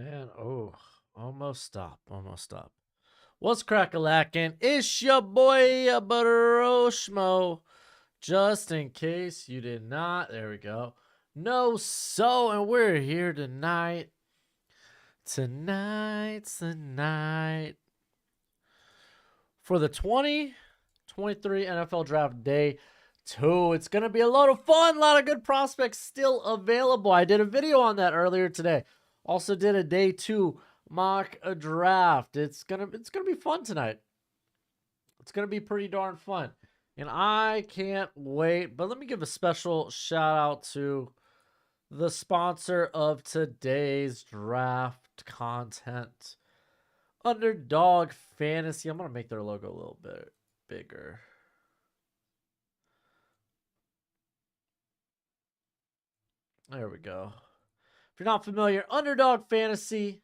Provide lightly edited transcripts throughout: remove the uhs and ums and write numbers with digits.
And oh, almost stop. Almost stop. What's crack-a-lackin'? It's your boy Broshmo. Just in case you did not, there we go. No, and we're here tonight. Tonight's the night for the 2023 NFL Draft Day 2. It's going to be a lot of fun. A lot of good prospects still available. I did a video on that earlier today. Also did a Day 2 mock draft. It's gonna be fun tonight. It's gonna be pretty darn fun. And I can't wait. But let me give a special shout out to the sponsor of today's draft content, Underdog Fantasy. I'm going to make their logo a little bit bigger. There we go. If you're not familiar, Underdog Fantasy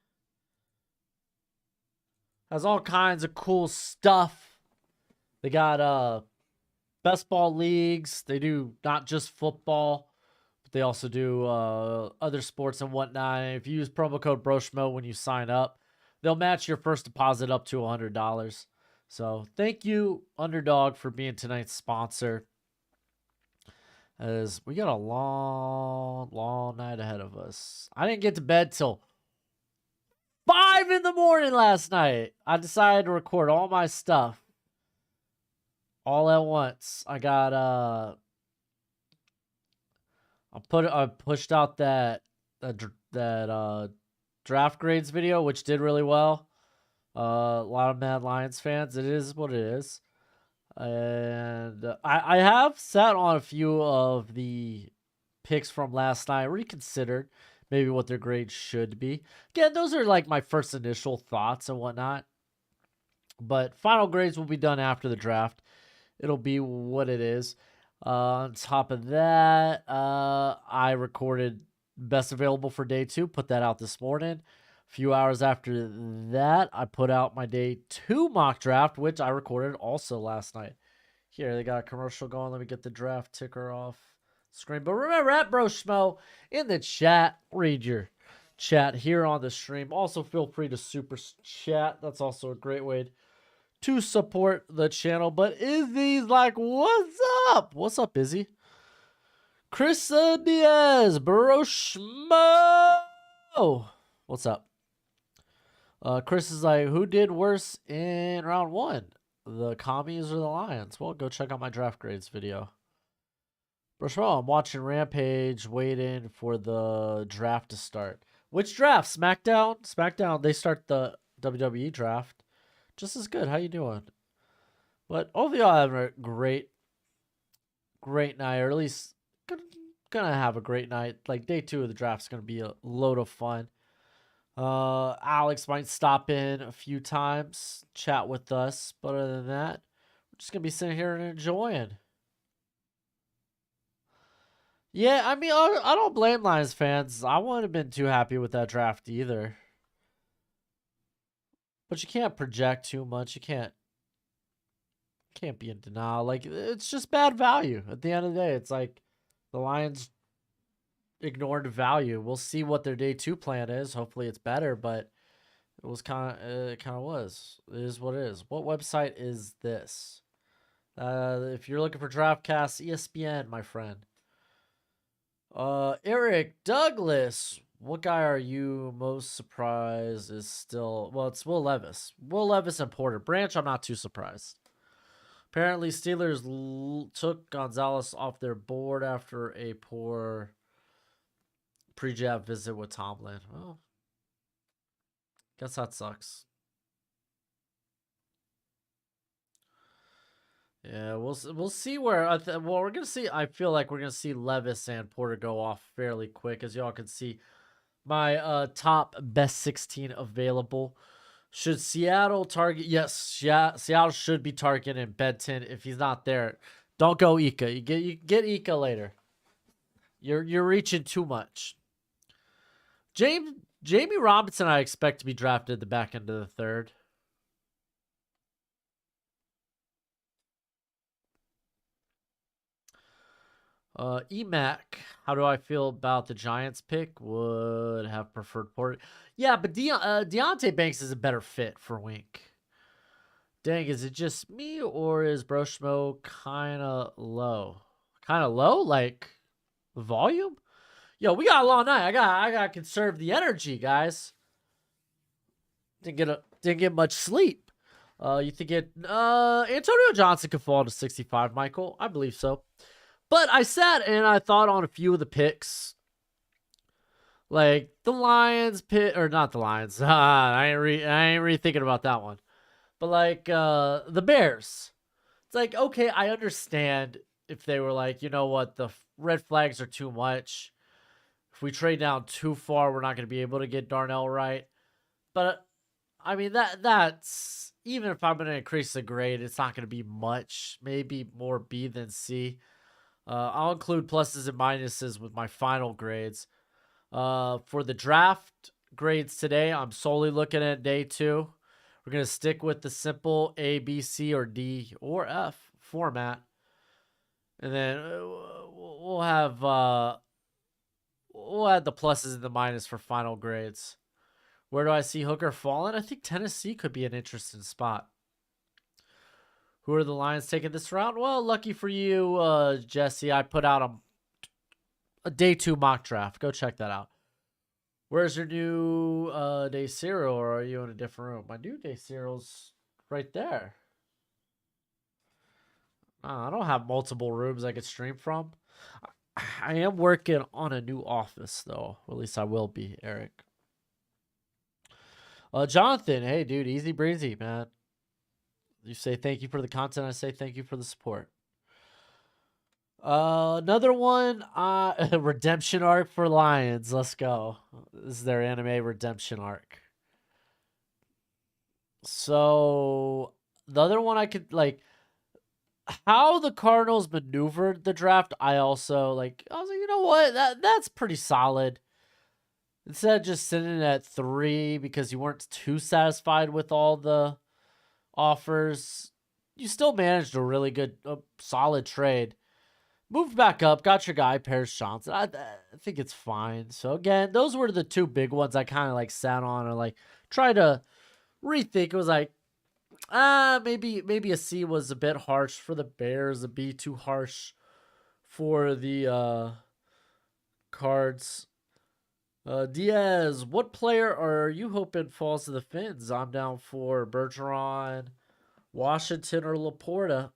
has all kinds of cool stuff. They got best ball leagues. They do not just football, but they also do other sports and whatnot. And if you use promo code Broshmo when you sign up, they'll match your first deposit up to $100. So thank you, Underdog, for being tonight's sponsor. As we got a long night ahead of us. I didn't get to bed till 5 in the morning last night. I decided to record all my stuff all at once. I got I pushed out that draft grades video, which did really well. A lot of Mad Lions fans. It is what it is. And I have sat on a few of the picks from last night, reconsidered maybe what their grades should be. Again, those are like my first initial thoughts and whatnot. But final grades will be done after the draft. It'll be what it is. On top of that, I recorded best available for day 2. Put that out this morning. A few hours after that, I put out my day 2 mock draft, which I recorded also last night. Here, they got a commercial going. Let me get the draft ticker off screen. But remember, at Broshmo in the chat, read your chat here on the stream. Also, feel free to super chat. That's also a great way to support the channel. But Izzy's like, what's up? What's up, Izzy? Chris Diaz, Broshmo. What's up? Chris is like, who did worse in round 1? The Commies or the Lions? Well, go check out my draft grades video. Broshmo, I'm watching Rampage, waiting for the draft to start. Which draft? SmackDown? SmackDown, they start the WWE draft. Just as good. How you doing? But overall, having a great night, or at least gonna have a great night. Like day 2 of the draft is gonna be a load of fun. Alex might stop in a few times, chat with us, but other than that, we're just gonna be sitting here and enjoying. Yeah, I mean, I don't blame Lions fans. I wouldn't have been too happy with that draft either. But you can't project too much. You can't be in denial. Like, it's just bad value. At the end of the day, it's like the Lions ignored value. We'll see what their day 2 plan is. Hopefully it's better, but it was it is what it is. What website is this? If you're looking for DraftCast, ESPN, my friend. Eric Douglas, what guy are you most surprised is still? Well, it's Will Levis. Will Levis and Porter Branch, I'm not too surprised. Apparently, Steelers took Gonzalez off their board after a poor pre-jab visit with Tomlin. Well, guess that sucks. Yeah, we'll see where. Well, we're gonna see. I feel like we're gonna see Levis and Porter go off fairly quick, as y'all can see. My top best 16 available. Should Seattle target? Yes, Seattle should be targeting Benton. If he's not there, don't go Ika. You get Ika later. You're reaching too much. Jamie Robinson, I expect to be drafted at the back end of the 3rd. EMAC, how do I feel about the Giants pick? Would have preferred Porter. Yeah, but Deontay Banks is a better fit for Wink. Dang, is it just me or is Broshmo kind of low? Kind of low, like volume? Yo, we got a long night. I got to conserve the energy, guys. Didn't get much sleep. You think Antonio Johnson could fall to 65, Michael? I believe so. But I sat and I thought on a few of the picks. Like the Lions pick, or not the Lions. I ain't really thinking about that one. But like the Bears. It's like, okay, I understand if they were like, you know what, the red flags are too much. If we trade down too far, we're not going to be able to get Darnell right. But I mean that's even if I'm going to increase the grade, it's not going to be much. Maybe more B than C. I'll include pluses and minuses with my final grades. For the draft grades today, I'm solely looking at day 2. We're going to stick with the simple A, B, C, or D, or F format. And then we'll have the pluses and the minus for final grades. Where do I see Hooker falling? I think Tennessee could be an interesting spot. Who are the Lions taking this round? Well, lucky for you, Jesse, I put out a day 2 mock draft. Go check that out. Where's your new day serial, or are you in a different room? My new day serial's right there. I don't have multiple rooms I could stream from. I am working on a new office, though. Or at least I will be, Eric. Jonathan, hey, dude, easy breezy, man. You say thank you for the content. I say thank you for the support. Another one, redemption arc for Lions. Let's go. This is their anime redemption arc. So the other one I could like how the Cardinals maneuvered the draft. I was like, you know what? That's pretty solid. Instead of just sitting at 3 because you weren't too satisfied with all the offers, you still managed a really good, solid trade. Moved back up, got your guy, Paris Johnson. I think it's fine. So again, those were the 2 big ones I kind of like sat on or like try to rethink. It was like, maybe a C was a bit harsh for the Bears, a B too harsh for the Cards. Diaz, what player are you hoping falls to the Finns? I'm down for Bergeron, Washington, or Laporta.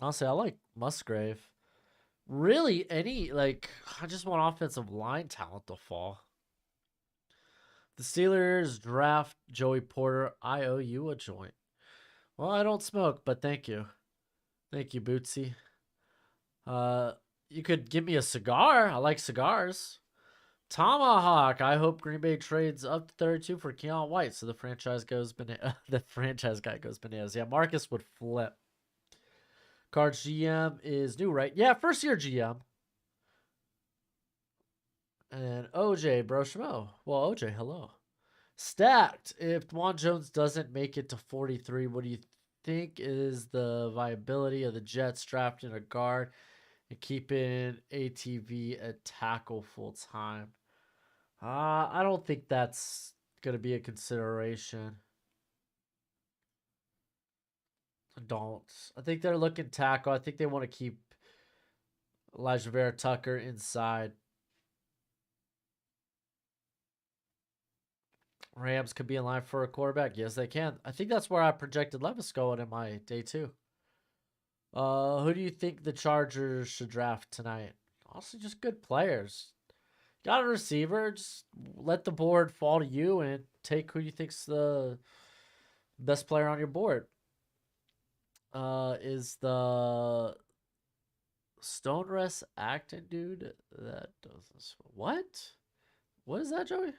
Honestly, I like Musgrave. Really, I just want offensive line talent to fall. The Steelers draft Joey Porter. I owe you a joint. Well, I don't smoke, but thank you. Thank you, Bootsy. You could give me a cigar. I like cigars. Tomahawk. I hope Green Bay trades up to 32 for Keon White, so the franchise goes the franchise guy goes bananas. Yeah, Marcus would flip. Cards GM is new, right? Yeah, first year GM. And OJ Broshmo. Well, OJ, hello. Stacked. If Dwan Jones doesn't make it to 43, what do you think is the viability of the Jets drafting a guard and keeping ATV at tackle full time? I don't think that's going to be a consideration. I don't. I think they're looking tackle. I think they want to keep Elijah Vera Tucker inside. Rams could be in line for a quarterback. Yes, they can. I think that's where I projected Levis going in my day 2. Who do you think the Chargers should draft tonight? Also, just good players. Got a receiver. Just let the board fall to you and take who you think's the best player on your board. Is the Stone Rest acting dude that doesn't what? What is that, Joey?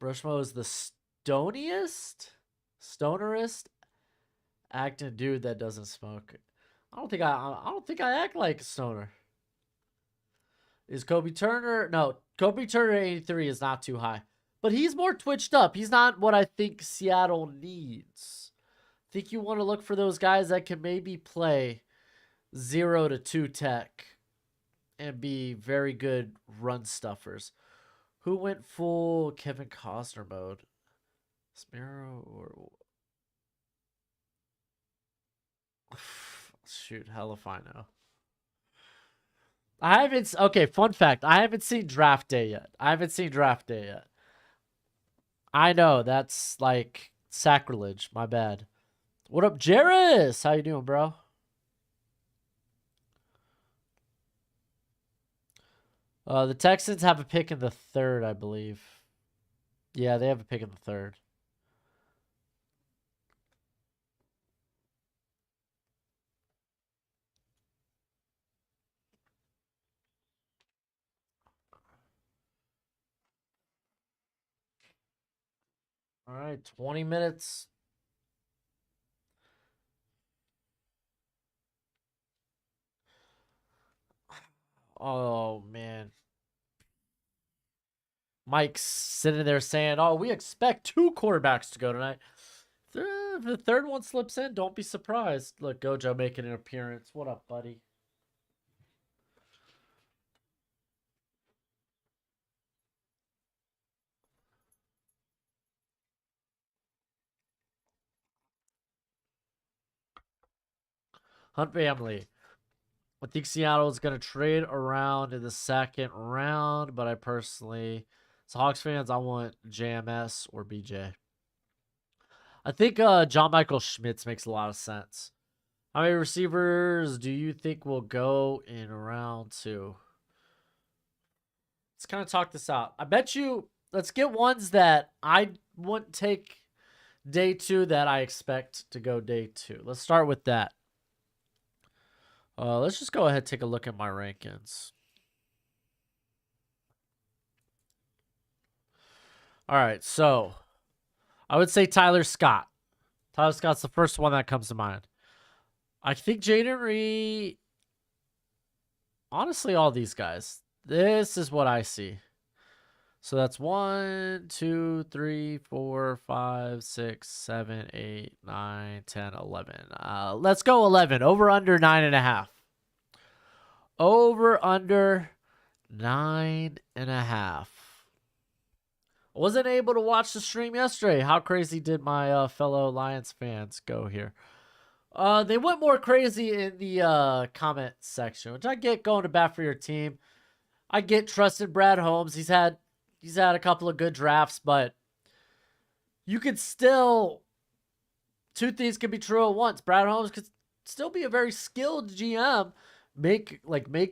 Broshmo is the stoniest, stonerist acting dude that doesn't smoke. I don't think I act like a stoner. Is Kobe Turner? No, Kobe Turner 83 is not too high, but he's more twitched up. He's not what I think Seattle needs. think you want to look for those guys that can maybe play 0 to 2 tech and be very good run stuffers. Who went full Kevin Costner mode? Sparrow or shoot, hell if I know. I haven't. Okay, fun fact: I haven't seen Draft Day yet. I haven't seen Draft Day yet. I know that's like sacrilege. My bad. What up, Jairus? How you doing, bro? The Texans have a pick in the third, I believe. Yeah, they have a pick in the third. All right, 20 minutes. Oh man, Mike's sitting there saying, "Oh, we expect 2 quarterbacks to go tonight." If the third one slips in, don't be surprised. Look, Gojo making an appearance. What up, buddy? Hunt family. I think Seattle is going to trade around in the second round, but I personally, as Hawks fans, I want JMS or BJ. I think John Michael Schmitz makes a lot of sense. How many receivers do you think will go in round 2? Let's kind of talk this out. I bet you, let's get ones that I wouldn't take day 2 that I expect to go day 2. Let's start with that. Let's just go ahead and take a look at my rankings. All right, so I would say Tyler Scott. Tyler Scott's the first one that comes to mind. I think Jaden Reed. Honestly, all these guys. This is what I see. So that's 1, 2, 3, 4, 5, 6, 7, 8, 9, 10, 11. Let's go 11. Over under 9.5. Over under 9.5. I wasn't able to watch the stream yesterday. How crazy did my fellow Lions fans go here? They went more crazy in the comment section, which I get going to bat for your team. I get trusted Brad Holmes. He's had a couple of good drafts, but you could still, two things can be true at once. Brad Holmes could still be a very skilled GM, make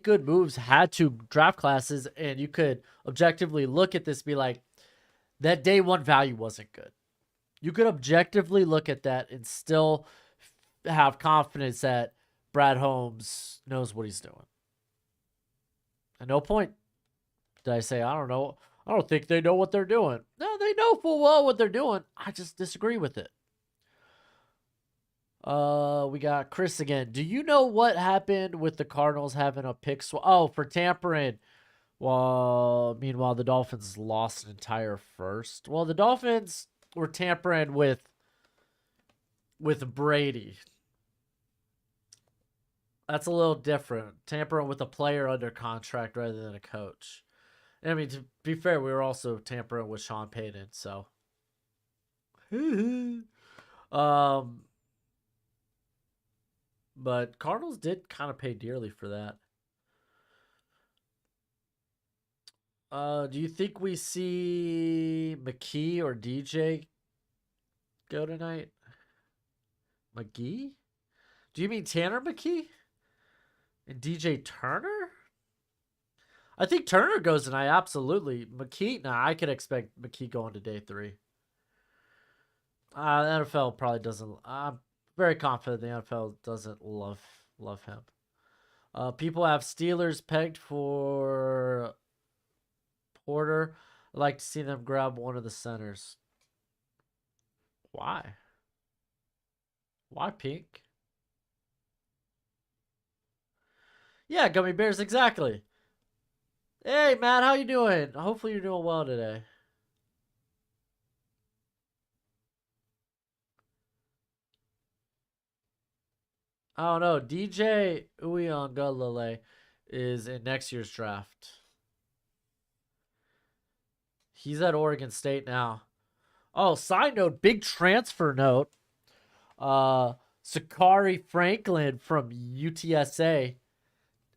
good moves, had 2 draft classes, and you could objectively look at this, be like, that day 1 value wasn't good. You could objectively look at that and still have confidence that Brad Holmes knows what he's doing. At no point did I say, I don't know. I don't think they know what they're doing. No, they know full well what they're doing. I just disagree with it. We got Chris again. Do you know what happened with the Cardinals having a pick swap? Oh, for tampering. Well, meanwhile, the Dolphins lost an entire first. Well, the Dolphins were tampering with Brady. That's a little different. Tampering with a player under contract rather than a coach. I mean, to be fair, we were also tampering with Sean Payton, so. But Cardinals did kind of pay dearly for that. Do you think we see McKee or DJ go tonight? McGee? Do you mean Tanner McKee? And DJ Turner? I think Turner goes tonight, absolutely. McKee, nah, I could expect McKee going to day 3. The NFL probably doesn't. I'm very confident the NFL doesn't love him. People have Steelers pegged for Porter. I'd like to see them grab one of the centers. Why? Why pink? Yeah, gummy bears, exactly. Hey, Matt, how you doing? Hopefully you're doing well today. I don't know. DJ Uyunglele is in next year's draft. He's at Oregon State now. Oh, side note, big transfer note. Sakari Franklin from UTSA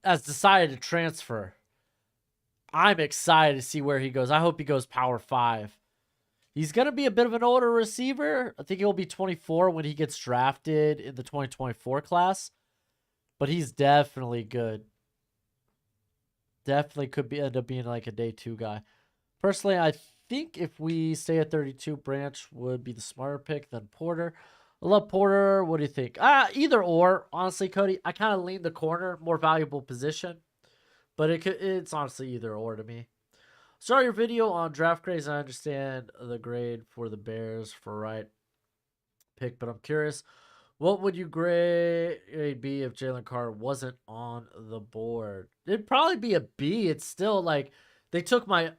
has decided to transfer. I'm excited to see where he goes. I hope he goes Power 5. He's going to be a bit of an older receiver. I think he'll be 24 when he gets drafted in the 2024 class, but he's definitely good. Definitely could be end up being like a day 2 guy. Personally, I think if we stay at 32, Branch would be the smarter pick than Porter. I love Porter. What do you think? Either or. Honestly, Cody, I kind of lean the corner, more valuable position, but it's honestly either or to me. Start your video on draft grades. I understand the grade for the Bears for right pick, but I'm curious, what would you grade be if Jalen Carter wasn't on the board? It'd probably be a B. It's still like they took my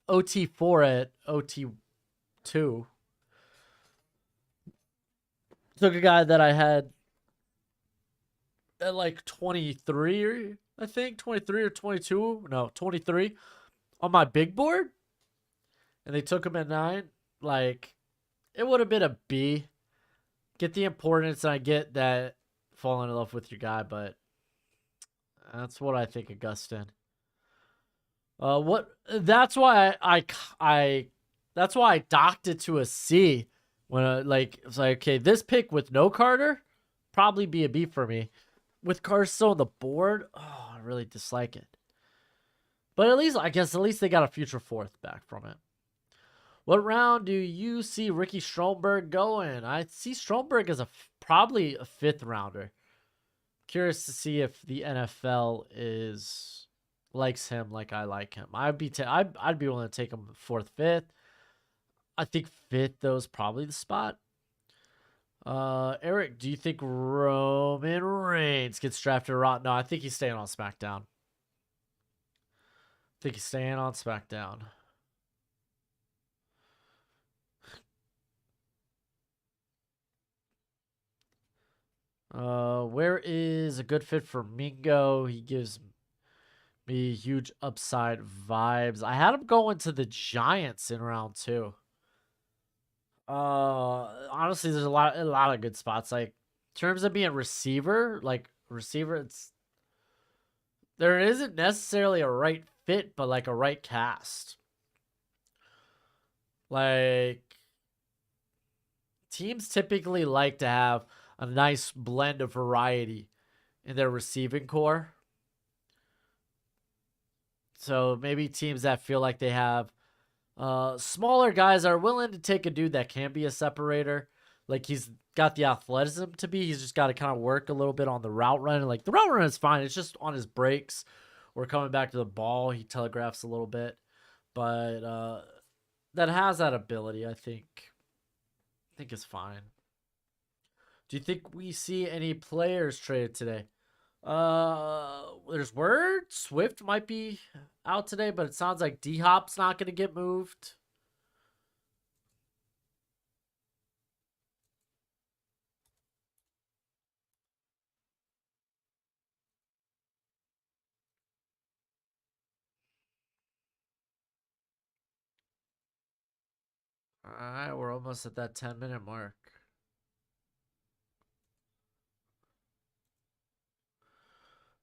OT4 at OT2. Took a guy that I had at like 23, I think 23 or 22. No, 23 on my big board, and they took him at 9. Like, it would have been a B. Get the importance, and I get that falling in love with your guy, but that's what I think, Augustin. What? That's why that's why I docked it to a C. When it's like, okay, this pick with no Carter, probably be a B for me. With Carter still on the board, oh, I really dislike it. But at least they got a future 4th back from it. What round do you see Ricky Stromberg going? I see Stromberg as probably a 5th rounder. Curious to see if the NFL likes him like I like him. I'd be willing to take him 4th, 5th. I think 5th though is probably the spot. Eric, do you think Roman Reigns gets drafted or not? No, I think he's staying on SmackDown. Where is a good fit for Mingo? He gives me huge upside vibes. I had him going to the Giants in round 2. Honestly, there's a lot of good spots. Like, in terms of being receiver, there isn't necessarily a right fit, but like a right cast. Like, teams typically like to have a nice blend of variety in their receiving core. So maybe teams that feel like they have smaller guys are willing to take a dude that can be a separator. Like, he's got the athleticism to be. He's just got to kind of work a little bit on the route run. Like, the route run is fine. It's just on his breaks or coming back to the ball. He telegraphs a little bit. But that has that ability, I think. Is fine. Do you think we see any players traded today? There's word Swift might be out today, but it sounds like D-Hop's not going to get moved. All right, we're almost at that 10-minute mark.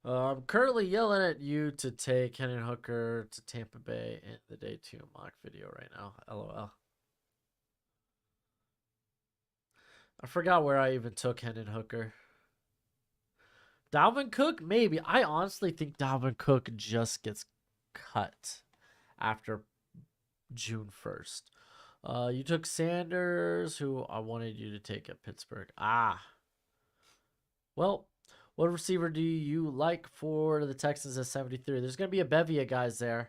I'm currently yelling at you to take Hendon Hooker to Tampa Bay in the day 2 mock video right now. LOL. I forgot where I even took Hendon Hooker. Dalvin Cook, maybe. I honestly think Dalvin Cook just gets cut after June 1st. You took Sanders, who I wanted you to take at Pittsburgh. Well, what receiver do you like for the Texans at 73? There's going to be a bevy of guys there.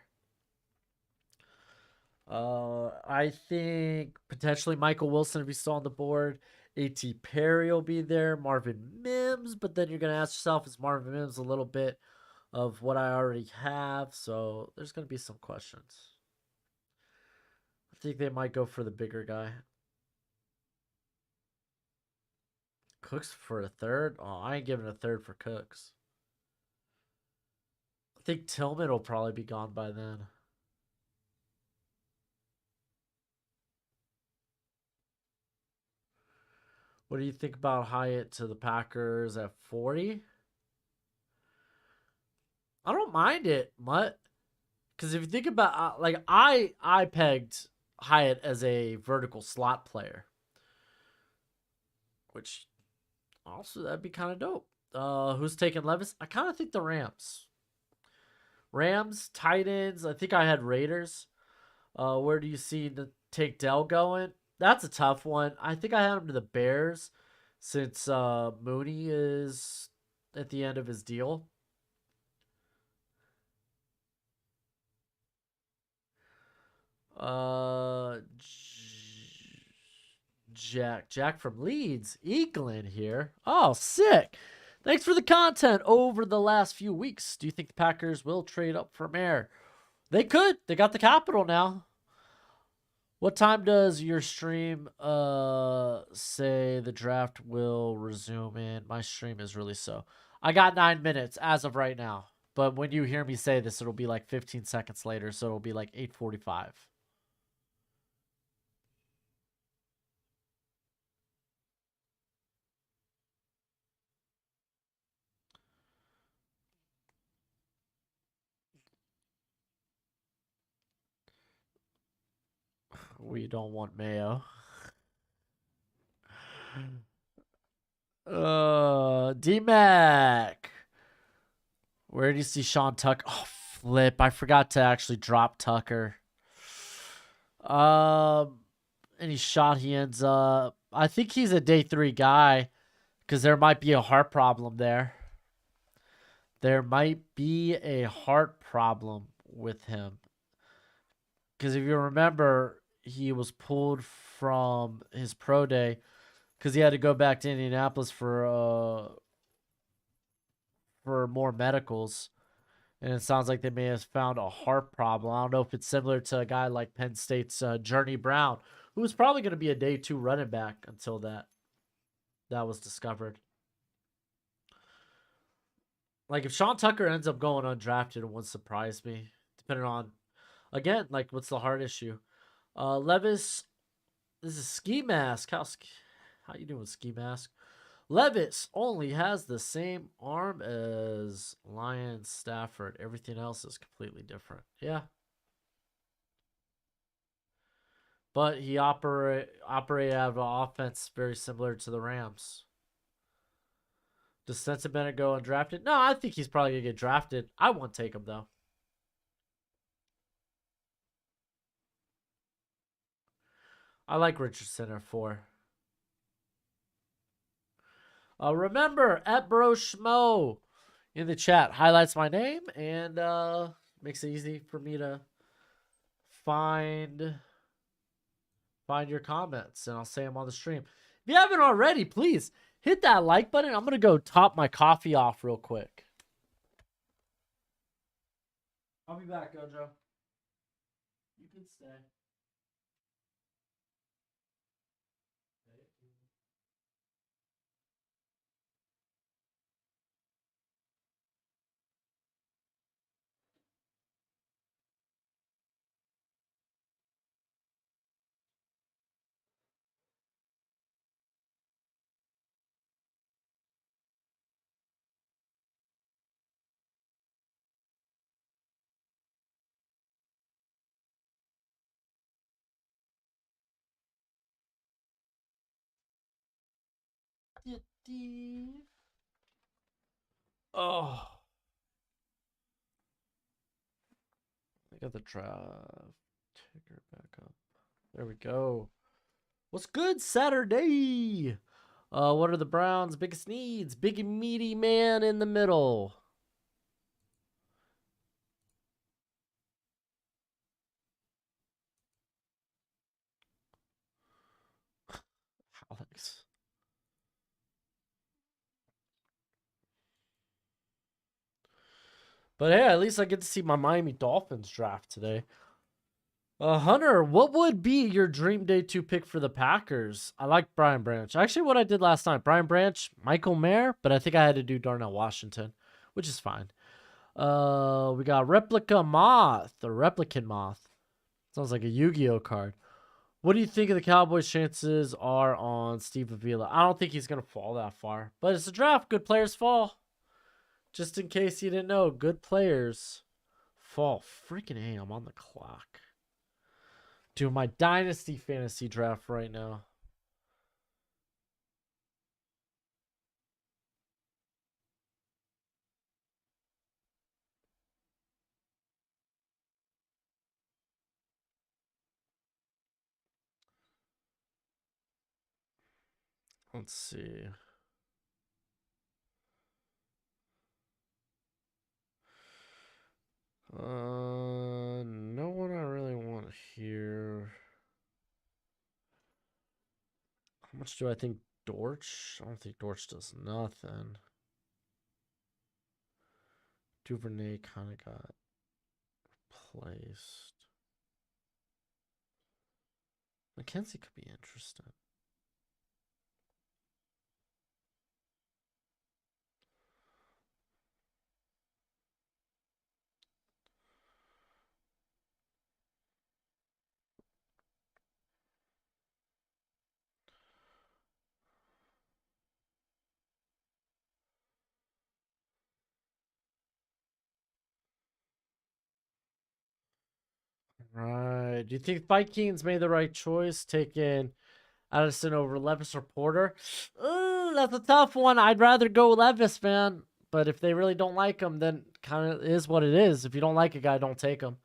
I think potentially Michael Wilson if he's still on the board. A.T. Perry will be there. Marvin Mims. But then you're going to ask yourself, is Marvin Mims a little bit of what I already have? So there's going to be some questions. I think they might go for the bigger guy. Cooks for a third? Oh, I ain't giving a third for Cooks. I think Tillman will probably be gone by then. What do you think about Hyatt to the Packers at 40? I don't mind it, mutt. Because if you think about like I pegged Hyatt as a vertical slot player, which also that'd be kind of dope. Who's taking Levis? I kind of think the Rams. Rams, Titans. I think I had Raiders. Where do you see the take Dell going? That's a tough one. I think I had him to the Bears since Mooney is at the end of his deal. Uh, Jack from Leeds, Eaglin here. Oh, sick. Thanks for the content over the last few weeks. Do you think the Packers will trade up for Mayor? They could. They got the capital now. What time does your stream say the draft will resume in? My stream is really slow. I got 9 minutes as of right now. But when you hear me say this, it'll be like 15 seconds later, so it'll be like 8:45. We don't want Mayo. D-Mac. Where do you see Sean Tucker? Oh, flip. I forgot to actually drop Tucker. Any shot he ends up. I think he's a day 3 guy because there might be a heart problem there. There might be a heart problem with him. Because if you remember, he was pulled from his pro day because he had to go back to Indianapolis for more medicals. And it sounds like they may have found a heart problem. I don't know if it's similar to a guy like Penn State's Journey Brown, who was probably going to be a day 2 running back until that was discovered. Like if Sean Tucker ends up going undrafted, it wouldn't surprise me. Depending on, again, like what's the heart issue? Levis, this is Ski Mask. How you doing, Ski Mask? Levis only has the same arm as Lion Stafford. Everything else is completely different. Yeah. But he operated out of an offense very similar to the Rams. Does Stetson Bennett go undrafted? No, I think he's probably going to get drafted. I won't take him, though. I like Richardson at 4. Remember, at Broshmo in the chat highlights my name and makes it easy for me to find your comments, and I'll say them on the stream. If you haven't already, please hit that like button. I'm going to go top my coffee off real quick. I'll be back, Gojo. You can stay. Oh, I got the draft ticker back up. There we go. What's good, Saturday? What are the Browns' biggest needs? Big and meaty man in the middle. Alex. But hey, at least I get to see my Miami Dolphins draft today. Hunter, what would be your dream day two pick for the Packers? I like Brian Branch. Actually, what I did last night, Brian Branch, Michael Mayer, but I think I had to do Darnell Washington, which is fine. We got Replica Moth, the Replicant Moth. Sounds like a Yu-Gi-Oh card. What do you think of the Cowboys' chances are on Steve Avila? I don't think he's going to fall that far, but it's a draft. Good players fall. Just in case you didn't know, good players fall. Freaking A, I'm on the clock. Doing my Dynasty Fantasy draft right now. Let's see. No one I really want here. How much do I think Dortch? I don't think Dortch does nothing. Duvernay kind of got placed. McKenzie could be interesting. Right. Do you think Vikings made the right choice taking Addison over Levis or Porter? That's a tough one. I'd rather go Levis, man. But if they really don't like him, then kind of is what it is. If you don't like a guy, don't take him.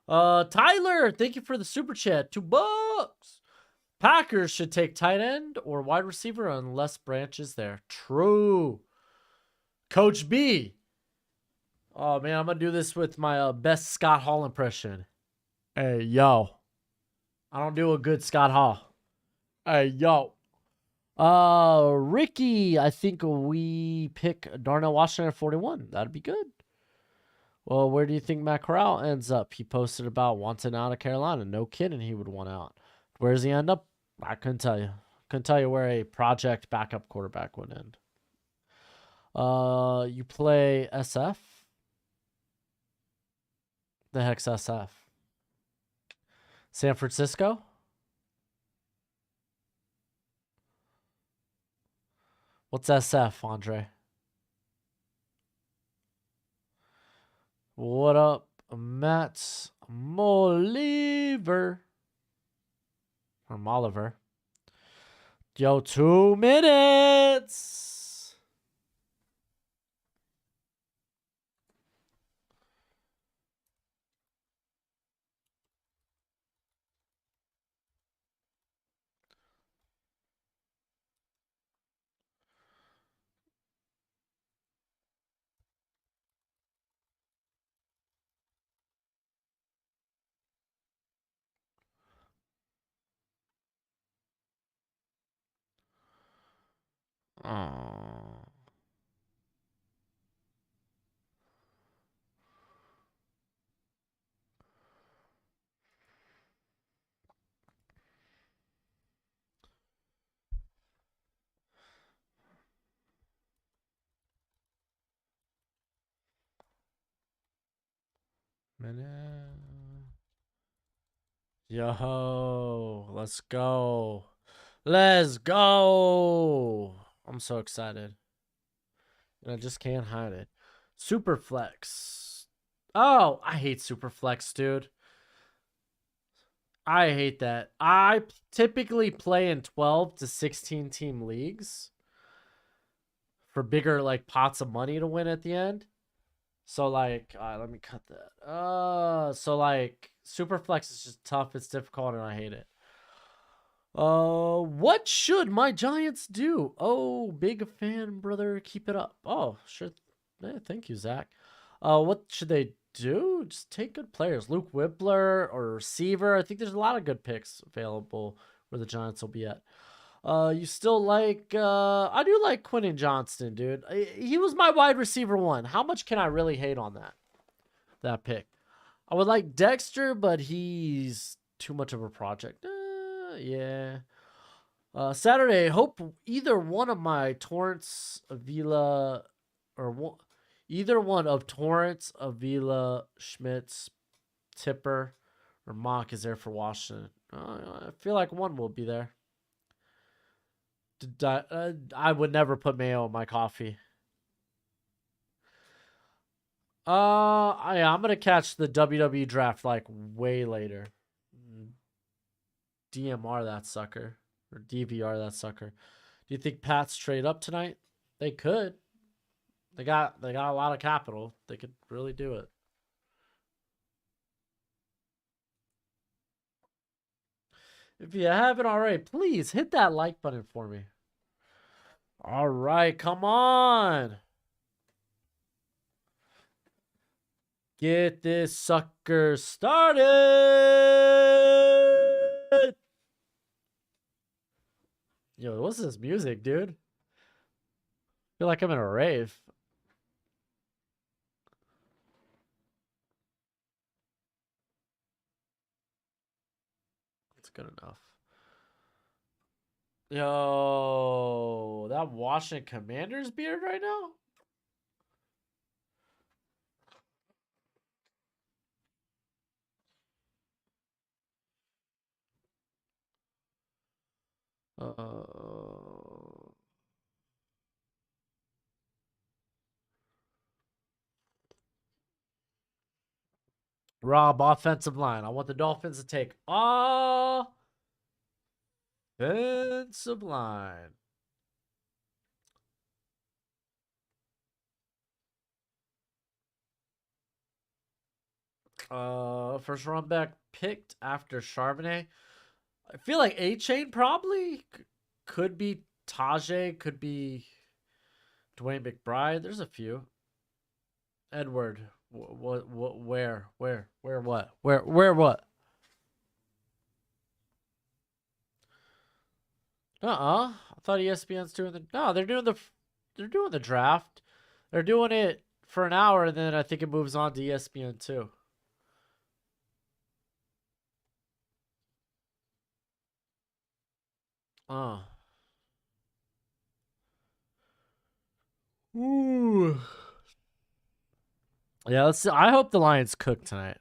Tyler, thank you for the super chat. $2. Packers should take tight end or wide receiver unless Branch is there. True. Coach B. Oh man, I'm gonna do this with my best Scott Hall impression. Hey yo, I don't do a good Scott Hall. Hey yo. Ricky, I think we pick Darnell Washington at 41. That'd be good. Well, where do you think Matt Corral ends up? He posted about wanting out of Carolina. No kidding, he would want out. Where does he end up? I couldn't tell you. Couldn't tell you where a project backup quarterback would end. You play SF? The heck's SF? San Francisco? What's SF, Andre? What up, Matt Moliver? Or Molliver. Yo, 2 minutes. Oh. Minute. Yo, let's go. Let's go. I'm so excited. And I just can't hide it. Superflex. Oh, I hate Superflex, dude. I hate that. I typically play in 12 to 16 team leagues for bigger like pots of money to win at the end. So like, let me cut that. So like Superflex is just tough, it's difficult, and I hate it. What should my Giants do? Oh, big fan, brother. Keep it up. Oh, sure. Yeah, thank you, Zach. What should they do? Just take good players. Luke Whippler or receiver. I think there's a lot of good picks available where the Giants will be at. You still like? I do like Quentin Johnston, dude. He was my wide receiver one. How much can I really hate on that pick? I would like Dexter, but he's too much of a project. Yeah. Saturday, hope either one of my Torrance, Avila, or either one of Torrance, Avila, Schmitz, Tipper, or Mock is there for Washington. I feel like one will be there. I would never put mayo in my coffee. I'm gonna catch the WWE draft like way later. DMR that sucker or DVR that sucker. Do you think Pats trade up tonight? They could. They got a lot of capital. They could really do it. If you haven't already, please hit that like button for me. All right, come on. Get this sucker started. Yo, what's this music, dude? I feel like I'm in a rave. It's good enough. Yo, that Washington Commanders beard right now? Uh, Rob, offensive line. I want the Dolphins to take offensive line. First round back picked after Charbonnet. I feel like A-Chain probably could be Tajay, could be Dwayne McBride. There's a few. Edward. What? Where? What? What? I thought ESPN's doing the. No, They're doing the draft. They're doing it for an hour, and then I think it moves on to ESPN too. Uh. Ooh. Yeah, let's see. I hope the Lions cook tonight.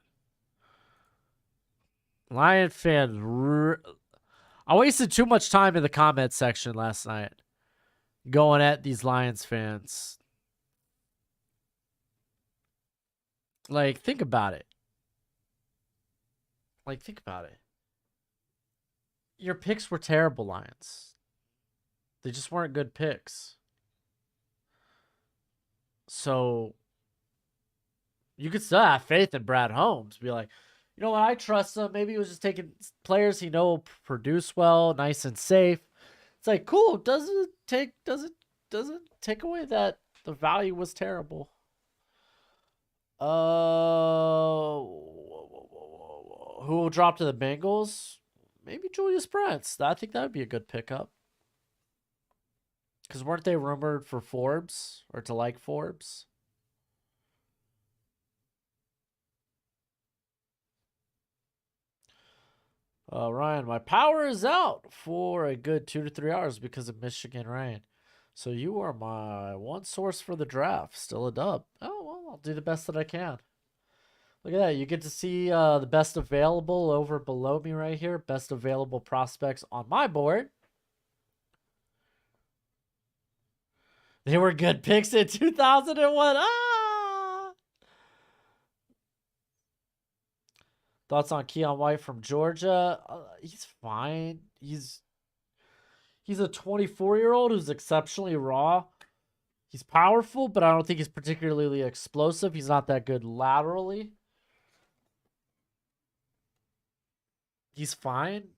Lion fans. I wasted too much time in the comment section last night going at these Lions fans. Like, think about it. Think about it. Your picks were terrible, Lions. They just weren't good picks. So you could still have faith in Brad Holmes. Be like, you know what? I trust him. Maybe he was just taking players he know produce well, nice and safe. It's like, cool. Doesn't take away that the value was terrible. Who will drop to the Bengals? Maybe Julius Brents. I think that would be a good pickup. Because weren't they rumored for Forbes or to like Forbes? Ryan, my power is out for a good 2 to 3 hours because of Michigan rain. So you are my one source for the draft. Still a dub. Oh, well, I'll do the best that I can. Look at that. You get to see the best available over below me right here. Best available prospects on my board. They were good picks in 2001. Thoughts on Keon White from Georgia? He's fine. He's a 24-year-old who's exceptionally raw. He's powerful, but I don't think he's particularly explosive. He's not that good laterally. He's fine.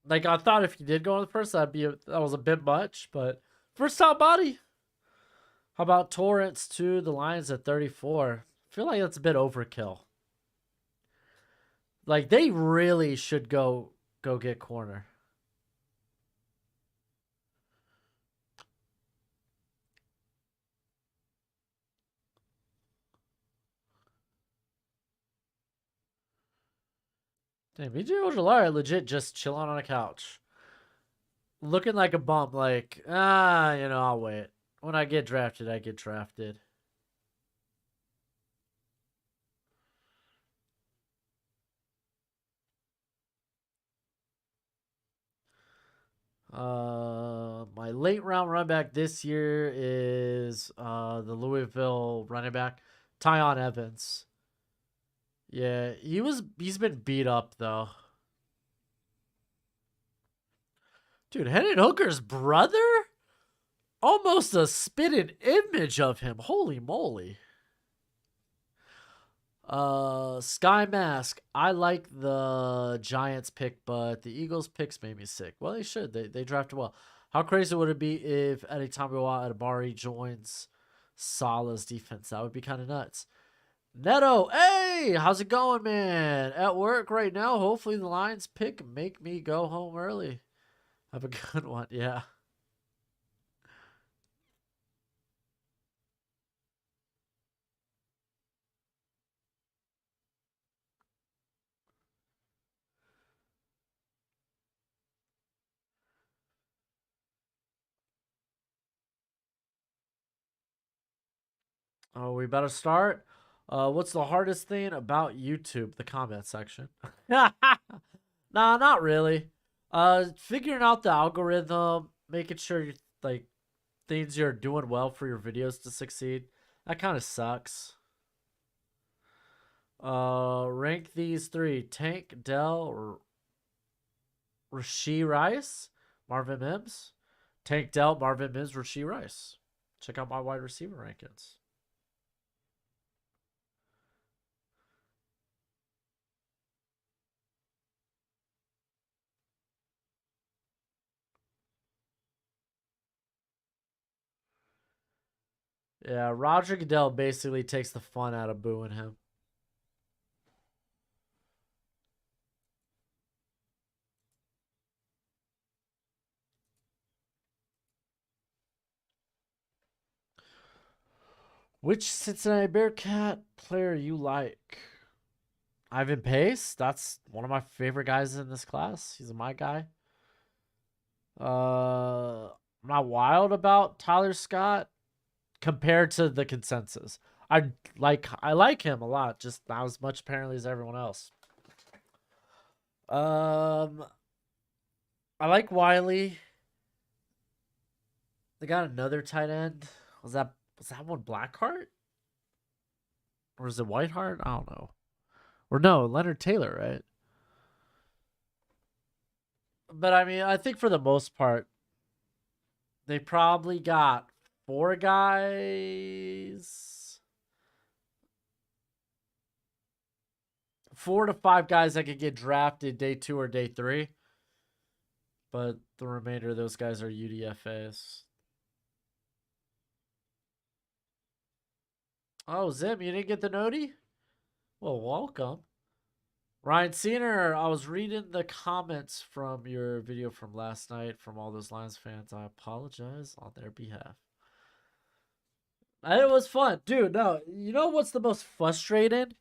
Like, I thought if he did go in the first, that was a bit much, but first time body. How about Torrance to the Lions at 34? I feel like that's a bit overkill. Like, they really should go get corner. Damn, BJ Ojolari legit just chilling on a couch. Looking like a bump, like, I'll wait. When I get drafted, I get drafted. My late round running back this year is the Louisville running back, Tyon Evans. Yeah, he's been beat up though. Dude, Hendon Hooker's brother? Almost a spitted image of him. Holy moly. Sky Mask. I like the Giants pick, but the Eagles picks made me sick. Well, they should. They drafted well. How crazy would it be if anytime we want Adabari joins Salah's defense? That would be kind of nuts. Neto, hey, how's it going, man? At work right now. Hopefully the Lions pick make me go home early. Have a good one. Yeah. Oh, we better start. What's the hardest thing about YouTube? The comment section. Nah, not really. Figuring out the algorithm, making sure you like things you're doing well for your videos to succeed. That kind of sucks. Rank these three: Tank, Dell, Rasheed Rice, Marvin Mims. Tank Dell, Marvin Mims, Rasheed Rice. Check out my wide receiver rankings. Yeah, Roger Goodell basically takes the fun out of booing him. Which Cincinnati Bearcat player you like? Ivan Pace. That's one of my favorite guys in this class. He's my guy. I'm not wild about Tyler Scott compared to the consensus. I like him a lot, just not as much apparently as everyone else. Um, I like Wiley. They got another tight end. Was that one Blackheart? Or is it Whiteheart? I don't know. Or no, Leonard Taylor, right? But I mean, I think for the most part, they probably got four guys, 4 to 5 guys that could get drafted day 2 or day 3. But the remainder of those guys are UDFAs. Oh, Zim, you didn't get the noti? Well, welcome. Ryan Cena, I was reading the comments from your video from last night from all those Lions fans. I apologize on their behalf. It was fun. Dude, no. You know what's the most frustrating?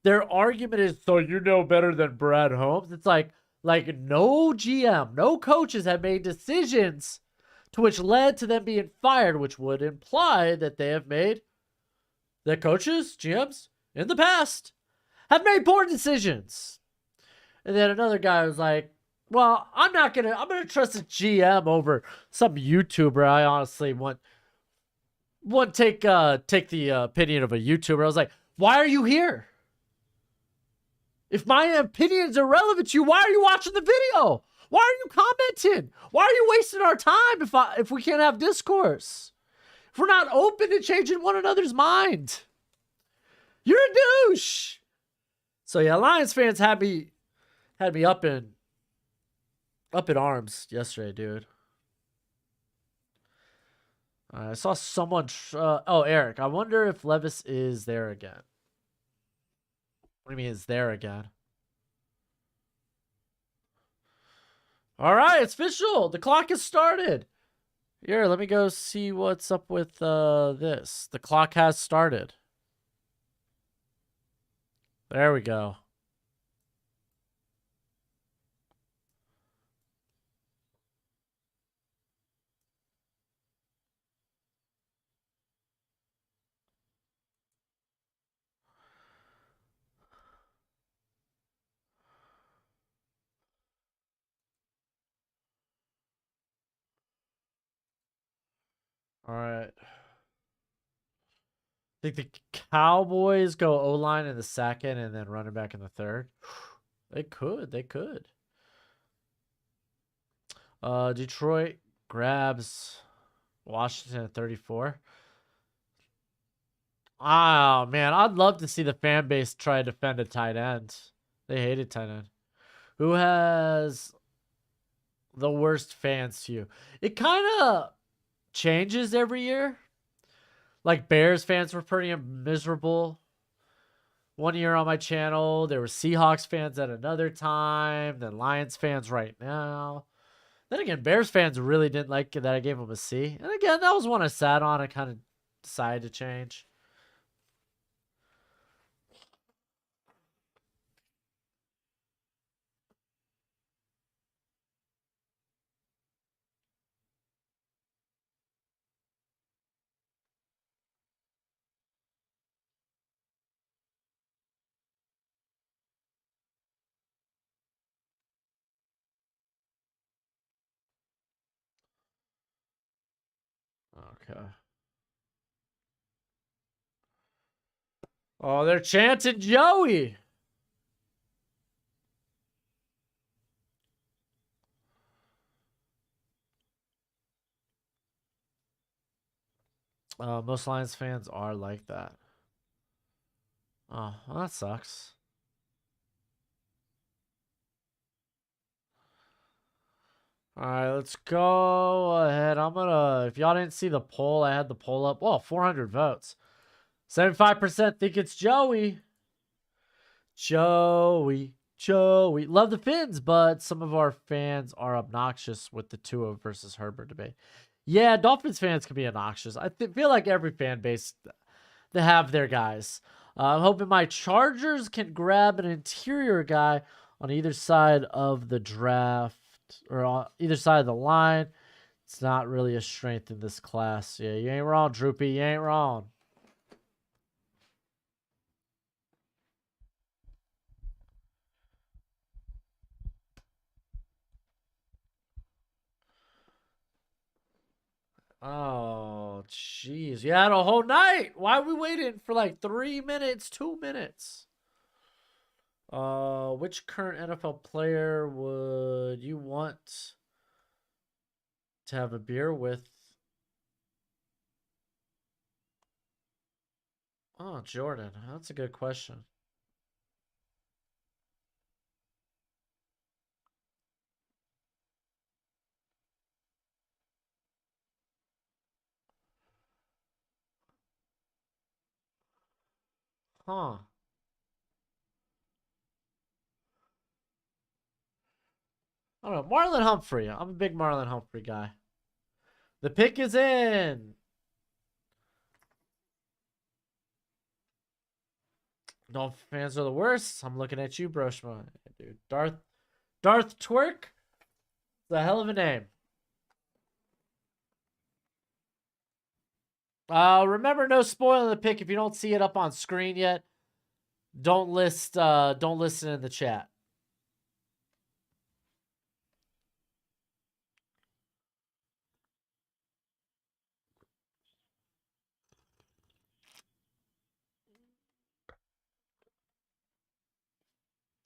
Their argument is, so you know better than Brad Holmes. It's like no GM, no coaches have made decisions to which led to them being fired, which would imply that they have made that coaches, GMs in the past have made poor decisions. And then another guy was like, well, I'm gonna trust a GM over some YouTuber. I honestly want take the opinion of a YouTuber. I was like, why are you here? If my opinions are relevant to you, why are you watching the video? Why are you commenting? Why are you wasting our time if we can't have discourse? If we're not open to changing one another's mind. You're a douche. So yeah, Lions fans had me up in arms yesterday, dude. I saw someone. Eric. I wonder if Levis is there again. What do you mean is there again? All right, it's official. The clock has started. Here, let me go see what's up with this. The clock has started. There we go. All right. I think the Cowboys go O-line in the second and then running back in the third. They could. They could. Detroit grabs Washington at 34. Oh, man. I'd love to see the fan base try to defend a tight end. They hated tight end. Who has the worst fans to you? It kind of changes every year. Like Bears fans were pretty miserable one year on my channel. There were Seahawks fans at another time. Then Lions fans right now. Then again, Bears fans really didn't like that I gave them a C. And again, that was one I sat on and kind of decided to change. Okay. Oh, they're chanting Joey. Most Lions fans are like that. Oh, well, that sucks. All right, let's go ahead. If y'all didn't see the poll, I had the poll up. Whoa, 400 votes. 75% think it's Joey. Joey. Love the Finns, but some of our fans are obnoxious with the Tua versus Herbert debate. Yeah, Dolphins fans can be obnoxious. I feel like every fan base, they have their guys. I'm hoping my Chargers can grab an interior guy on either side of the draft or on either side of the line. It's not really a strength in this class. Yeah, you ain't wrong, Droopy. You ain't wrong. Oh, jeez. You had a whole night. Why are we waiting for like 3 minutes, 2 minutes? Which current NFL player would you want to have a beer with? Oh, Jordan. That's a good question. Huh. I don't know. Marlon Humphrey. I'm a big Marlon Humphrey guy. The pick is in. Dolphin fans are the worst. I'm looking at you, Broshmo. Dude. Darth Twerk? It's a hell of a name. Remember, no spoiling the pick. If you don't see it up on screen yet, don't listen in the chat.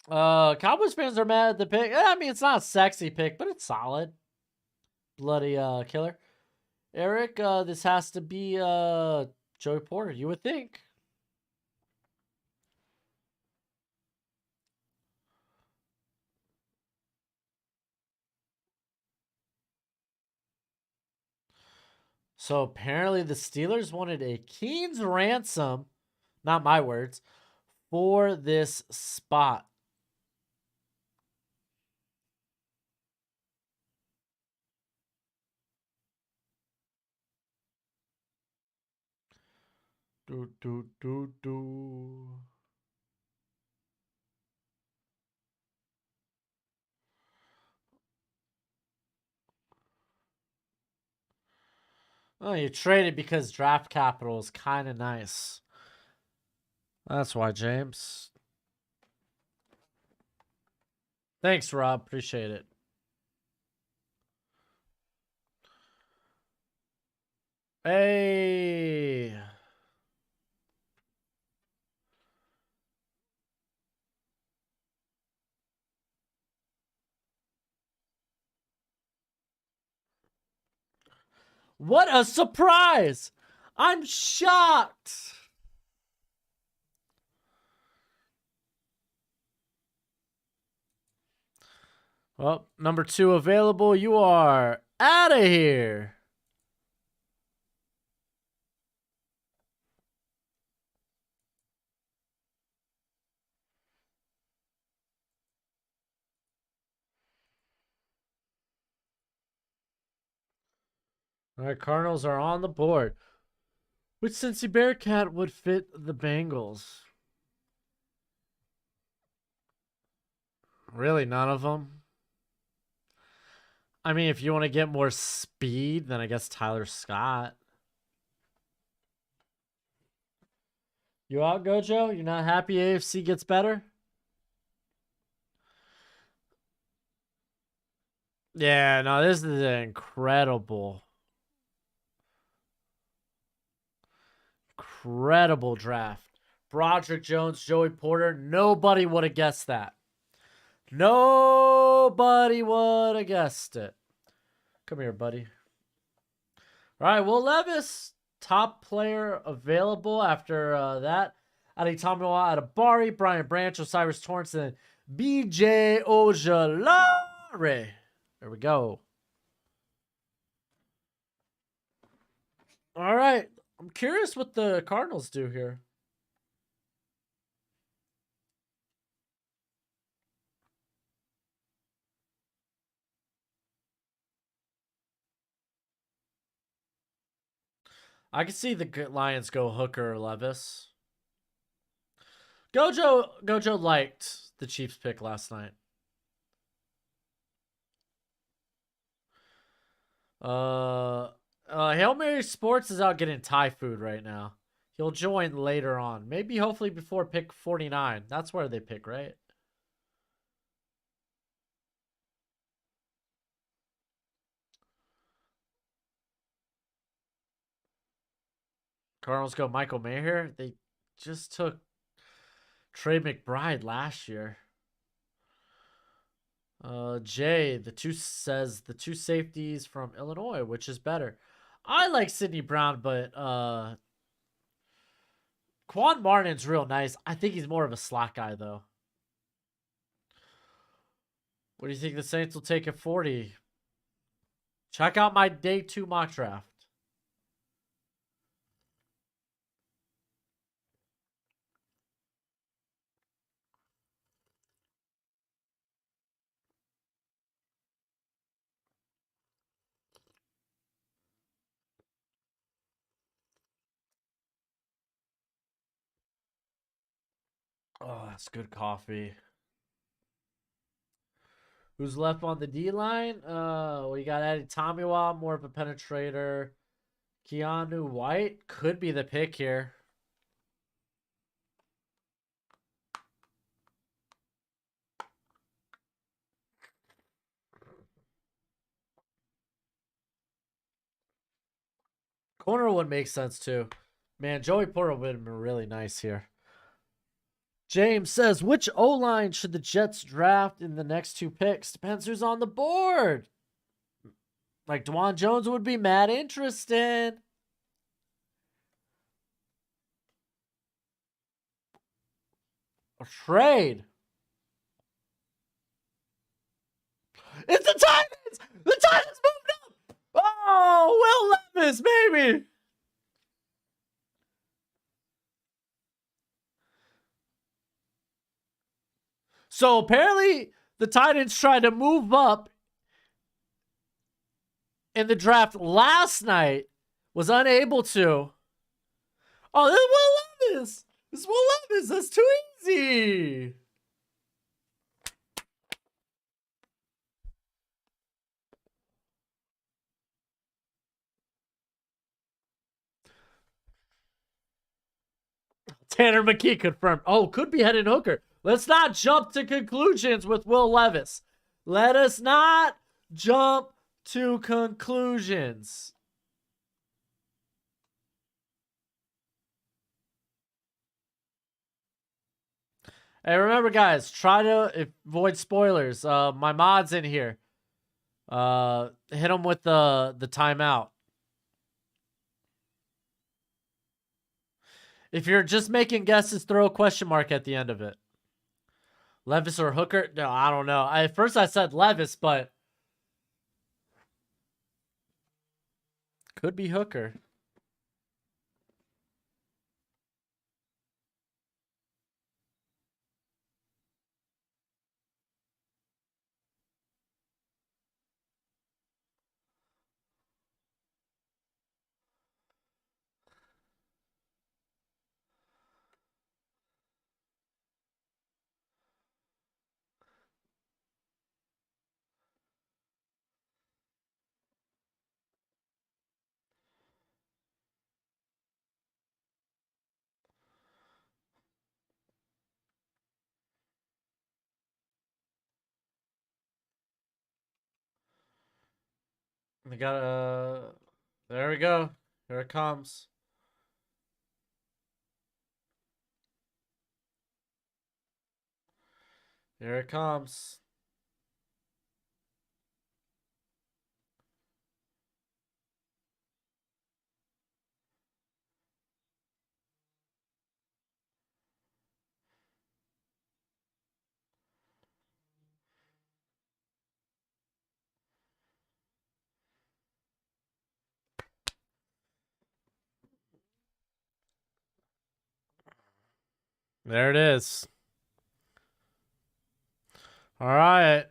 Cowboys fans are mad at the pick. I mean, it's not a sexy pick, but it's solid. Bloody killer. Eric, this has to be Joey Porter, you would think. So apparently the Steelers wanted a Keen's ransom, not my words, for this spot. Do. Oh, you traded because draft capital is kind of nice. That's why, James. Thanks, Rob. Appreciate it. Hey. What a surprise! I'm shocked. Well, number 2 available. You are out of here. All right, Cardinals are on the board. Which Cincy Bearcat would fit the Bengals? Really, none of them? I mean, if you want to get more speed, then I guess Tyler Scott. You out, Gojo? You're not happy AFC gets better? Yeah, no, this is incredible. Incredible draft. Broderick Jones, Joey Porter. Nobody would have guessed that. Nobody would have guessed it. Come here, buddy. All right, Will Levis, top player available after that. Adi Tamiwa, Adabari, Brian Branch, Osiris Torrance, and BJ Ojolari. There we go. All right. I'm curious what the Cardinals do here. I can see the Lions go Hooker or Levis. Gojo liked the Chiefs pick last night. Hail Mary Sports is out getting Thai food right now. He'll join later on. Maybe hopefully before pick 49. That's where they pick, right? Cardinals go Michael Mayer. They just took Trey McBride last year. Jay, the two safeties from Illinois, which is better. I like Sidney Brown, but Quan Martin's real nice. I think he's more of a slot guy, though. What do you think the Saints will take at 40? Check out my day 2 mock draft. Oh, that's good coffee. Who's left on the D line? We got Eddie Tomiwa, more of a penetrator. Keanu White could be the pick here. Corner would make sense too. Man, Joey Porter would have been really nice here. James says, which O-line should the Jets draft in the next 2 picks? Depends who's on the board. Like, DeJuan Jones would be mad interested. A trade. It's the Titans! The Titans moved up! Oh, Will Levis, baby! So apparently the Titans tried to move up in the draft last night, was unable to. Oh, this is Will Levis. This is Will Levis. That's too easy. Tanner McKee confirmed. Oh, could be Hendon Hooker. Let's not jump to conclusions with Will Levis. Let us not jump to conclusions. Hey, remember, guys, try to avoid spoilers. My mod's in here. Hit him with the timeout. If you're just making guesses, throw a question mark at the end of it. Levis or Hooker? No, I don't know. At first I said Levis, but could be Hooker. We got there we go. Here it comes. Here it comes. There it is. All right.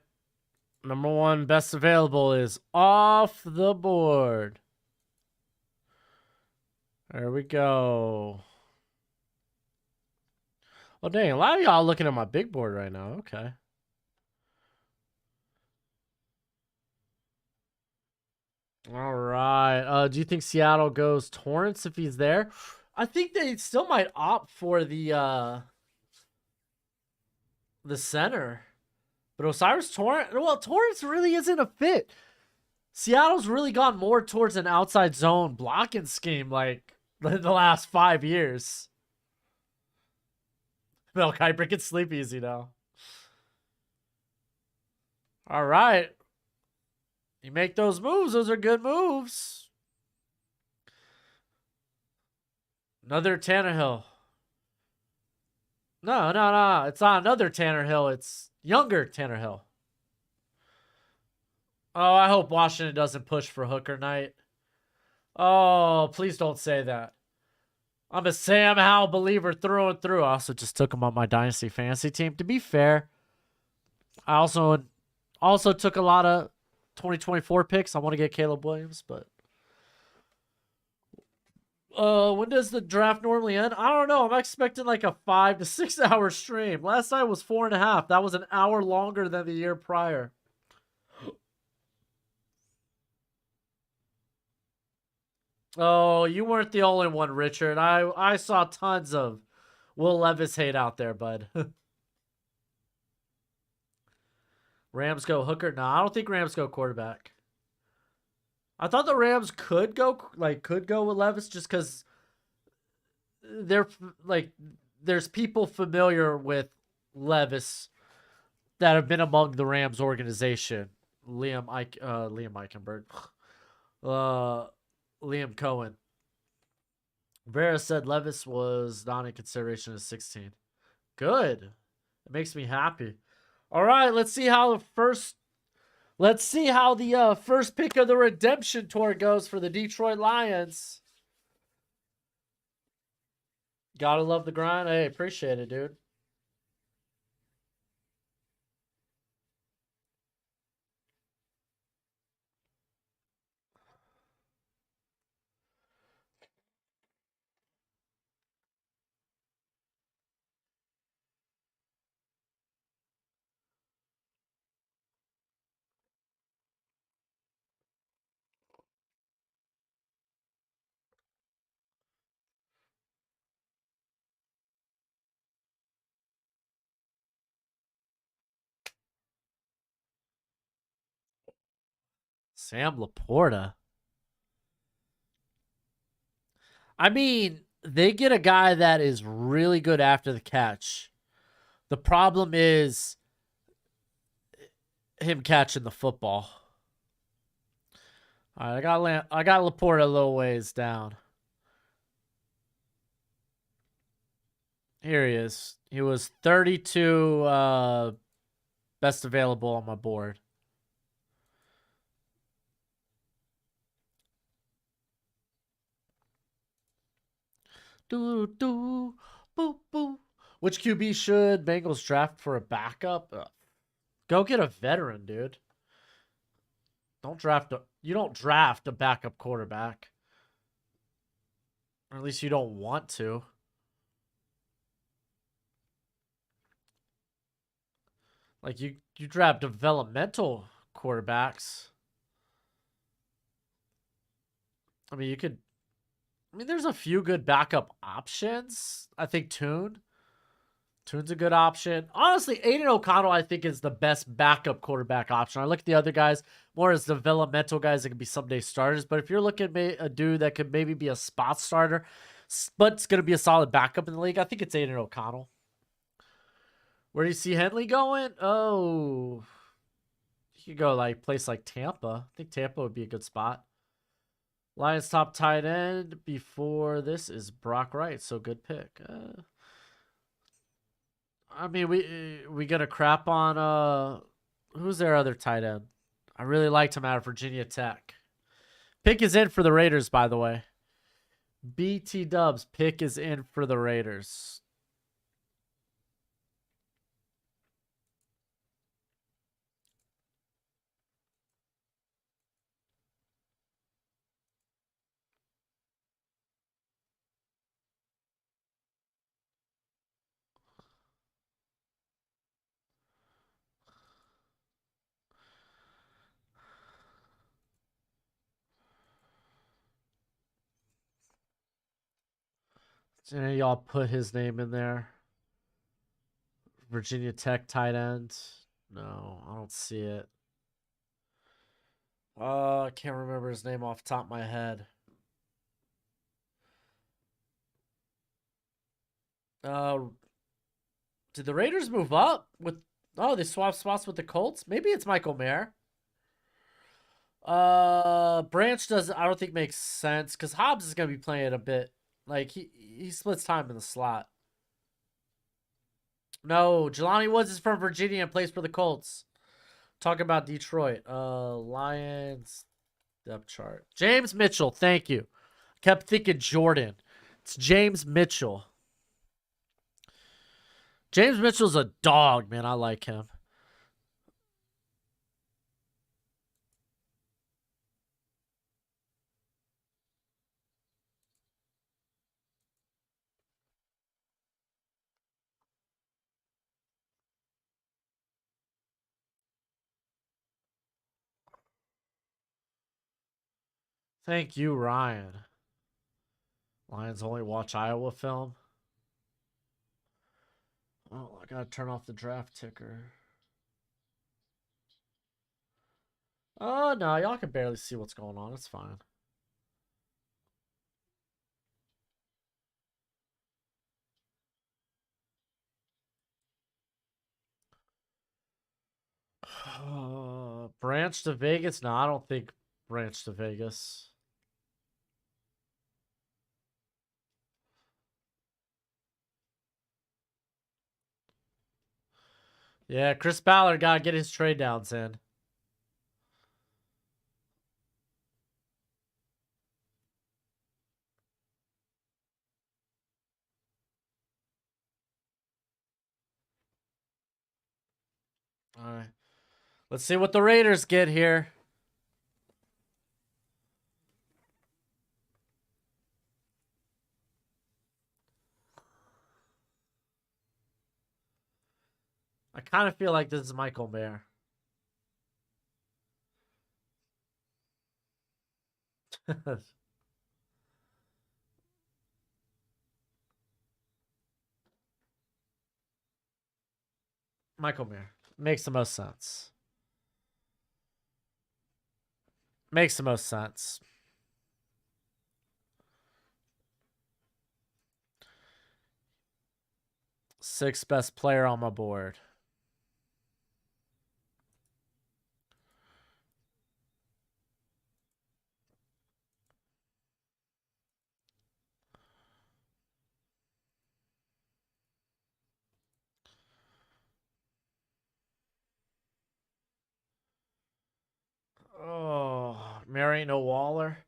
Number one best available is off the board. There we go. Oh, dang. A lot of y'all looking at my big board right now. Okay. All right. Do you think Seattle goes Torrance if he's there? I think they still might opt for the center. But Osiris Torrance, well, Torrance really isn't a fit. Seattle's really gone more towards an outside zone blocking scheme like the last 5 years. Mel Kiper can sleep easy now. All right. You make those moves. Those are good moves. Another Tannehill. No. It's not another Tannehill. It's younger Tannehill. Oh, I hope Washington doesn't push for Hooker night. Oh, please don't say that. I'm a Sam Howell believer through and through. I also just took him on my Dynasty Fantasy team. To be fair, I also took a lot of 2024 picks. I want to get Caleb Williams, but when does the draft normally end? I don't know. I'm expecting like a 5 to 6 hour stream. Last night was 4.5. That was an hour longer than the year prior. Oh, you weren't the only one, Richard. I saw tons of Will Levis hate out there, bud. Rams go Hooker? No, I don't think Rams go quarterback. I thought the Rams could go with Levis just because they're like there's people familiar with Levis that have been among the Rams organization. Liam Eichenberg, Liam Cohen. Vera said Levis was not in consideration as 16. Good. It makes me happy. All right, let's see how the first pick of the redemption tour goes for the Detroit Lions. Gotta love the grind. Hey, appreciate it, dude. Sam Laporta. I mean, they get a guy that is really good after the catch. The problem is him catching the football. All right, I got Laporte a little ways down. Here he is. He was 32 best available on my board. Do do boo boo. Which QB should Bengals draft for a backup? Go get a veteran, dude. You don't draft a backup quarterback. Or at least you don't want to. Like you draft developmental quarterbacks. I mean, there's a few good backup options. I think Tune's a good option. Honestly, Aiden O'Connell, I think, is the best backup quarterback option. I look at the other guys more as developmental guys that could be someday starters. But if you're looking at a dude that could maybe be a spot starter, but it's going to be a solid backup in the league, I think it's Aiden O'Connell. Where do you see Henley going? Oh, you could go like place like Tampa. I think Tampa would be a good spot. Lions top tight end before this is Brock Wright, so good pick. I mean, we gonna crap on who's their other tight end? I really liked him out of Virginia Tech. Pick is in for the Raiders, by the way. BT Dubs, pick is in for the Raiders. And y'all put his name in there. Virginia Tech tight end. No, I don't see it. I can't remember his name off the top of my head. Did the Raiders move up with? Oh, they swapped spots with the Colts. Maybe it's Michael Mayer. Branch does I don't think makes sense because Hobbs is gonna be playing a bit. Like he splits time in the slot. No, Jelani Woods is from Virginia and plays for the Colts. Talking about Detroit. Lions depth chart. James Mitchell, thank you. Kept thinking Jordan. It's James Mitchell. James Mitchell's a dog, man. I like him. Thank you, Ryan. Lions only watch Iowa film. Oh, I gotta turn off the draft ticker. Oh no, y'all can barely see what's going on. It's fine. Branch to Vegas? No, I don't think Branch to Vegas. Yeah, Chris Ballard gotta get his trade downs in. All right. Let's see what the Raiders get here. I kind of feel like this is Michael Mayer. Michael Mayer. Makes the most sense. Makes the most sense. Sixth best player on my board. Oh, Marion Waller.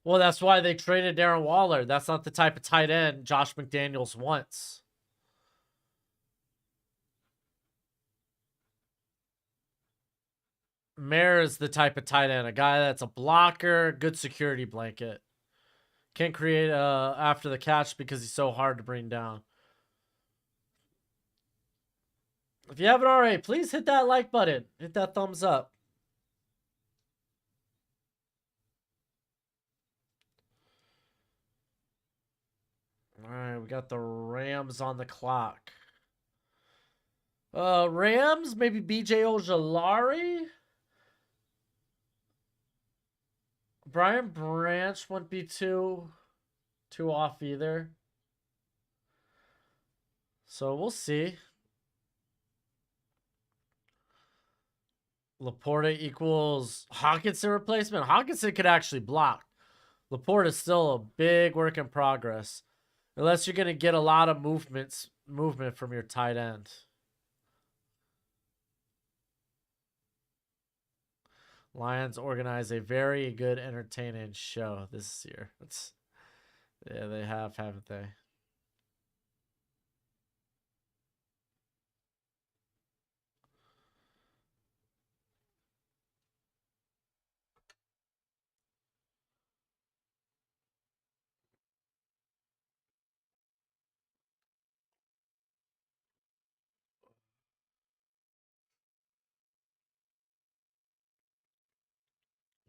Well, that's why they traded Darren Waller. That's not the type of tight end Josh McDaniels wants. Mayer is the type of tight end, a guy that's a blocker, good security blanket. Can't create after the catch because he's so hard to bring down. If you haven't already, please hit that like button. Hit that thumbs up. All right, we got the Rams on the clock. Rams, maybe BJ Ojolari. Brian Branch wouldn't be too off either. So we'll see. Laporta equals Hawkinson replacement. Hawkinson could actually block. Laporta is still a big work in progress. Unless you're gonna get a lot of movement from your tight end. Lions organize a very good, entertaining show this year. Yeah, they have, haven't they?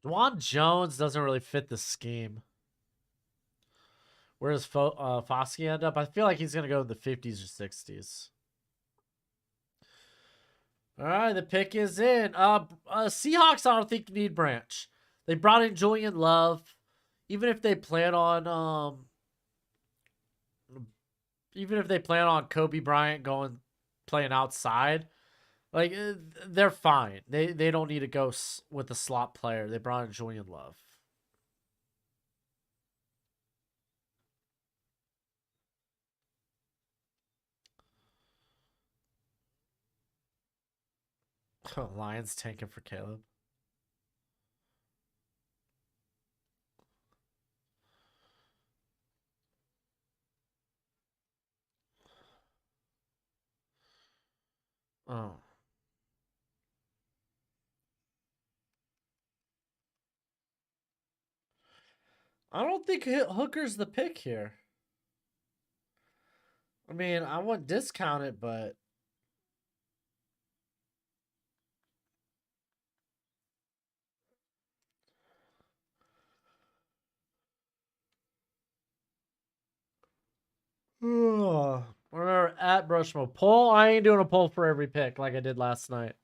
Dwan Jones doesn't really fit the scheme. Where does Foskey end up? I feel like he's gonna go in the 50s or 60s. All right, the pick is in. Seahawks, I don't think need Branch. They brought in Julian Love. Even if they plan on Kobe Bryant going playing outside, like they're fine. They don't need to go with a slot player. They brought in Julian Love. Lions tanking for Caleb. Oh. I don't think Hooker's the pick here. I mean, I wouldn't discount it, but remember at Broshmo poll. I ain't doing a poll for every pick like I did last night.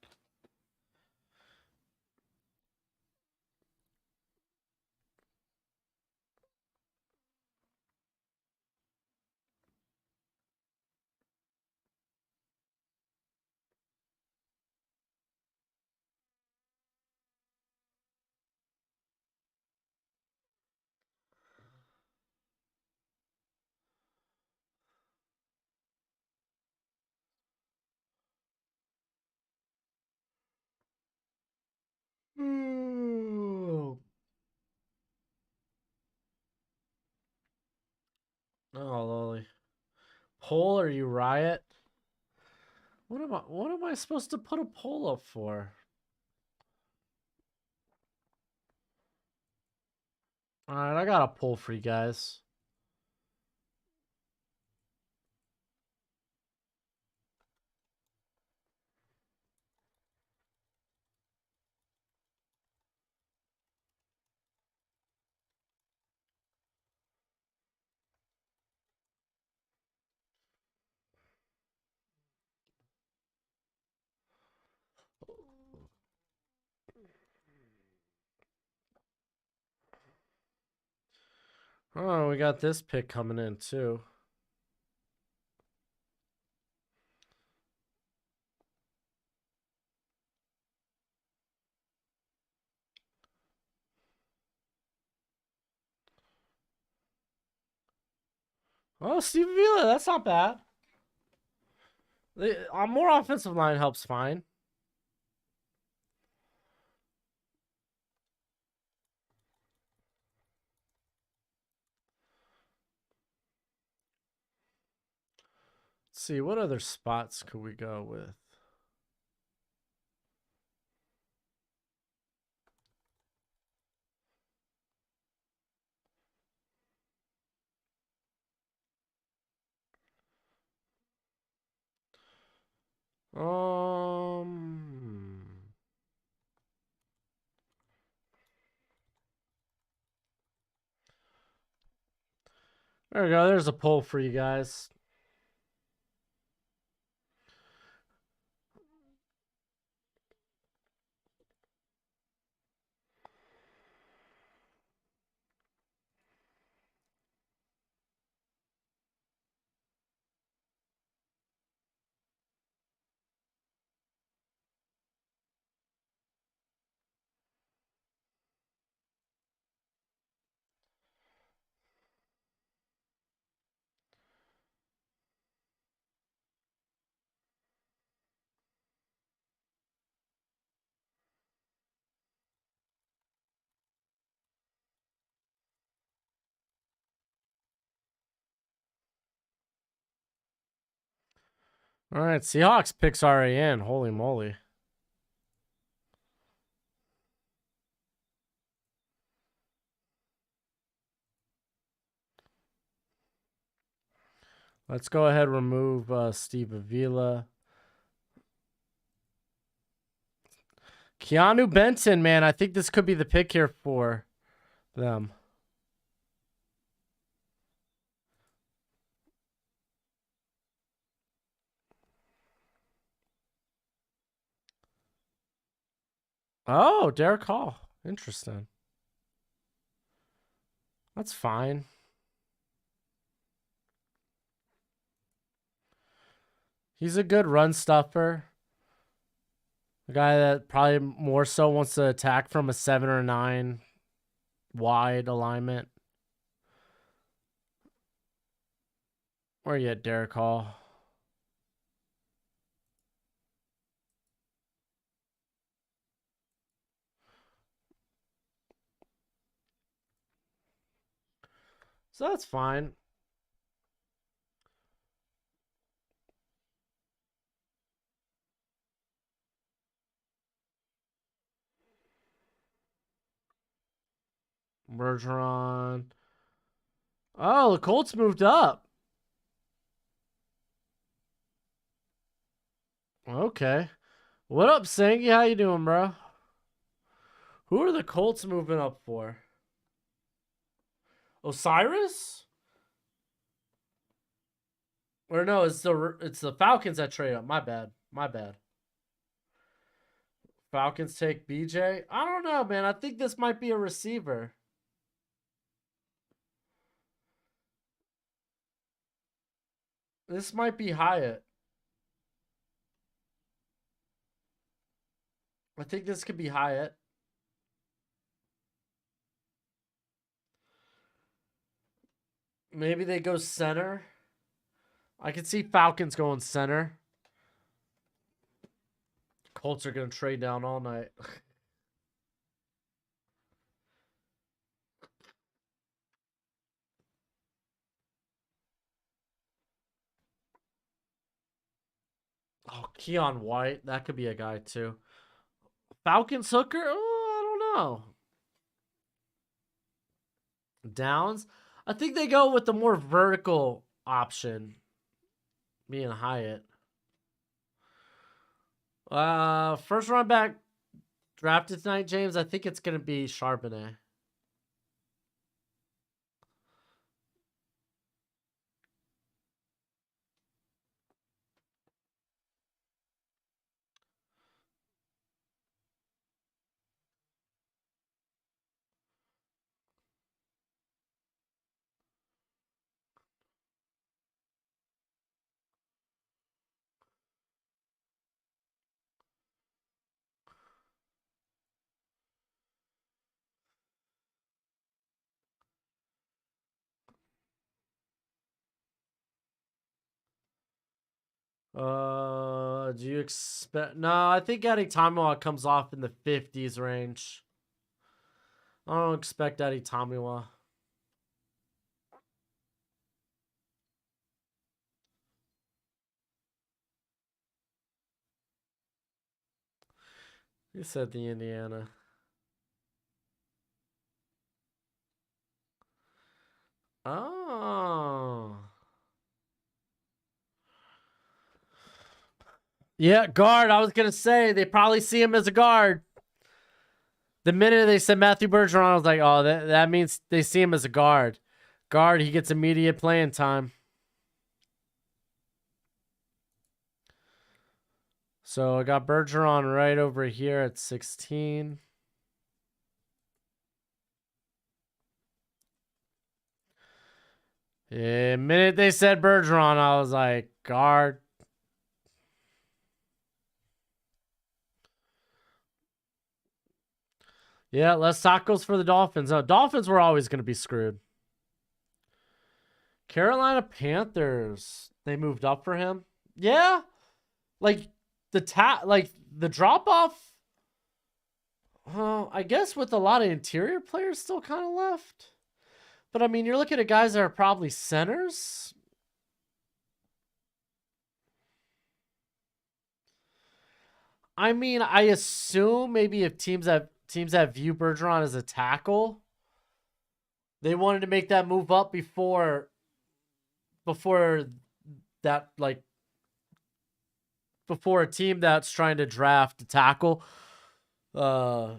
Oh, lolly. Poll or you riot? What am I supposed to put a poll up for? Alright, I got a poll for you guys. Oh, we got this pick coming in too. Oh, Steve Avila, that's not bad. More offensive line helps fine. Let's see, what other spots could we go with? There we go. There's a poll for you guys. All right, Seahawks picks already in. Holy moly. Let's go ahead and remove Steve Avila. Keanu Benton, man, I think this could be the pick here for them. Oh, Derek Hall. Interesting. That's fine. He's a good run stuffer. A guy that probably more so wants to attack from a 7 or 9 wide alignment. Where are you at, Derek Hall? So that's fine. Bergeron. Oh, the Colts moved up. Okay. What up, Sangy? How you doing, bro? Who are the Colts moving up for? Osiris? Or no, it's the Falcons that trade up. My bad. My bad. Falcons take BJ. I don't know, man. I think this might be a receiver. This might be Hyatt. I think this could be Hyatt. Maybe they go center. I could see Falcons going center. Colts are going to trade down all night. Oh, Keon White. That could be a guy, too. Falcons hooker? Oh, I don't know. Downs? I think they go with the more vertical option, being Hyatt. First round back drafted tonight, James. I think it's going to be Charbonnet. Do you expect? No, I think Eddie Tamiwa comes off in the 50s range. I don't expect Eddie Tamiwa. You said the Indiana. Oh. Yeah, guard. I was gonna say they probably see him as a guard. The minute they said Matthew Bergeron, I was like, oh, that means they see him as a guard. Guard, he gets immediate playing time. So I got Bergeron right over here at 16. The minute they said Bergeron, I was like, guard. Yeah, less tacos for the Dolphins. Dolphins were always going to be screwed. Carolina Panthers, they moved up for him. Yeah, like the drop off. I guess with a lot of interior players still kind of left. But I mean, you're looking at guys that are probably centers. I mean, I assume maybe if teams that view Bergeron as a tackle, they wanted to make that move up before that, like before a team that's trying to draft a tackle, because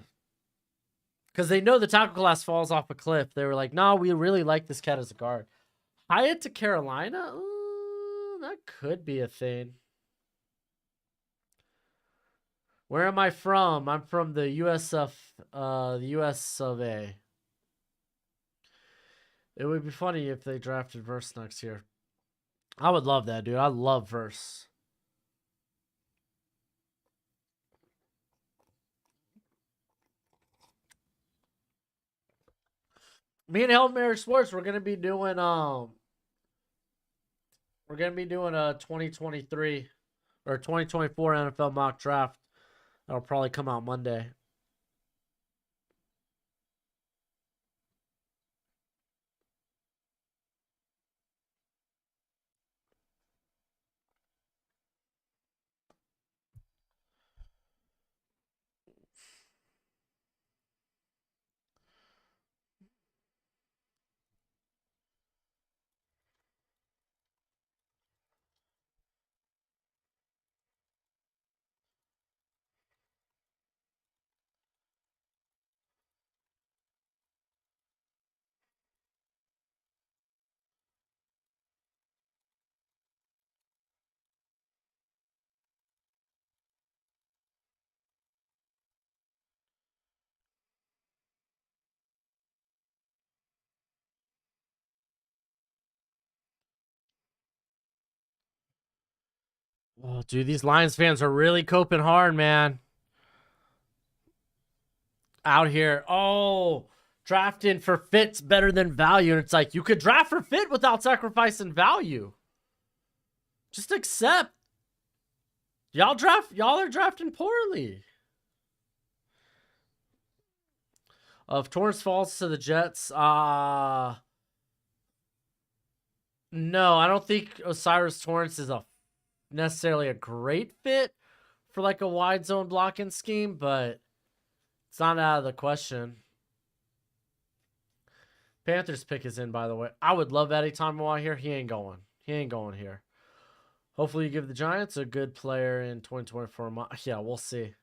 they know the tackle class falls off a cliff. They were like, "No, we really like this cat as a guard." Hyatt to Carolina, that could be a thing. Where am I from? I'm from the US of A. It would be funny if they drafted Verse next year. I would love that, dude. I love Verse. Me and Help Marriage Sports, we're gonna be doing a 2023 or 2024 NFL mock draft. That'll probably come out Monday. Oh, dude, these Lions fans are really coping hard, man. Out here. Oh, drafting for fit's better than value. And it's like, you could draft for fit without sacrificing value. Just accept. Y'all are drafting poorly. If Torrance falls to the Jets, no, I don't think Osiris Torrance is necessarily a great fit for like a wide zone blocking scheme, but it's not out of the question. Panthers pick is in, by the way. I would love Eddie Tamawa here. He ain't going. He ain't going here. Hopefully you give the Giants a good player in 2024. Yeah, we'll see.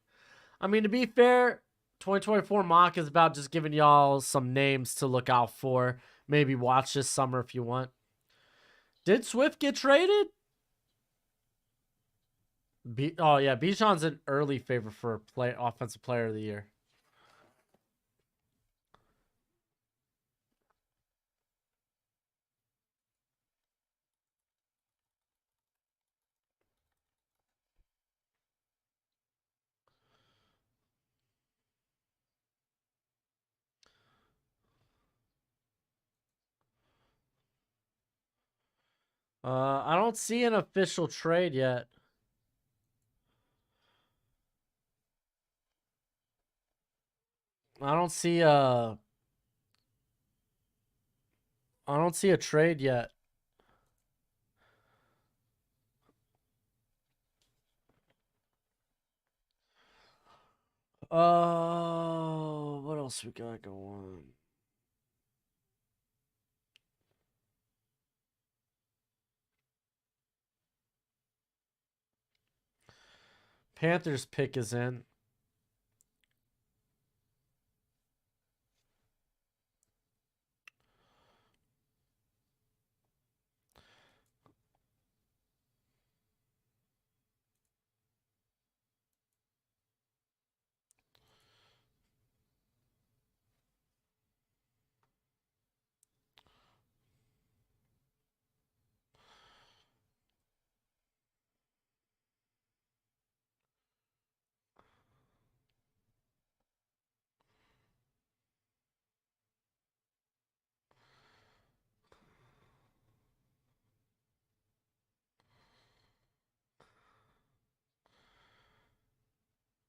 I mean, to be fair, 2024 mock is about just giving y'all some names to look out for. Maybe watch this summer if you want. Did Swift get traded? Oh, yeah. Bijan's an early favorite for offensive player of the year. I don't see an official trade yet. I don't see I don't see a trade yet. What else we got going? Panthers pick is in.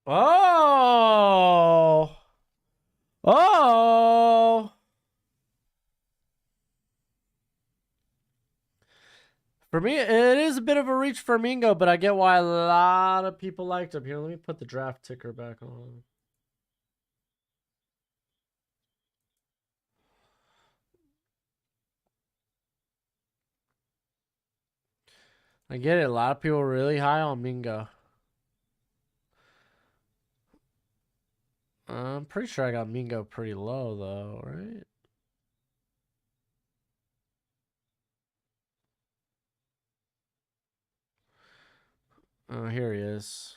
Oh. Oh. For me, it is a bit of a reach for Mingo, but I get why a lot of people liked him. Here, let me put the draft ticker back on. I get it. A lot of people are really high on Mingo. I'm pretty sure I got Mingo pretty low, though, right? Oh, here he is.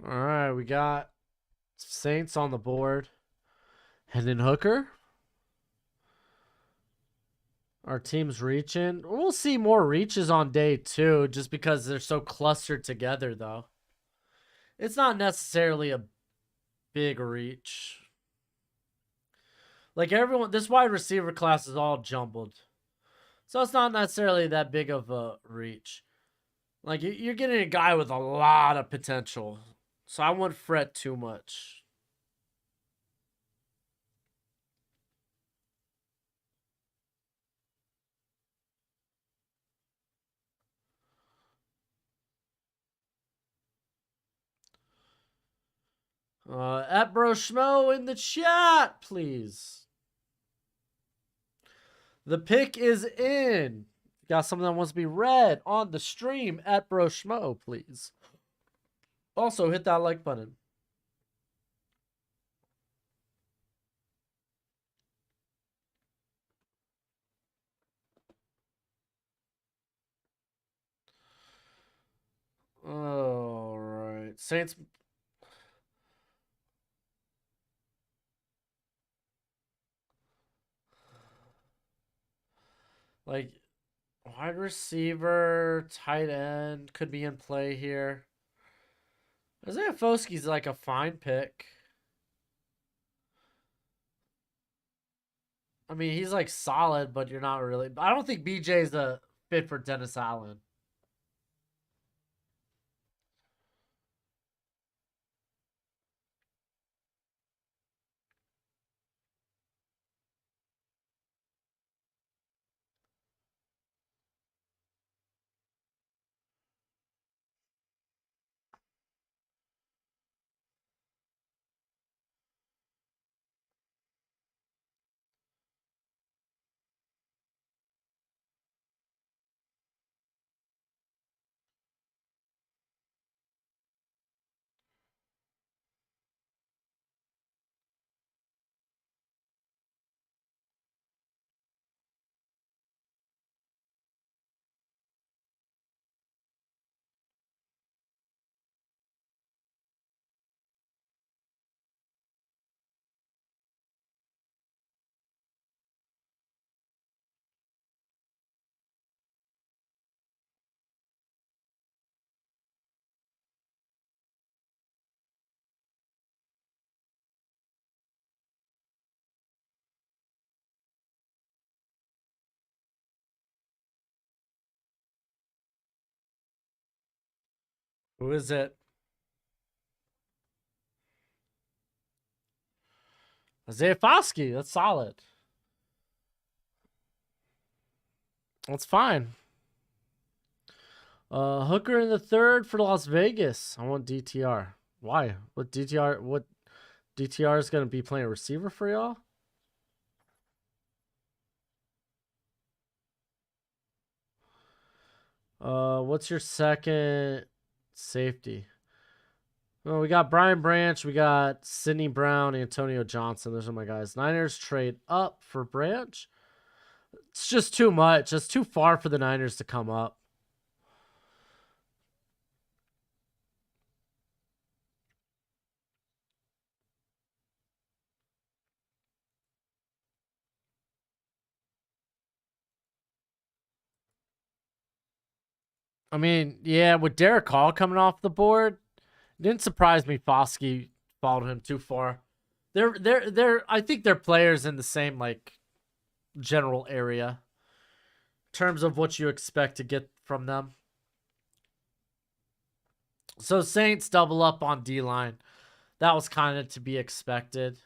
All right, we got Saints on the board. Hendon Hooker. Our team's reaching. We'll see more reaches on day 2 just because they're so clustered together, though. It's not necessarily a big reach. Like everyone, this wide receiver class is all jumbled. So it's not necessarily that big of a reach. Like you're getting a guy with a lot of potential. So I wouldn't fret too much. At Broshmo in the chat, please. The pick is in. Got someone that wants to be read on the stream at Broshmo, please. Also, hit that like button. All right. Saints. Like, wide receiver, tight end could be in play here. Isaiah Foskey's like a fine pick. I mean, he's like solid, but you're not really. I don't think BJ's a fit for Dennis Allen. Who is it? Isaiah Foskey. That's solid. That's fine. Hooker in the third for Las Vegas. I want DTR. Why? What DTR? What DTR is going to be playing receiver for y'all? What's your second safety? Well, we got Brian Branch, we got Sidney Brown, Antonio Johnson. Those are my guys. Niners trade up for Branch. It's just too much. It's too far for the Niners to come up. I mean, yeah, with Derek Hall coming off the board, it didn't surprise me Foskey followed him too far. They're I think they're players in the same like general area in terms of what you expect to get from them. So Saints double up on D line. That was kind of to be expected.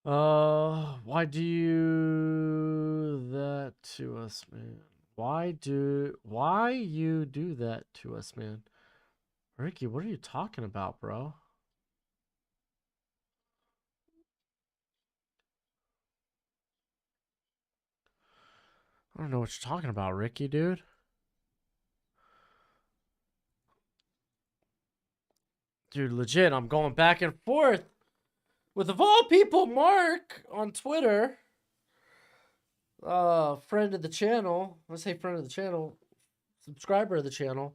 Why do you that to us, man? Why you do that to us, man? Ricky, what are you talking about, bro? I don't know what you're talking about, Ricky, dude. Dude, legit, I'm going back and forth with of all people, Mark on Twitter. Friend of the channel. Let's say friend of the channel, subscriber of the channel.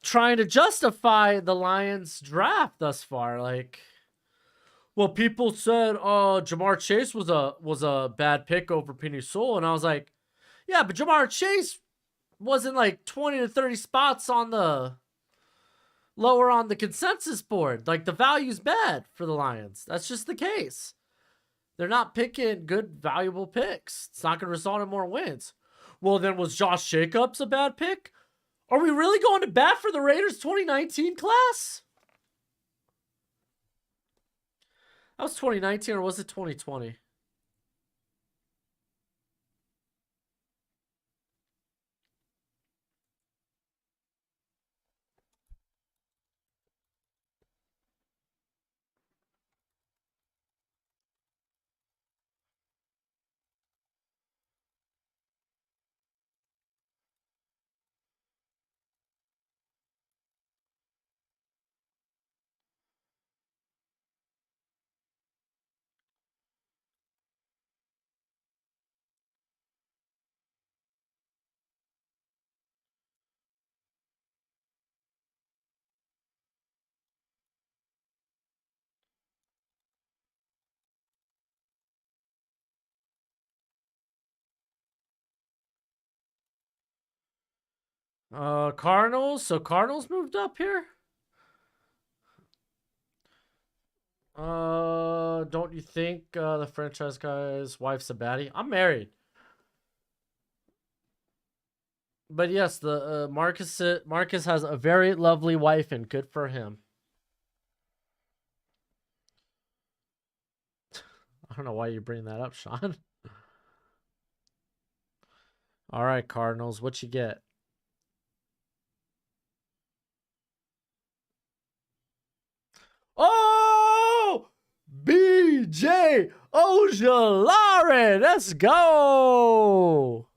Trying to justify the Lions draft thus far. Like, well, people said Jamar Chase was a bad pick over Penny Sewell, and I was like, yeah, but Jamar Chase wasn't like 20 to 30 spots on the lower on the consensus board. Like the value's bad for the Lions. That's just the case. They're not picking good, valuable picks. It's not going to result in more wins. Well, then was Josh Jacobs a bad pick? Are we really going to bat for the Raiders 2019 class? That was 2019 or was it 2020? Cardinals. So Cardinals moved up here. Don't you think the franchise guy's wife's a baddie? I'm married, but yes, the Marcus has a very lovely wife, and good for him. I don't know why you bring that up, Sean. All right, Cardinals, what you get? Oh, BJ Ojolari, let's go.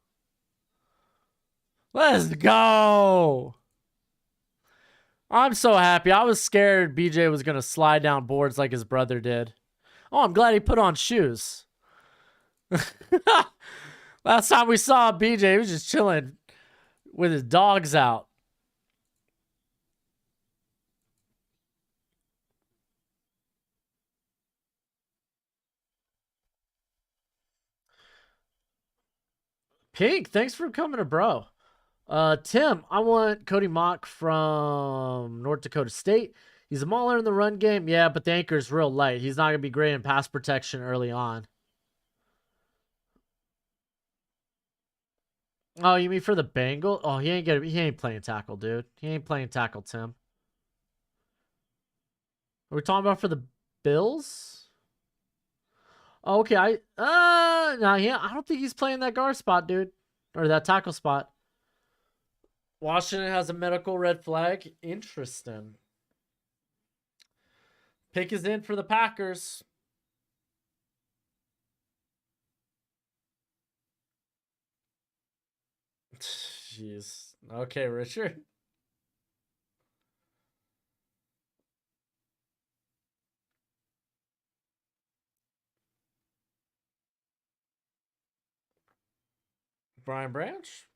Let's go. I'm so happy. I was scared BJ was going to slide down boards like his brother did. Oh, I'm glad he put on shoes. Last time we saw BJ, he was just chilling with his dogs out. Pink, thanks for coming to bro. Tim, I want Cody Mock from North Dakota State. He's a mauler in the run game, yeah, but the anchor's real light. He's not gonna be great in pass protection early on. Oh, you mean for the Bengal? Oh, he ain't playing tackle, dude. He ain't playing tackle, Tim. Are we talking about for the Bills? Oh, okay, no, yeah, I don't think he's playing that guard spot, dude. Or that tackle spot. Washington has a medical red flag. Interesting. Pick is in for the Packers. Jeez. Okay, Richard. Brian Branch.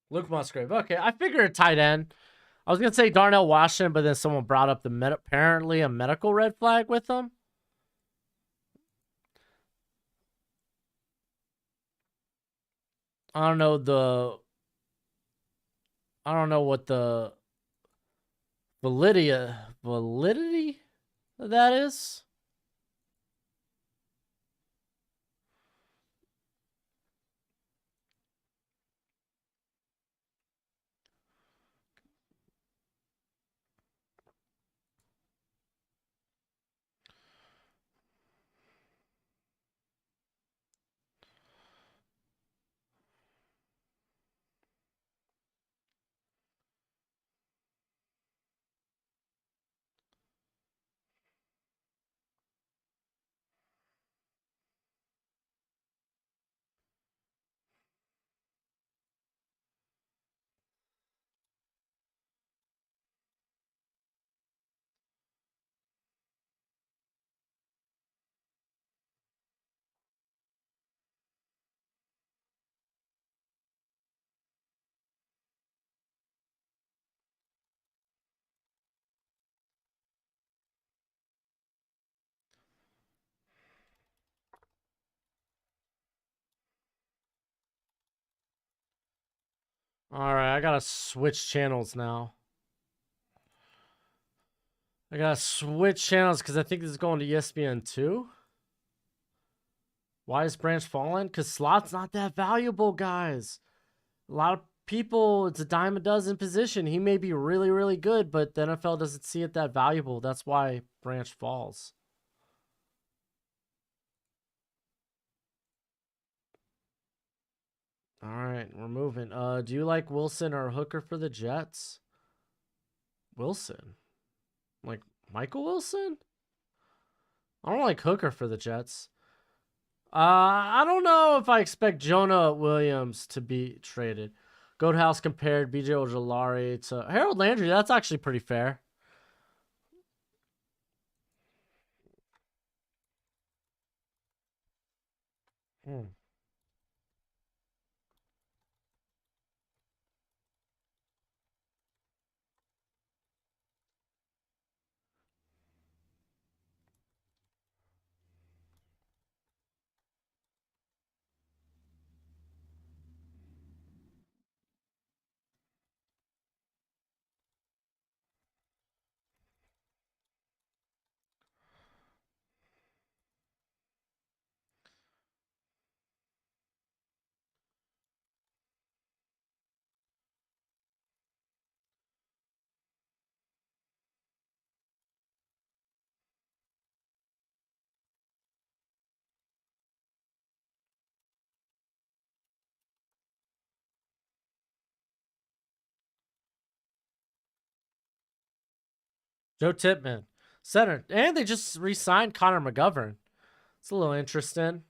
Luke Musgrave. Okay, I figured a tight end. I was gonna say Darnell Washington, but then someone brought up apparently a medical red flag with him. I don't know the. I don't know what the validity of that is. All right, I gotta switch channels now. I gotta switch channels because I think this is going to ESPN2. Why is Branch falling? Because slot's not that valuable, guys. A lot of people, it's a dime a dozen position. He may be really, really good, but the NFL doesn't see it that valuable. That's why Branch falls. All right, we're moving. Do you like Wilson or Hooker for the Jets? Wilson? Like Michael Wilson? I don't like Hooker for the Jets. I don't know if I expect Jonah Williams to be traded. Goat House compared BJ Ojolari to Harold Landry. That's actually pretty fair. Hmm. Joe Tippmann, center. And they just re signed Connor McGovern. It's a little interesting.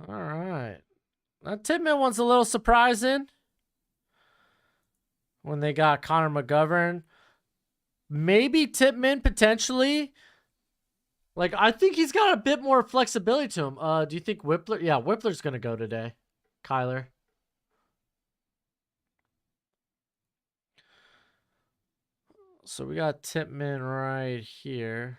All right. That Tippmann one's a little surprising when they got Connor McGovern. Maybe Tippmann potentially. Like, I think he's got a bit more flexibility to him. Do you think Whippler? Yeah, Whippler's going to go today. Kyler. So we got Tippmann right here.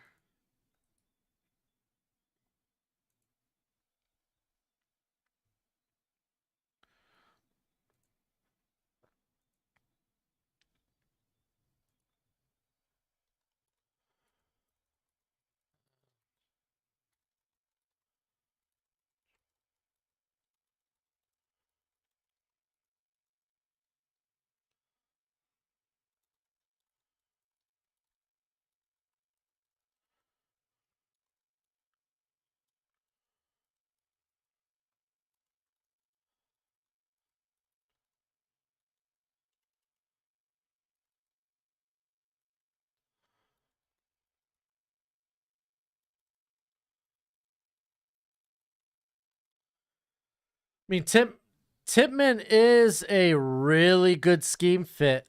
I mean, Tippmann is a really good scheme fit.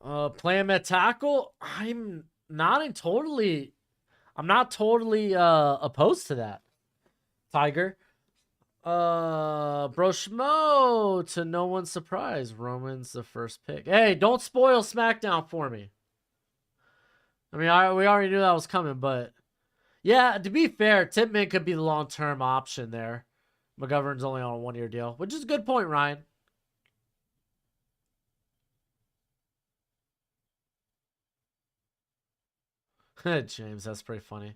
Play him at tackle. I'm not totally opposed to that. Tiger. Broshmo, to no one's surprise, Roman's the first pick. Hey, don't spoil SmackDown for me. I mean, we already knew that was coming, but yeah, to be fair, Tippmann could be the long-term option there. McGovern's only on a 1-year deal, which is a good point, Ryan. James, that's pretty funny.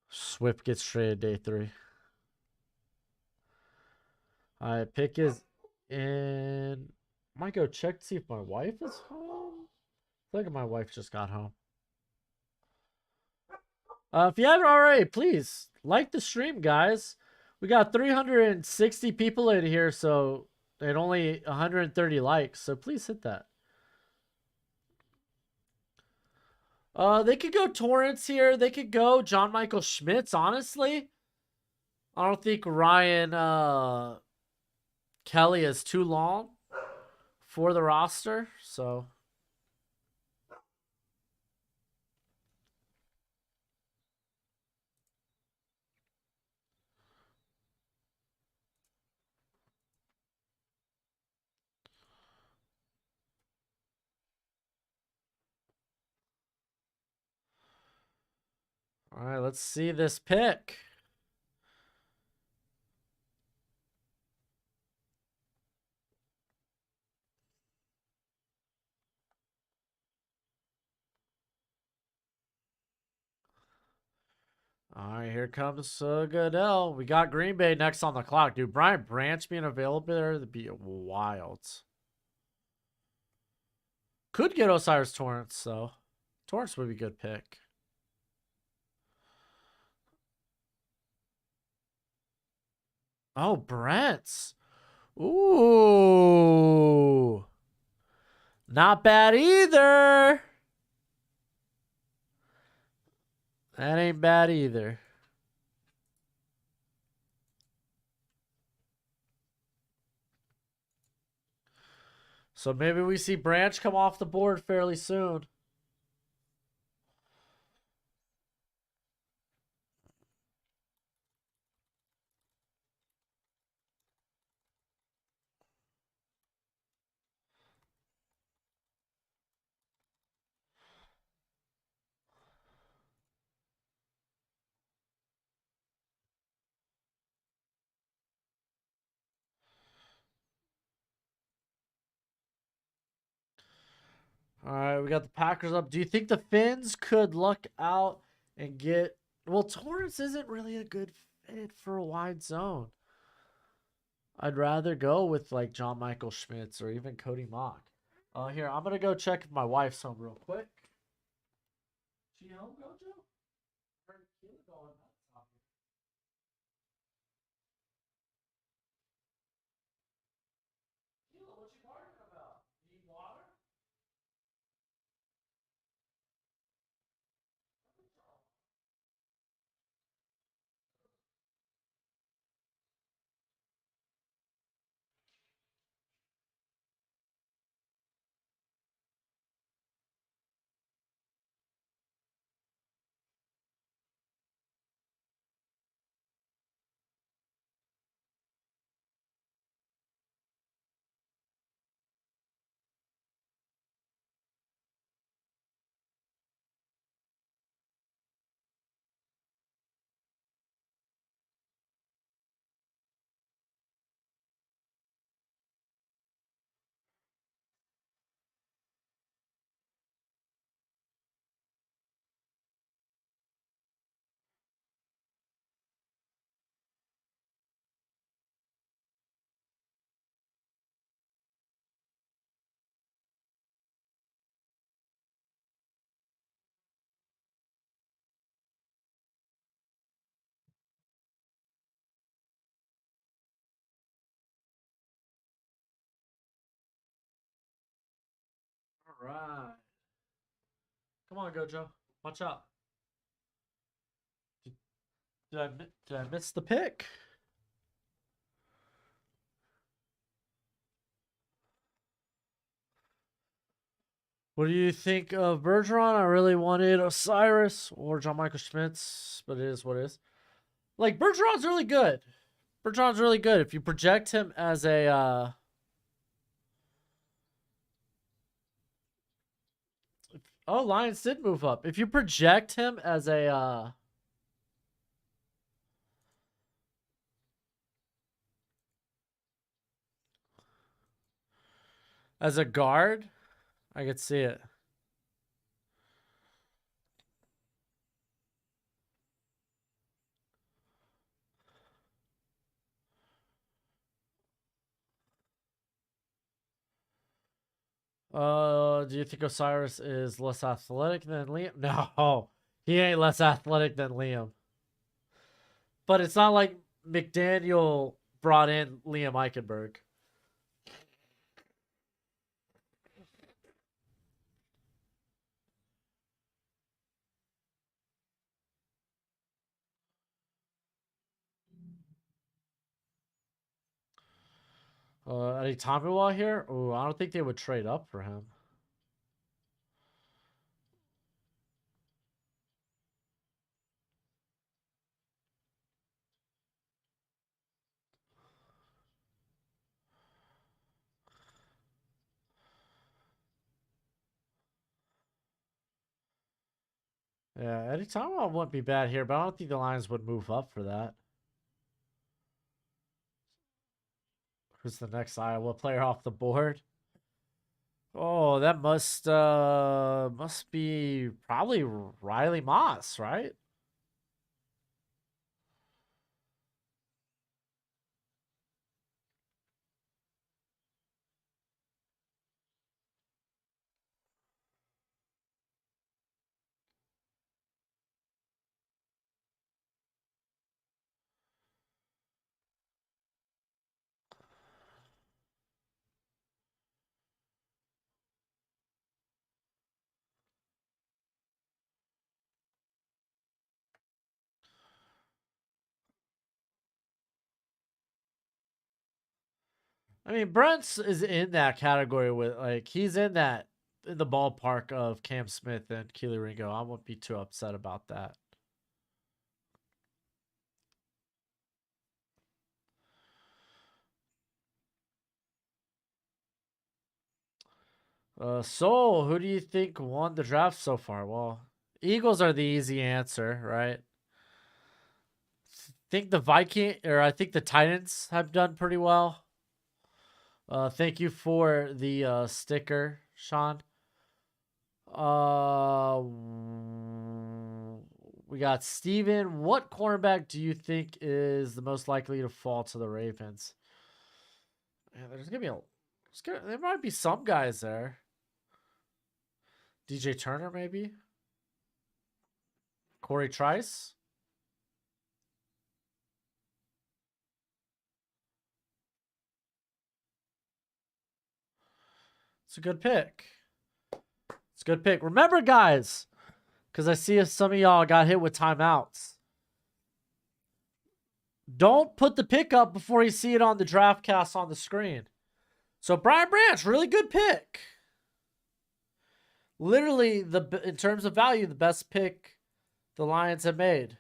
Swift gets traded day 3. All right, pick is in. Might go check to see if my wife is home. I think my wife just got home. If you haven't already, please like the stream, guys. We got 360 people in here, so and only 130 likes. So please hit that. They could go Torrance here. They could go John Michael Schmitz. Honestly, I don't think Ryan Kelly is too long for the roster. So. All right, let's see this pick. All right, here comes Goodell. We got Green Bay next on the clock. Dude, Brian Branch being available there would be wild. Could get Osiris Torrance, though. Torrance would be a good pick. Oh, Brents. Ooh. Not bad either. That ain't bad either. So maybe we see Branch come off the board fairly soon. All right, we got the Packers up. Do you think the Finns could luck out and get? Well, Torrance isn't really a good fit for a wide zone. I'd rather go with like John Michael Schmitz or even Cody Mock. Here, I'm gonna go check if my wife's home real quick. She home, Gojo? Her kid going nuts out here. Kayla, what you barking about? Need water? All right. Come on, Gojo. Watch out. Did, did I miss the pick? What do you think of Bergeron? I really wanted Osiris or John Michael Schmitz, but it is what it is. Like Bergeron's really good. Bergeron's really good. If you project him as a oh, Lions did move up. If you project him as a guard, I could see it. Do you think Osiris is less athletic than Liam? No, he ain't less athletic than Liam. But it's not like McDaniel brought in Liam Eichenberg. Eddie Tamawa here? Oh, I don't think they would trade up for him. Yeah, Eddie Tamawa wouldn't be bad here, but I don't think the Lions would move up for that. Who's the next Iowa player off the board? Oh, that must be probably Riley Moss, right? I mean, Brent's is in that category with like he's in the ballpark of Cam Smith and Keely Ringo. I won't be too upset about that. Soul, who do you think won the draft so far? Well, Eagles are the easy answer, right? Think the I think the Titans have done pretty well. Thank you for the sticker, Sean. Uh, we got Steven. What cornerback do you think is the most likely to fall to the Ravens? Man, there might be some guys there. DJ Turner, maybe. Corey Trice. It's a good pick. It's a good pick. Remember, guys, because I see if some of y'all got hit with timeouts. Don't put the pick up before you see it on the draft cast on the screen. So Brian Branch, really good pick. Literally, in terms of value, the best pick the Lions have made.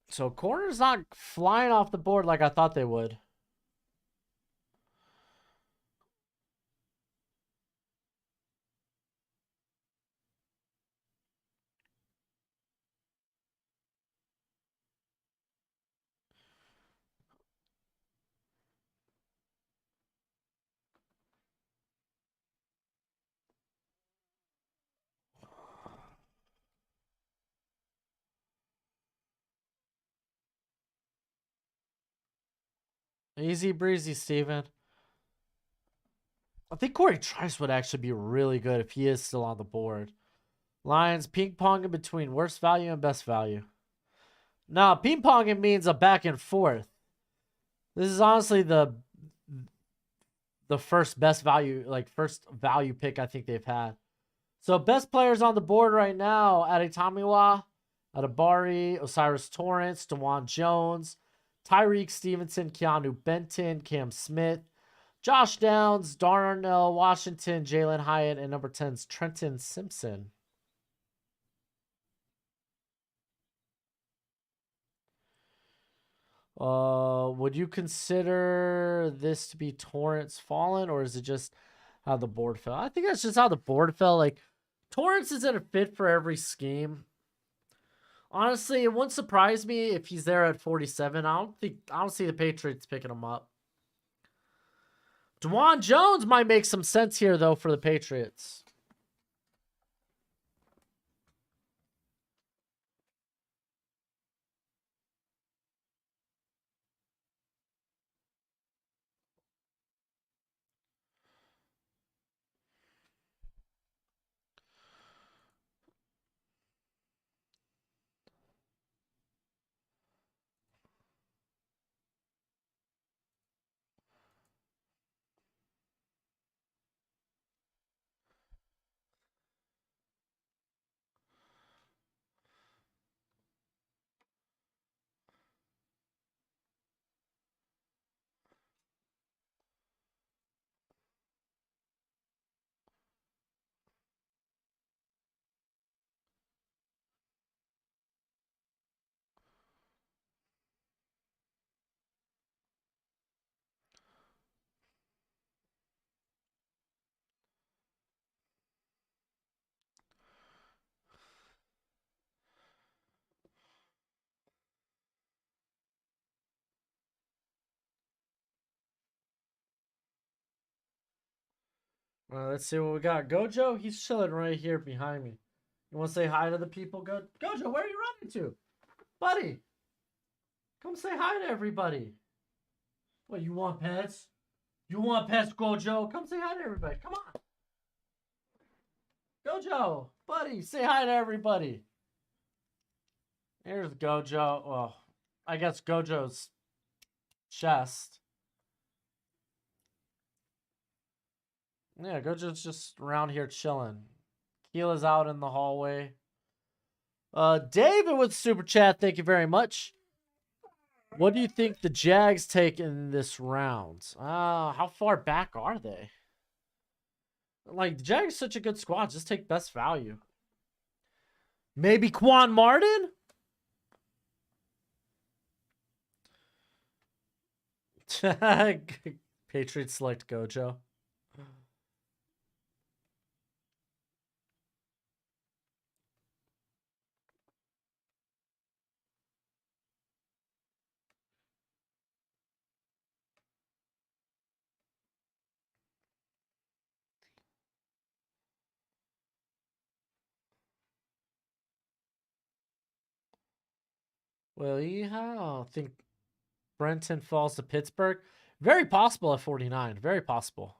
So corner's not flying off the board like I thought they would. Easy breezy, Steven. I think Corey Trice would actually be really good if he is still on the board. Lions ping ponging between worst value and best value. Now, ping ponging means a back and forth. This is honestly the first best value, like first value pick I think they've had. So best players on the board right now: Adetomiwa, Adabari, Osiris Torrance, DeJuan Jones, Tyreek Stevenson, Keanu Benton, Cam Smith, Josh Downs, Darnell Washington, Jalen Hyatt, and number 10's Trenton Simpson. Would you consider this to be Torrance fallen, or is it just how the board fell? I think that's just how the board fell. Like, Torrance isn't a fit for every scheme. Honestly, it wouldn't surprise me if he's there at 47. I don't see the Patriots picking him up. DeJuan Jones might make some sense here though for the Patriots. Let's see what we got. Gojo, he's chilling right here behind me. You want to say hi to the people? Gojo, where are you running to? Buddy, come say hi to everybody. What, you want pets? You want pets, Gojo? Come say hi to everybody. Come on. Gojo, buddy, say hi to everybody. Here's Gojo. Well, I guess Gojo's chest. Yeah, Gojo's just around here chilling. Keela's out in the hallway. David with super chat. Thank you very much. What do you think the Jags take in this round? How far back are they? Like, the Jags such a good squad. Just take best value. Maybe Quan Martin? Patriots select Gojo. Well, yeah, I think Brenton falls to Pittsburgh. Very possible at 49. Very possible.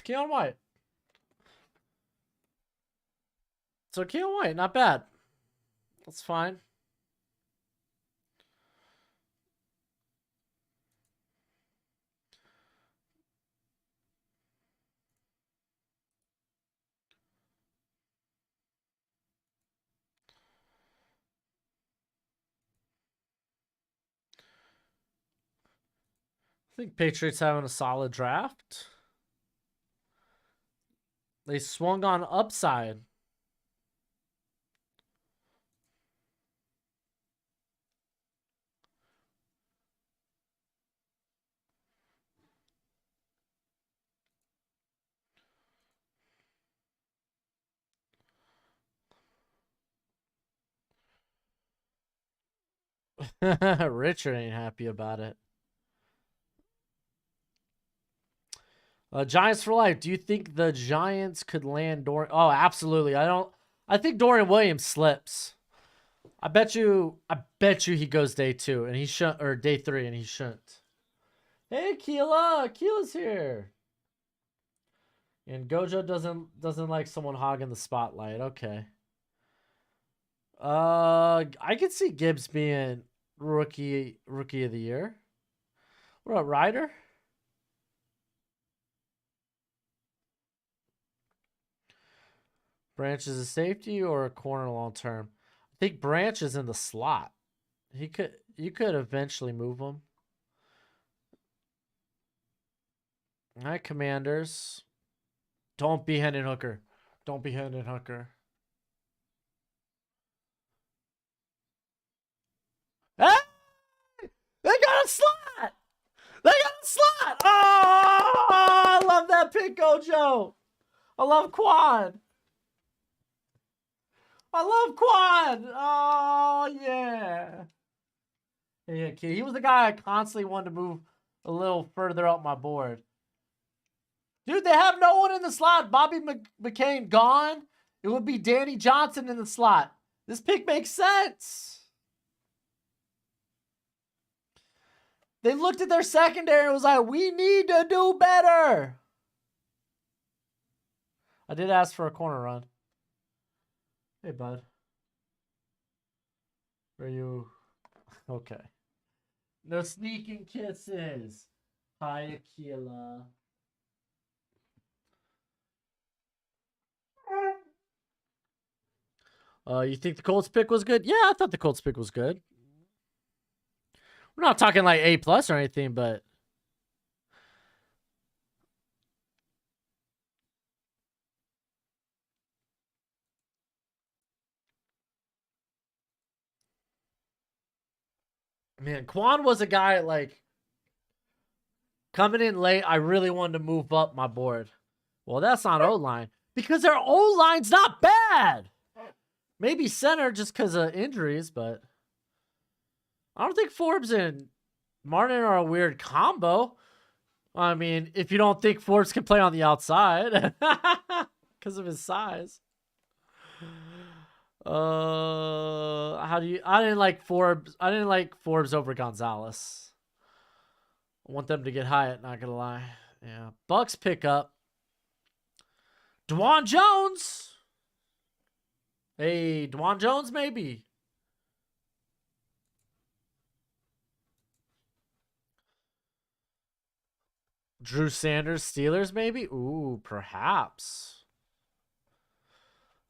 Keon White. So Keon White, not bad. That's fine. I think Patriots having a solid draft. They swung on upside. Richard ain't happy about it. Giants for life. Do you think the Giants could land Dorian? Oh, absolutely. I think Dorian Williams slips. I bet you he goes day 2 and he shouldn't, or day 3 and he shouldn't. Hey, Keela's here. And Gojo doesn't like someone hogging the spotlight. Okay. I could see Gibbs being rookie of the year. What up, Ryder? Branch is a safety or a corner long term? I think Branch is in the slot. You could eventually move him. All right, Commanders. Don't be Hendon Hooker. Don't be Hendon Hooker. Hey! They got a slot! They got a slot! Oh! I love that pick, Gojo. I love Quan. I love Quan. Oh, yeah. Yeah, he was the guy I constantly wanted to move a little further up my board. Dude, they have no one in the slot. Bobby McCain gone. It would be Danny Johnson in the slot. This pick makes sense. They looked at their secondary and was like, we need to do better. I did ask for a corner run. Hey, bud. Are you okay? No sneaking kisses. Hi, Akila. You think the Colts pick was good? Yeah, I thought the Colts pick was good. We're not talking like A+ or anything, but man, Quan was a guy like coming in late. I really wanted to move up my board. Well, that's not O-line because their O-line's not bad. Maybe center just because of injuries, but I don't think Forbes and Martin are a weird combo. I mean, if you don't think Forbes can play on the outside because of his size. How do you? I didn't like Forbes. I didn't like Forbes over Gonzalez. I want them to get Hyatt. Not gonna lie. Yeah, Bucks pick up. Dwan Jones. Hey, Dwan Jones, maybe. Drew Sanders, Steelers, maybe. Ooh, perhaps.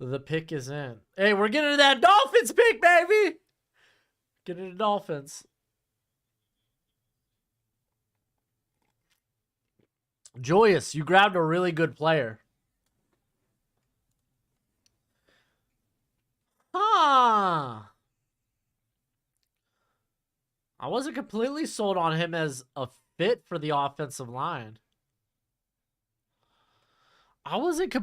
The pick is in. Hey, we're getting to that Dolphins pick, baby. Get into Dolphins. Joyous, you grabbed a really good player. Huh. I wasn't completely sold on him as a fit for the offensive line. I wasn't.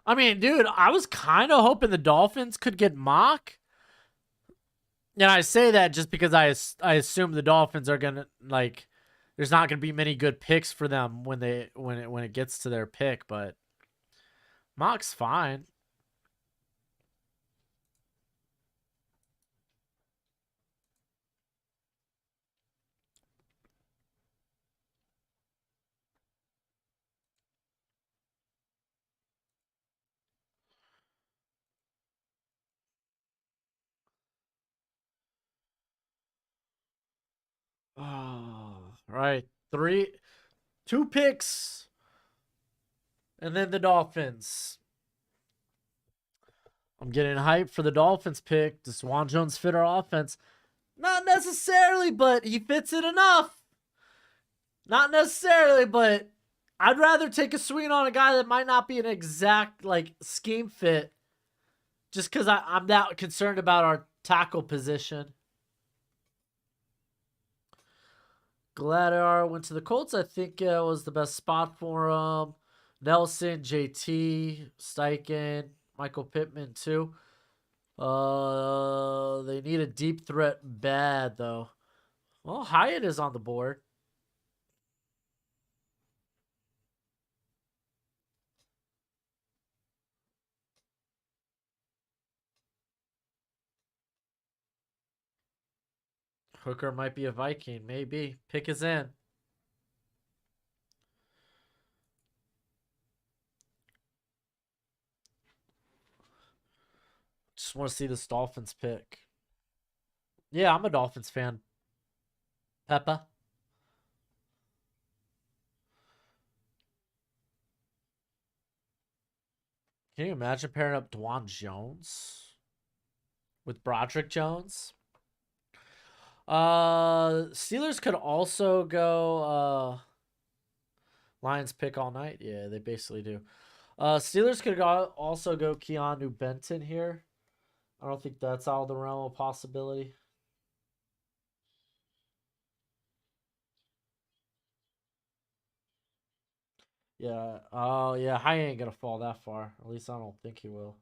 I mean, dude, I was kind of hoping the Dolphins could get Mock. And I say that just because I assume the Dolphins are gonna like. There's not gonna be many good picks for them when it gets to their pick, but Mock's fine. Oh, right. Two picks, and then the Dolphins. I'm getting hyped for the Dolphins pick. Does Juan Jones fit our offense? Not necessarily, but he fits it enough. Not necessarily, but I'd rather take a swing on a guy that might not be an exact like scheme fit, just because I'm that concerned about our tackle position. Gladiar went to the Colts. I think was the best spot for him. Nelson, JT, Steichen, Michael Pittman too. They need a deep threat bad though. Well, Hyatt is on the board. Hooker might be a Viking, maybe. Pick is in. Just want to see this Dolphins pick. Yeah, I'm a Dolphins fan. Peppa. Can you imagine pairing up Dwan Jones with Broderick Jones? Steelers could also go Lions pick all night. Yeah, they basically do. Steelers could also go Keanu Benton here. I don't think that's out of the realm of possibility. Yeah. Oh, yeah. High ain't gonna fall that far. At least I don't think he will.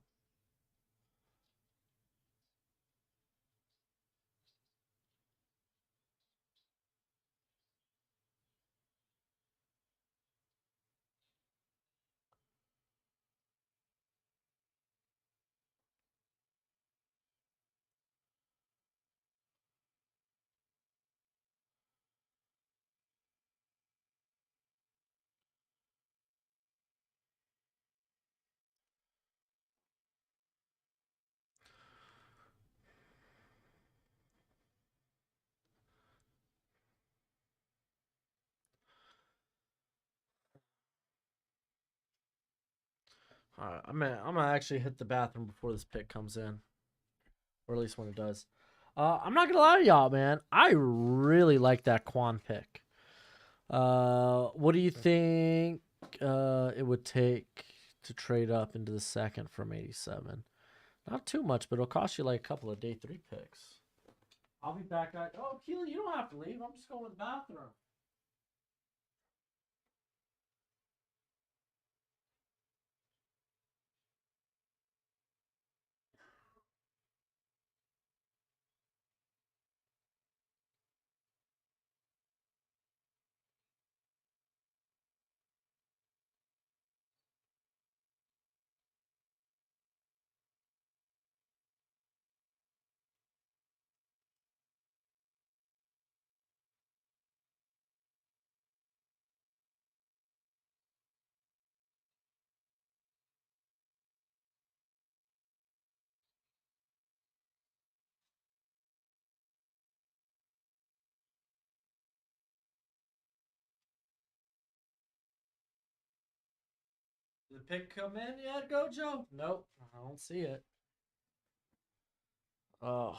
All right, I'm gonna actually hit the bathroom before this pick comes in, or at least when it does. I'm not gonna lie to y'all, man. I really like that Quan pick. What do you think it would take to trade up into the second from 87? Not too much, but it'll cost you like a couple of day 3 picks. I'll be back. Oh, Keely, you don't have to leave. I'm just going to the bathroom. Did the pick come in yet, Gojo? Nope, I don't see it. Oh.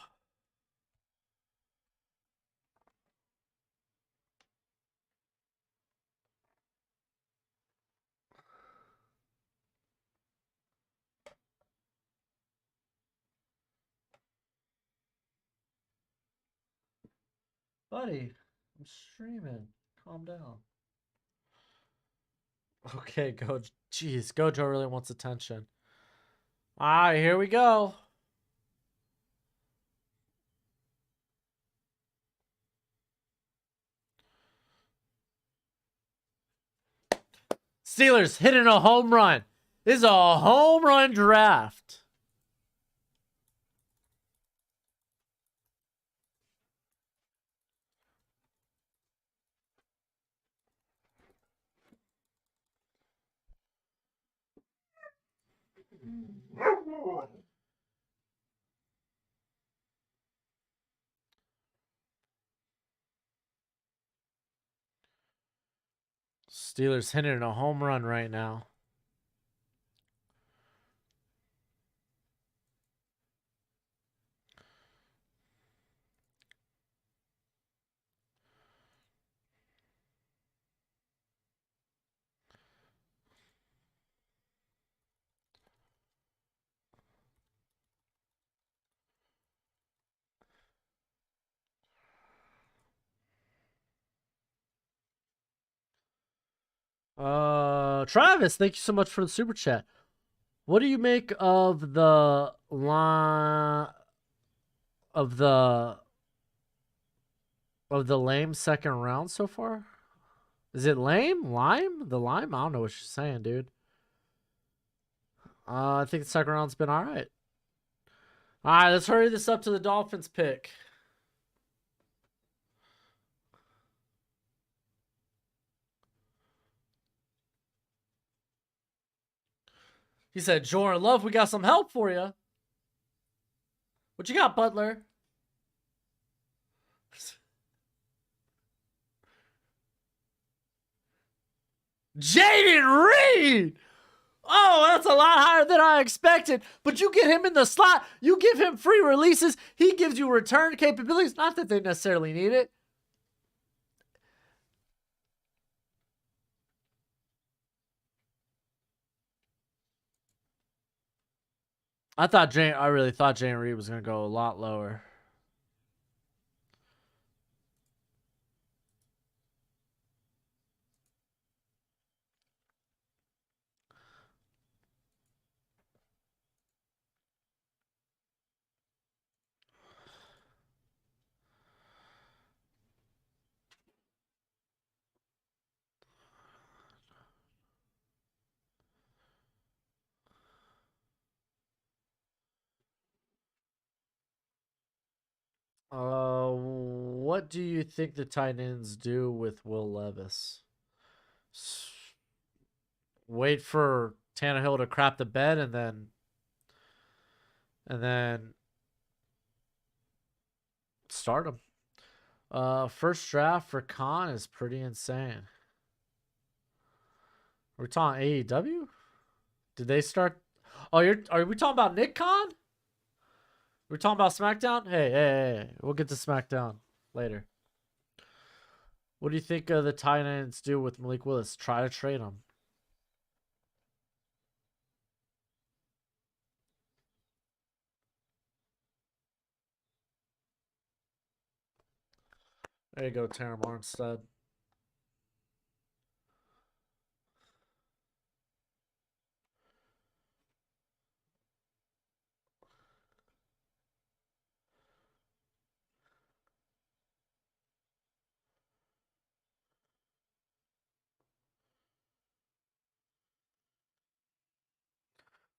Buddy, I'm streaming. Calm down. Okay, Gojo. Jeez, Gojo really wants attention. All right, here we go. Steelers hitting a home run. This is a home run draft. Steelers hitting a home run right now. Travis, thank you so much for the super chat. What do you make of the line of the lame second round so far? Is it lame? Lime? The lime? I don't know what you're saying, dude. I think the second round's been all right. All right, let's hurry this up to the Dolphins pick. He said, Jordan Love, we got some help for you. What you got, Butler? Jaden Reed! Oh, that's a lot higher than I expected. But you get him in the slot. You give him free releases. He gives you return capabilities. Not that they necessarily need it. I really thought Jaden Reed was going to go a lot lower. What do you think the tight ends do with Will Levis? Wait for Tannehill to crap the bed and then start him. First draft for Khan is pretty insane. Are we talking AEW? Did they start? Oh, are we talking about Nick Khan? We're talking about SmackDown? Hey. We'll get to SmackDown later. What do you think the tight ends do with Malik Willis? Try to trade him. There you go, Terram Armstead.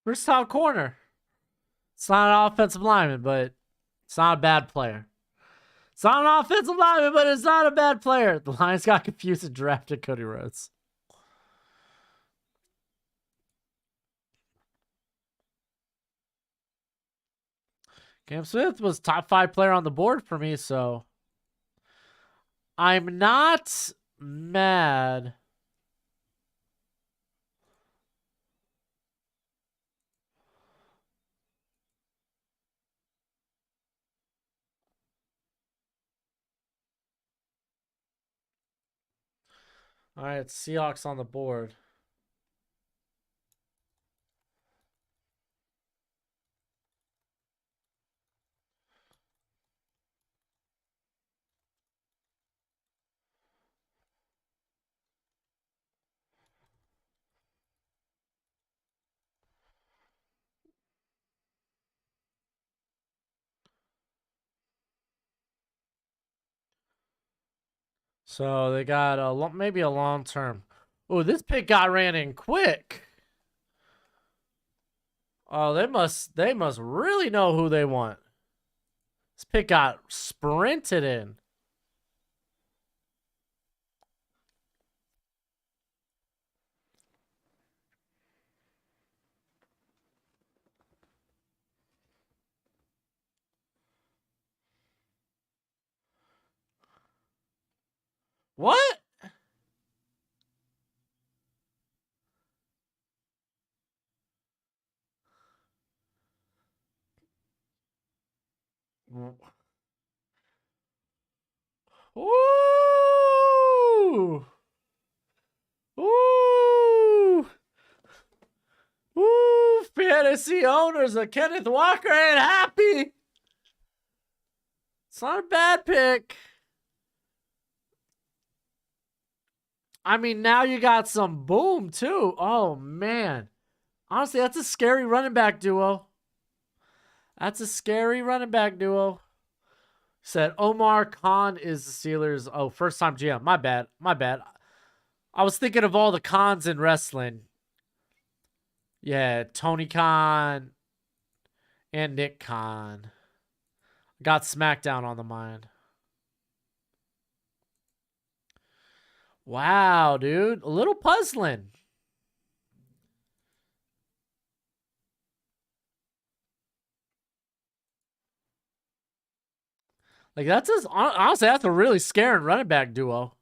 Versatile corner. It's not an offensive lineman, but it's not a bad player. It's not an offensive lineman, but it's not a bad player. The Lions got confused and drafted Cody Rhodes. Cam Smith was top 5 player on the board for me, so I'm not mad. All right, Seahawks on the board. So they got maybe a long term. Oh, this pick got ran in quick. Oh, they must really know who they want. This pick got sprinted in. What? Ooh! Ooh! Ooh! Fantasy owners of Kenneth Walker ain't happy. It's not a bad pick. I mean, now you got some boom too. Oh man. Honestly, that's a scary running back duo. That's a scary running back duo. Said Omar Khan is the Steelers. Oh, first time GM. My bad. My bad. I was thinking of all the Khans in wrestling. Yeah, Tony Khan and Nick Khan. Got SmackDown on the mind. Wow, dude. A little puzzling. Like, honestly, that's a really scaring running back duo.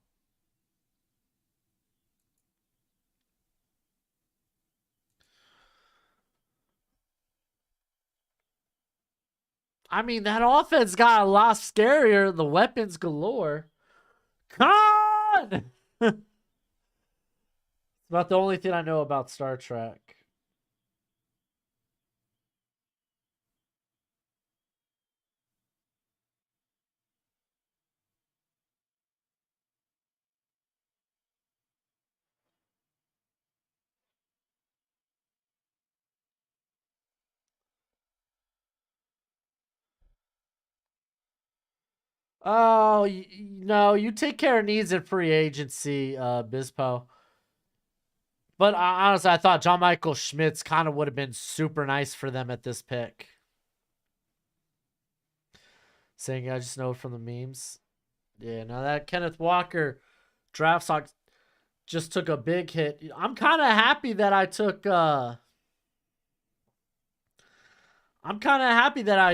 I mean, that offense got a lot scarier. The weapons galore. Khan! It's about the only thing I know about Star Trek. Oh, no, you take care of needs in free agency, Bispo. But honestly, I thought John Michael Schmitz kind of would have been super nice for them at this pick. Saying I just know it from the memes. Yeah, now that Kenneth Walker draft stock just took a big hit. I'm kind of happy that I took I'm kind of happy that I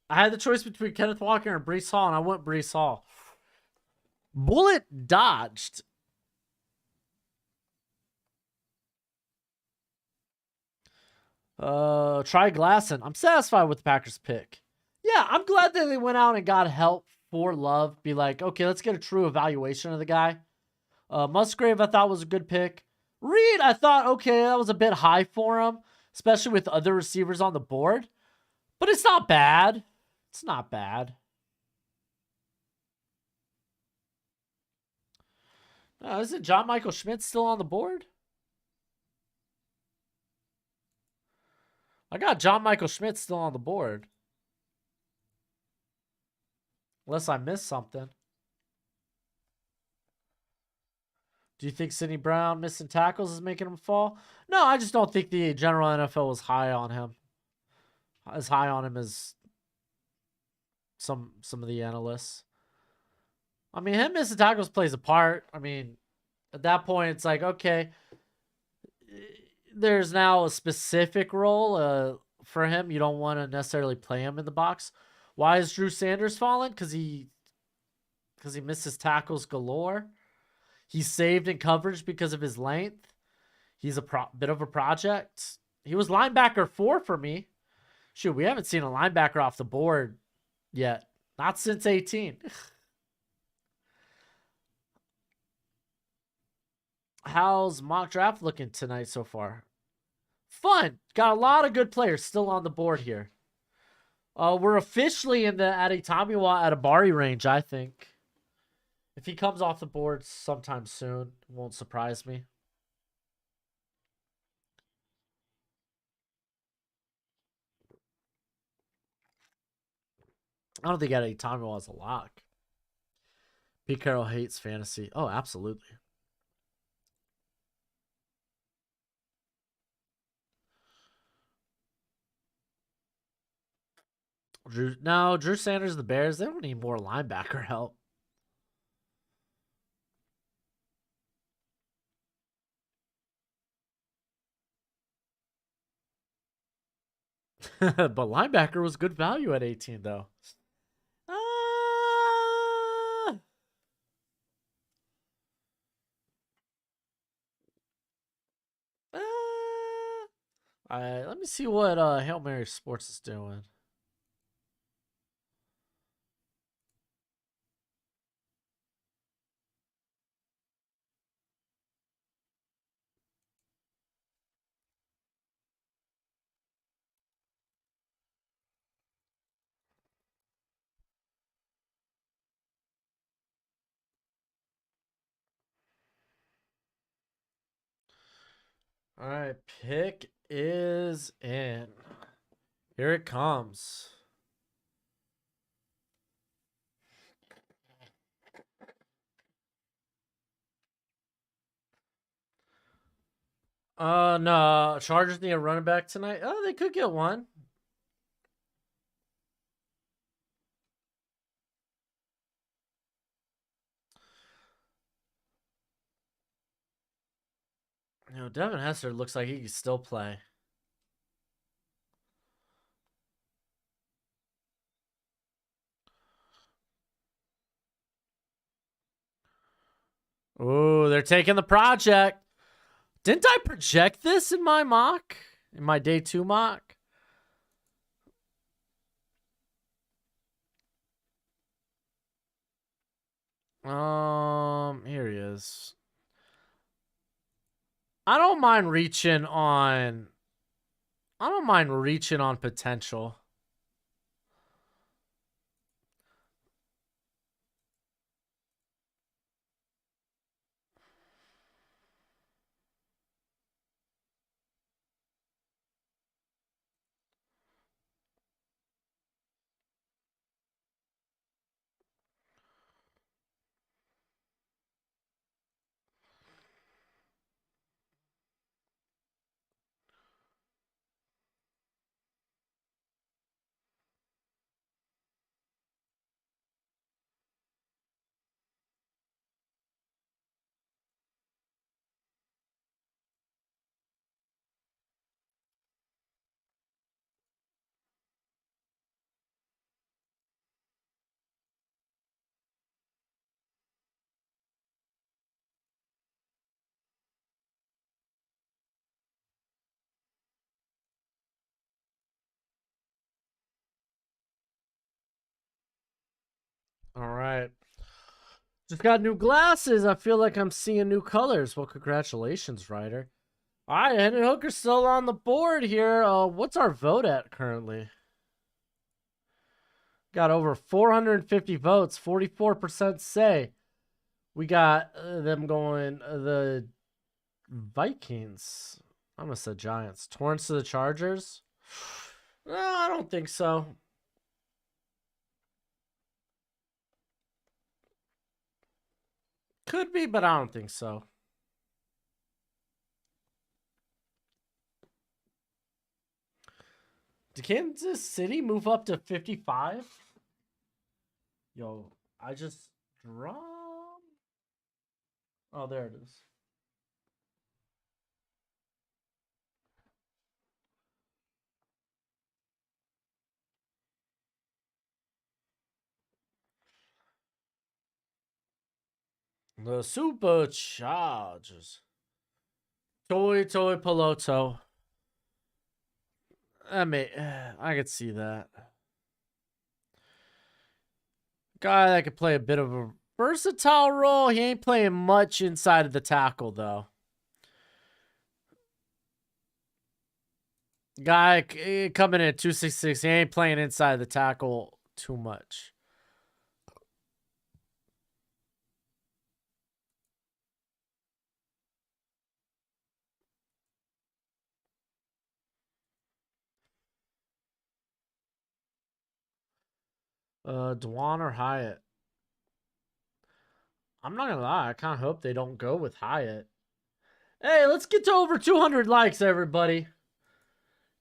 had the choice between Kenneth Walker and Brees Hall, and I went Brees Hall. Bullet dodged. Try Glasson. I'm satisfied with the Packers pick. Yeah, I'm glad that they went out and got help for Love. Be like, okay, let's get a true evaluation of the guy. Musgrave, I thought was a good pick. Reed, I thought, okay, that was a bit high for him, especially with other receivers on the board. But it's not bad. It's not bad. Isn't John Michael Schmidt still on the board? I got John Michael Schmidt still on the board. Unless I missed something. Do you think Sidney Brown missing tackles is making him fall? No, I just don't think the general NFL was high on him. As high on him as some of the analysts. I mean, him missing tackles plays a part. I mean, at that point, it's like, okay, there's now a specific role for him. You don't want to necessarily play him in the box. Why is Drew Sanders falling? Because he misses tackles galore. He's saved in coverage because of his length. He's a bit of a project. He was linebacker 4 for me. Shoot, we haven't seen a linebacker off the board yet. Not since 18. How's mock draft looking tonight so far? Fun. Got a lot of good players still on the board here. We're officially in the Aditamiwa Atabari range, I think. If he comes off the board sometime soon, it won't surprise me. I don't think Aditamiwa is a lock. Pete Carroll hates fantasy. Oh, absolutely. Drew Sanders, the Bears, they don't need more linebacker help. But linebacker was good value at 18, though. Uh, uh, all right, let me see what Hail Mary Sports is doing. All right, pick is in. Here it comes. No, Chargers need a running back tonight. Oh, they could get one. Devin Hester looks like he can still play. Ooh, they're taking the project. Didn't I project this in my mock? In my day 2 mock? Here he is. I don't mind reaching on potential. All right. Just got new glasses. I feel like I'm seeing new colors. Well, congratulations, Ryder. All right, Hendon Hooker's still on the board here. What's our vote at currently? Got over 450 votes. 44% say. We got them going the Vikings. I almost said Giants. Torrance to the Chargers. No, I don't think so. Could be, but I don't think so. Did Kansas City move up to 55? Yo, I just dropped. Oh, there it is. The Superchargers. Toy Peloto. I could see that. Guy that could play a bit of a versatile role. He ain't playing much inside of the tackle, though. Guy coming in at 266. He ain't playing inside the tackle too much. Dwan or Hyatt? I'm not gonna lie. I kind of hope they don't go with Hyatt. Hey, let's get to over 200 likes, everybody.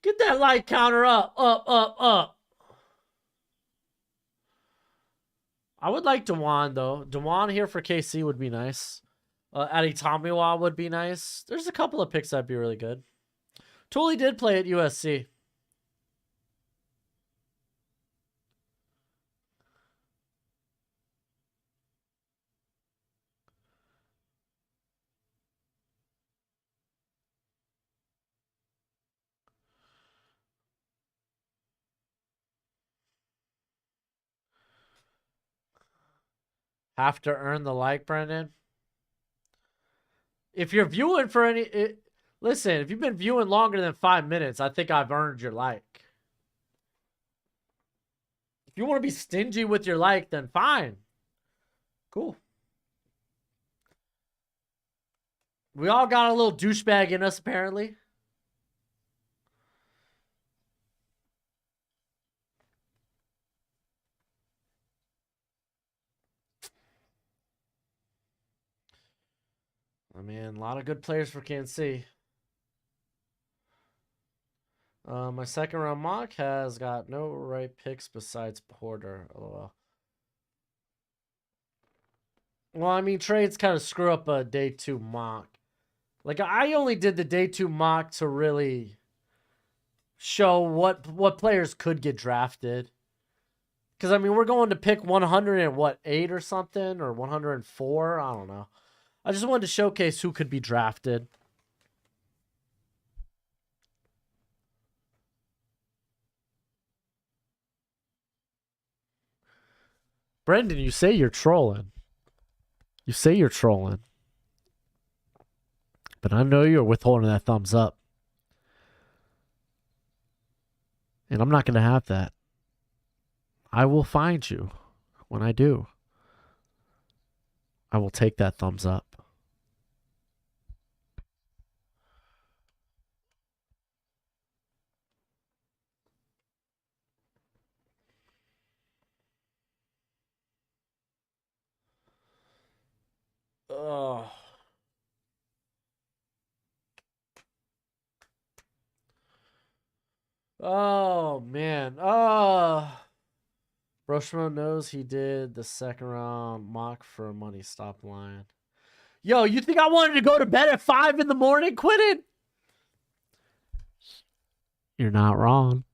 Get that like counter up, up, up, up. I would like Dewan, though. Dewan here for KC would be nice. Adi Tomiwa would be nice. There's a couple of picks that'd be really good. Tooley did play at USC. Have to earn the like, Brendan. If you're viewing for listen, if you've been viewing longer than 5 minutes, I think I've earned your like. If you want to be stingy with your like, then fine. Cool. We all got a little douchebag in us, apparently. I mean, a lot of good players for Kansas City. My second round mock has got no right picks besides Porter. LOL. Well, I mean, trades kind of screw up a day 2 mock. Like, I only did the day 2 mock to really show what players could get drafted. Because, I mean, we're going to pick 108 or something, or 104. I don't know. I just wanted to showcase who could be drafted. Brendan, you say you're trolling. You say you're trolling. But I know you're withholding that thumbs up. And I'm not going to have that. I will find you when I do. I will take that thumbs up. Oh. Oh, man. Oh. Broshmo knows he did the second round mock for money. Stop lying. Yo, you think I wanted to go to bed at 5 in the morning, Quentin? You're not wrong.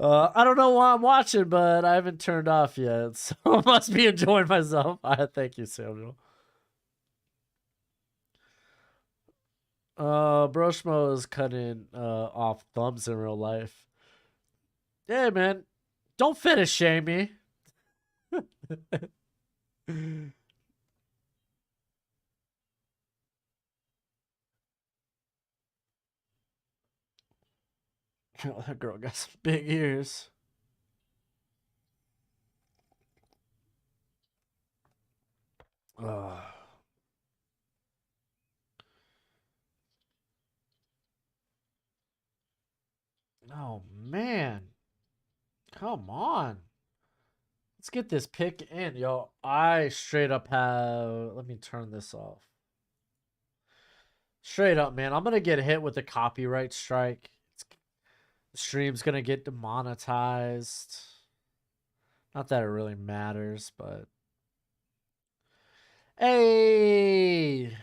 I don't know why I'm watching, but I haven't turned off yet, so I must be enjoying myself. Thank you, Samuel. Broshmo is cutting off thumbs in real life. Hey, man, don't fetish shame me. Oh, that girl got some big ears. Oh. Oh, man. Come on. Let's get this pick in. Yo, I straight up have... Let me turn this off. Straight up, man. I'm going to get hit with a copyright strike. The stream's going to get demonetized. Not that it really matters, but... Hey!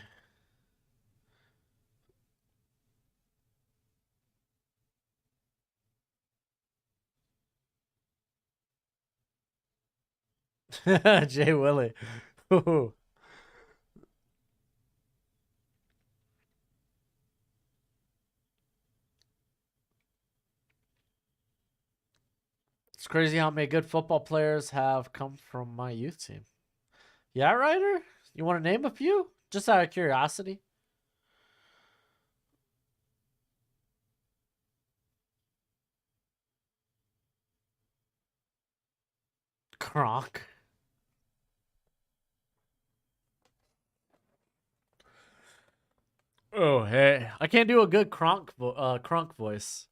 Jay Willie. It's crazy how many good football players have come from my youth team. Yeah, Ryder? You want to name a few? Just out of curiosity. Kronk. Oh hey, I can't do a good Kronk voice.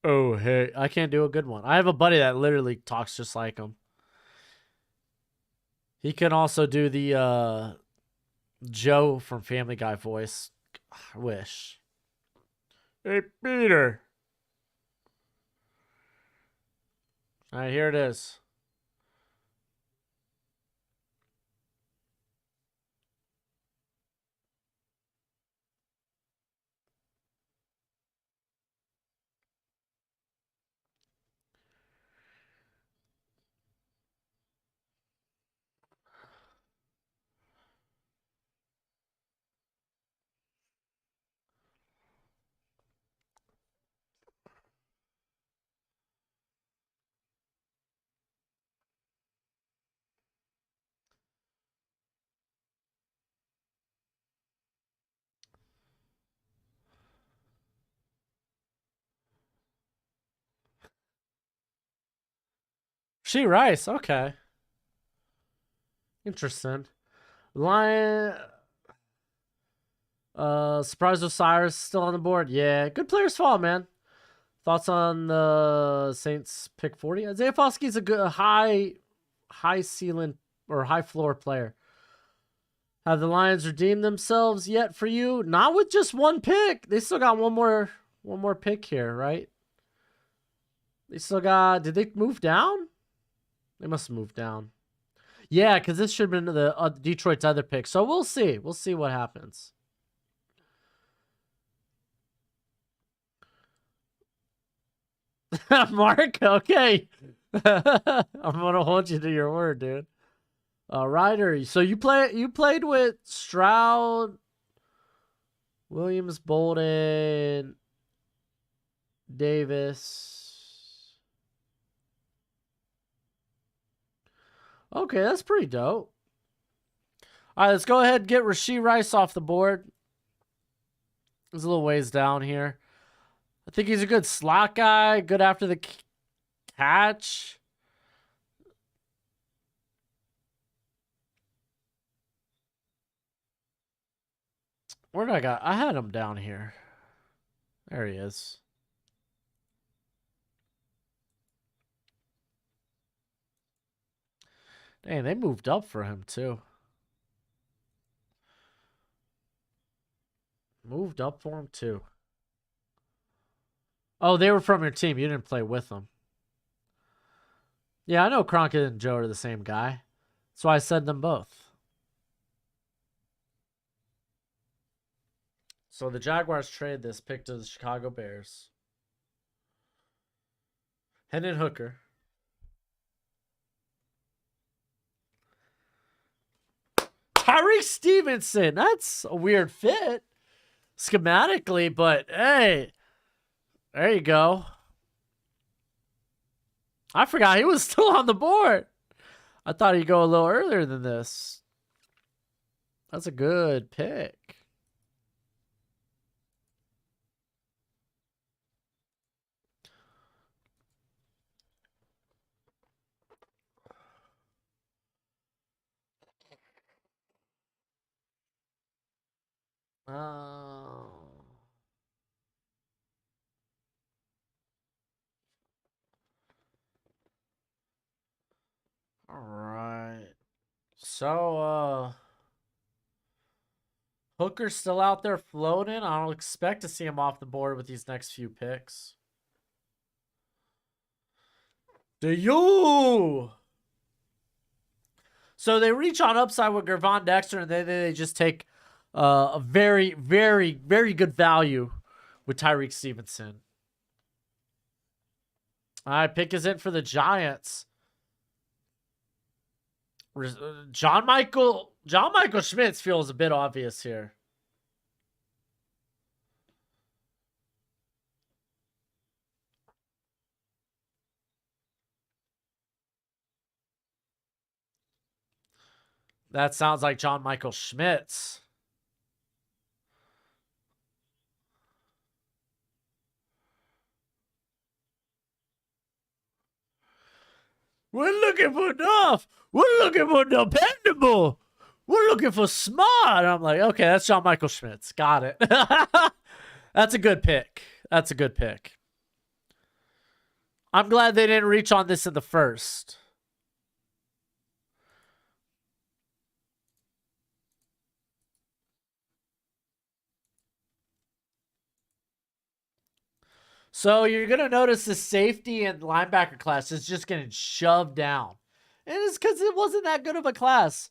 Oh hey, I can't do a good one. I have a buddy that literally talks just like him. He can also do the Joe from Family Guy voice. I wish. Hey Peter. All right, here it is. She Rice. Okay, interesting. Lion. Surprise Osiris still on the board. Yeah, good players fall, man. Thoughts on the Saints pick 40? Isaiah Foskey's a good high ceiling or high floor player. Have the Lions redeemed themselves yet for you? Not with just one pick. They still got one more pick here, right? They still got. Did they move down? They must have moved down. Yeah, because this should have been the Detroit's other pick. So we'll see. We'll see what happens. Mark, okay. I'm gonna hold you to your word, dude. Ryder. So you played with Stroud, Williams, Bolden, Davis. Okay, that's pretty dope. All right, let's go ahead and get Rashee Rice off the board. He's a little ways down here. I think he's a good slot guy, good after the catch. Where did I got? I had him down here. There he is. Dang, they moved up for him too. Moved up for him too. Oh, they were from your team. You didn't play with them. Yeah, I know Cronkite and Joe are the same guy. That's why I said them both. So the Jaguars trade this pick to the Chicago Bears. Hendon Hooker. Tyreek Stevenson. That's a weird fit schematically, but hey, there you go. I forgot he was still on the board. I thought he'd go a little earlier than this. That's a good pick. Oh. All right. So, Hooker's still out there floating. I don't expect to see him off the board with these next few picks. Do you? So they reach on upside with Gervon Dexter, and then they just take a very, very, very good value with Tyreek Stevenson. All right, pick is in for the Giants. John Michael Schmitz feels a bit obvious here. That sounds like John Michael Schmitz. We're looking for enough. We're looking for dependable. We're looking for smart. I'm like, okay, that's John Michael Schmitz. Got it. That's a good pick. That's a good pick. I'm glad they didn't reach on this in the first. So you're going to notice the safety and linebacker class is just getting shoved down. And it's because it wasn't that good of a class.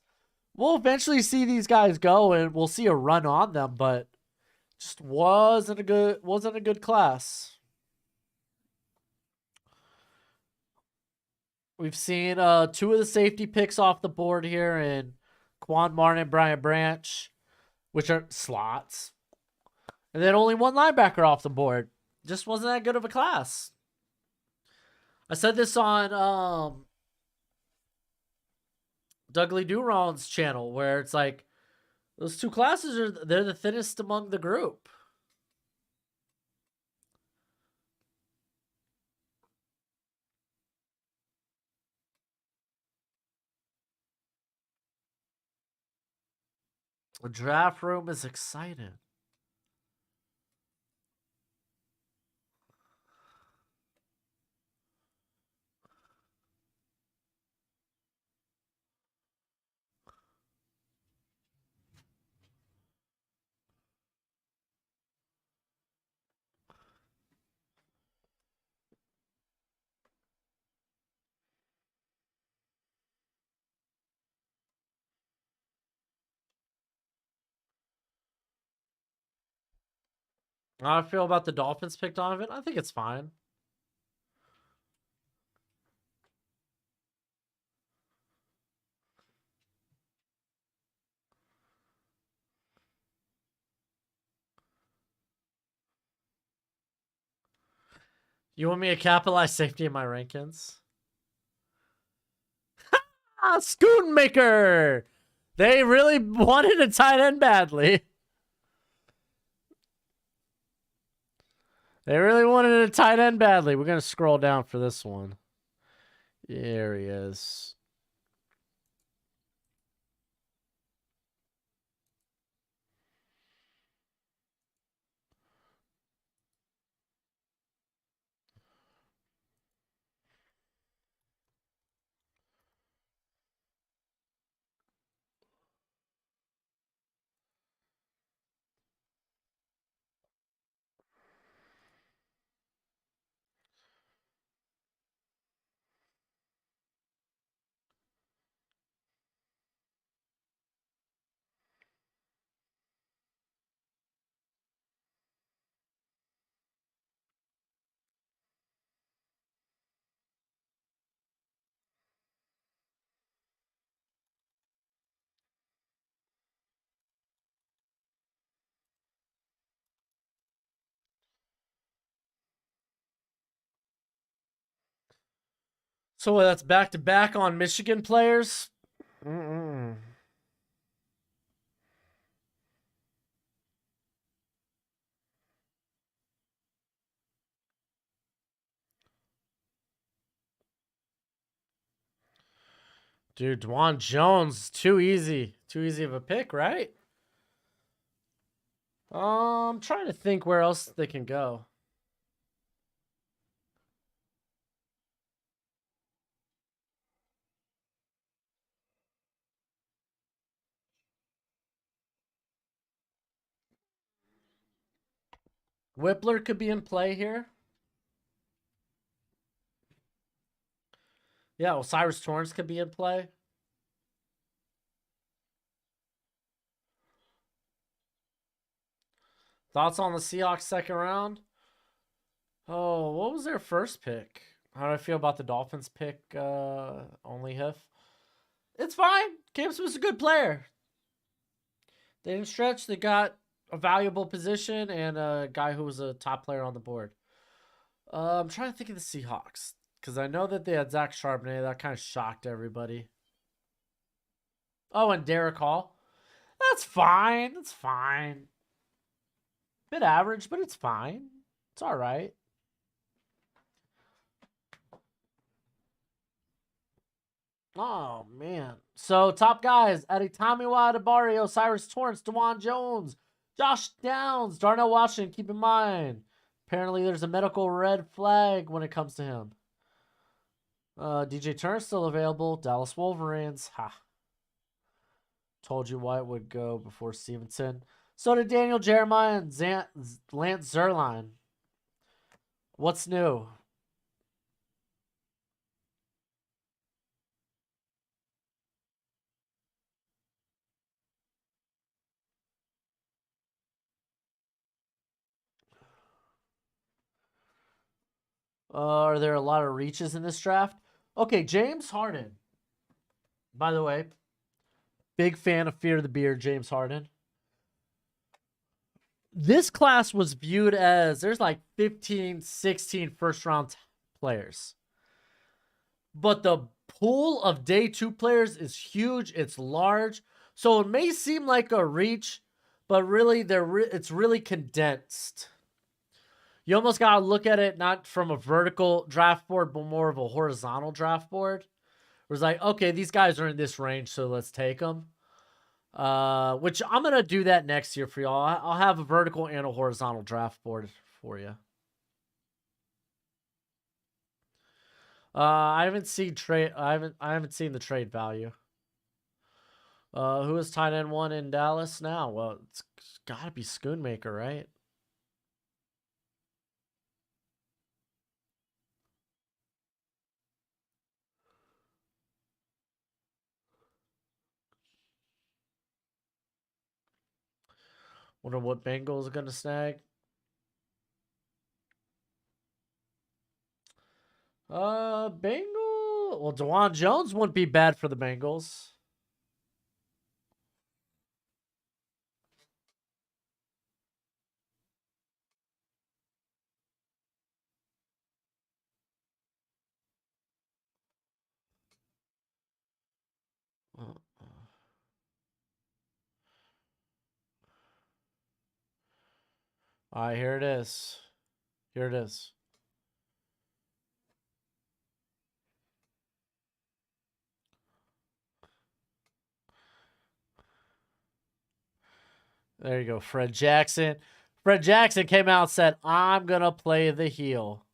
We'll eventually see these guys go and we'll see a run on them, but just wasn't a good class. We've seen two of the safety picks off the board here in Quan Martin and Brian Branch, which are slots. And then only one linebacker off the board. Just wasn't that good of a class. I said this on Dougley Duron's channel, where it's like those two classes they're the thinnest among the group. The draft room is excited. How I feel about the Dolphins picked Donovan? I think it's fine. You want me to capitalize safety in my rankings? Schoonmaker! They really wanted a tight end badly. They really wanted a tight end badly. We're going to scroll down for this one. There he is. So that's back to back on Michigan players. Dude, Dwan Jones, too easy. Too easy of a pick, right? I'm trying to think where else they can go. Whippler could be in play here. Yeah, Osiris Torrance could be in play. Thoughts on the Seahawks second round? Oh, what was their first pick? How do I feel about the Dolphins pick? Only Hiff. It's fine. Camps was a good player. They didn't stretch. They got a valuable position and a guy who was a top player on the board. I'm trying to think of the Seahawks because I know that they had Zach Charbonnet. That kind of shocked everybody. Oh, and Derek Hall. That's fine. That's fine. Bit average, but it's fine. It's all right. Oh man. So top guys: Eddie Tamiwa, Barrio, Cyrus Torrance, DeJuan Jones, Josh Downs, Darnell Washington. Keep in mind, apparently there's a medical red flag when it comes to him. DJ Turner still available. Dallas Wolverines. Ha. Told you White would go before Stevenson. So did Daniel Jeremiah and Lance Zerline. What's new? Are there a lot of reaches in this draft? Okay, James Harden. By the way, big fan of Fear the Beard, James Harden. This class was viewed as there's like 15, 16 first round players. But the pool of day two players is huge, it's large. So it may seem like a reach, but really it's really condensed. You almost got to look at it not from a vertical draft board, but more of a horizontal draft board. Where it's like, okay, these guys are in this range, so let's take them. Which I'm gonna do that next year for y'all. I'll have a vertical and a horizontal draft board for you. I haven't seen trade. I haven't seen the trade value. Who is tight end one in Dallas now? Well, it's got to be Schoonmaker, right? Wonder what Bengals are gonna snag. Bengal. Well, DeJuan Jones wouldn't be bad for the Bengals. All right, here it is. Here it is. There you go, Fred Jackson. Fred Jackson came out and said, "I'm gonna play the heel."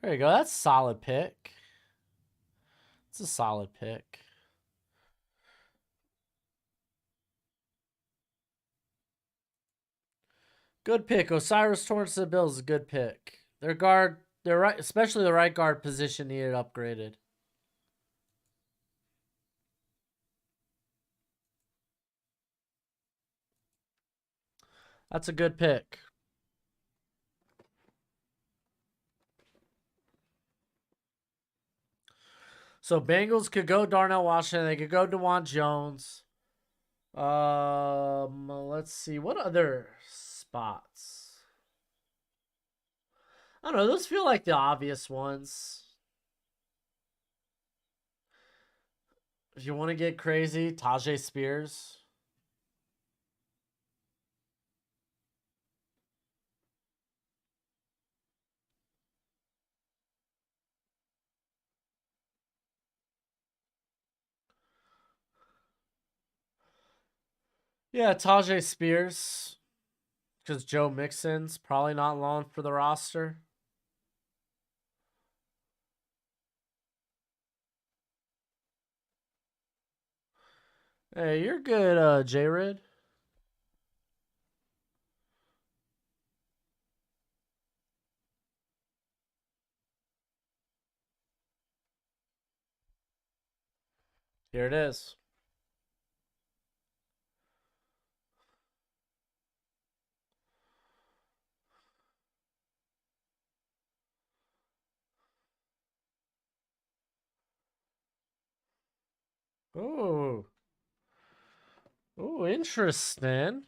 There you go. That's a solid pick. It's a solid pick. Good pick. Osiris Torrance to the Bills is a good pick. Their guard, their right, especially the right guard position needed upgraded. That's a good pick. So Bengals could go Darnell Washington. They could go DeJuan Jones. Let's see what other spots. I don't know. Those feel like the obvious ones. If you want to get crazy, Tajay Spears. Yeah, Tajay Spears. Because Joe Mixon's probably not long for the roster. Hey, you're good, J Red. Here it is. Ooh. Ooh, interesting.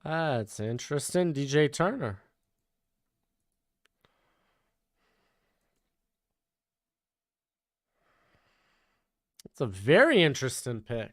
That's interesting. DJ Turner. It's a very interesting pick.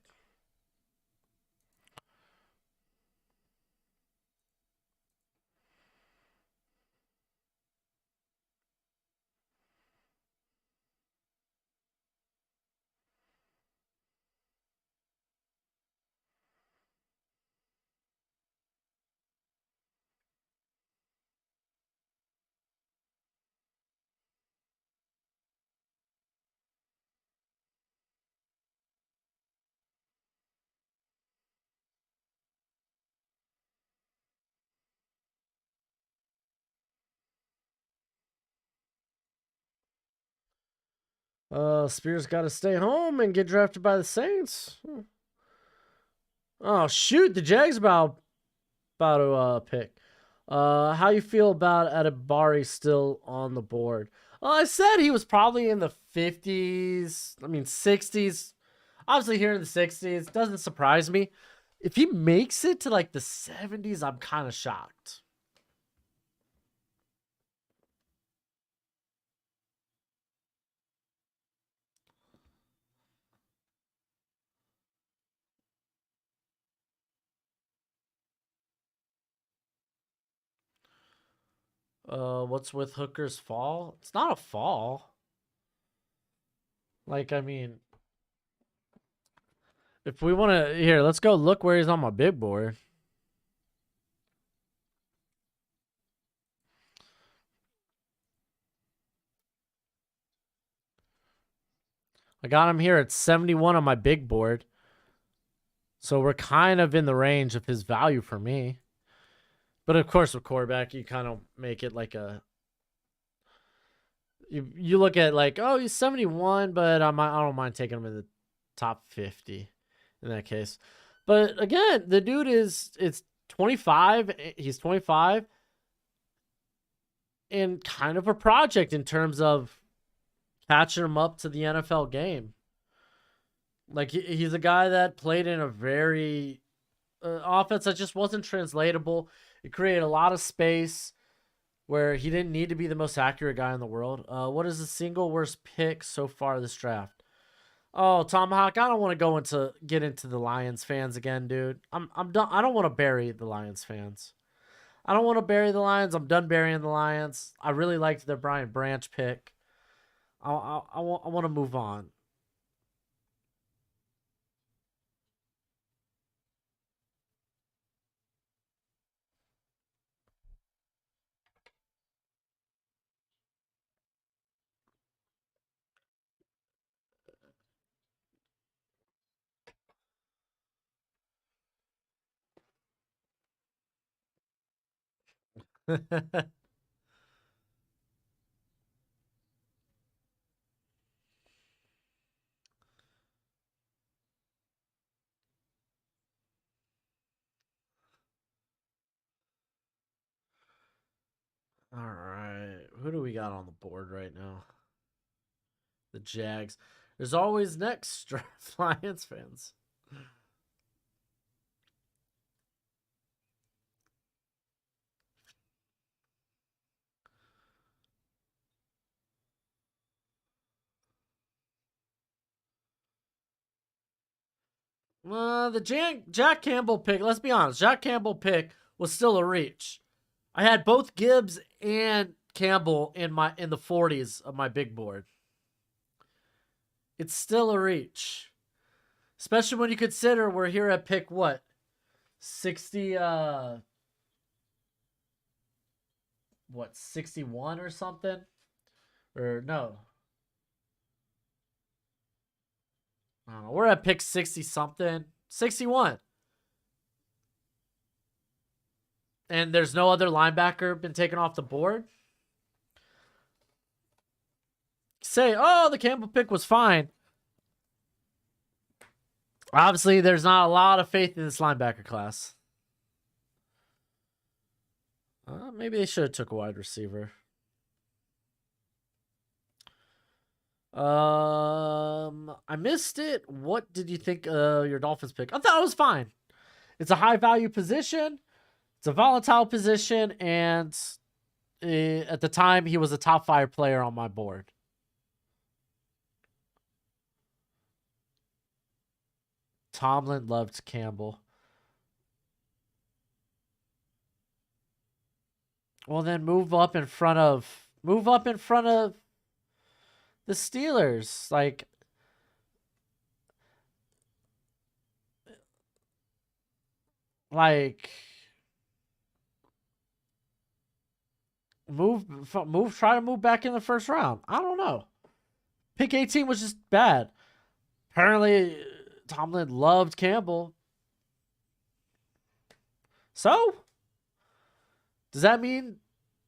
Spears got to stay home and get drafted by the Saints. Oh shoot, the Jags about to pick. How you feel about Adibari still on the board? Well, I said he was probably in the 50s. I mean 60s. Obviously here in the 60s doesn't surprise me. If he makes it to like the 70s, I'm kind of shocked. What's with Hooker's fall? It's not a fall. Like, I mean, if we want to, here, let's go look where he's on my big board. I got him here at 71 on my big board. So we're kind of in the range of his value for me. But of course, with quarterback, you kind of make it like a. You look at like, oh, he's 71, but I don't mind taking him in the top 50 in that case. But again, the dude it's 25. He's 25 and kind of a project in terms of catching him up to the NFL game. Like he's a guy that played in a very offense that just wasn't translatable. It created a lot of space where he didn't need to be the most accurate guy in the world. What is the single worst pick so far this draft? Oh, Tomahawk, I don't want to get into the Lions fans again, dude. I'm done. I don't want to bury the Lions fans. I don't want to bury the Lions. I'm done burying the Lions. I really liked their Brian Branch pick. I want to move on. All right. Who do we got on the board right now? The Jags. There's always next draft Lions fans. The Jack Campbell pick, let's be honest, Jack Campbell pick was still a reach. I had both Gibbs and Campbell in the 40s of my big board. It's still a reach. Especially when you consider we're here at pick what? 60 what, 61 or something? Or no. I don't know. We're at pick 60 something. 61. And there's no other linebacker been taken off the board. Say, oh, the Campbell pick was fine. Obviously, there's not a lot of faith in this linebacker class. Maybe they should have took a wide receiver. I missed it. What did you think your Dolphins pick? I thought it was fine. It's a high value position. It's a volatile position, and at the time, he was a top 5 player on my board. Tomlin loved Campbell. Well, then move up in front of the Steelers. Like try to move back in the first round. I don't know. Pick 18 was just bad. Apparently Tomlin loved Campbell. So, does that mean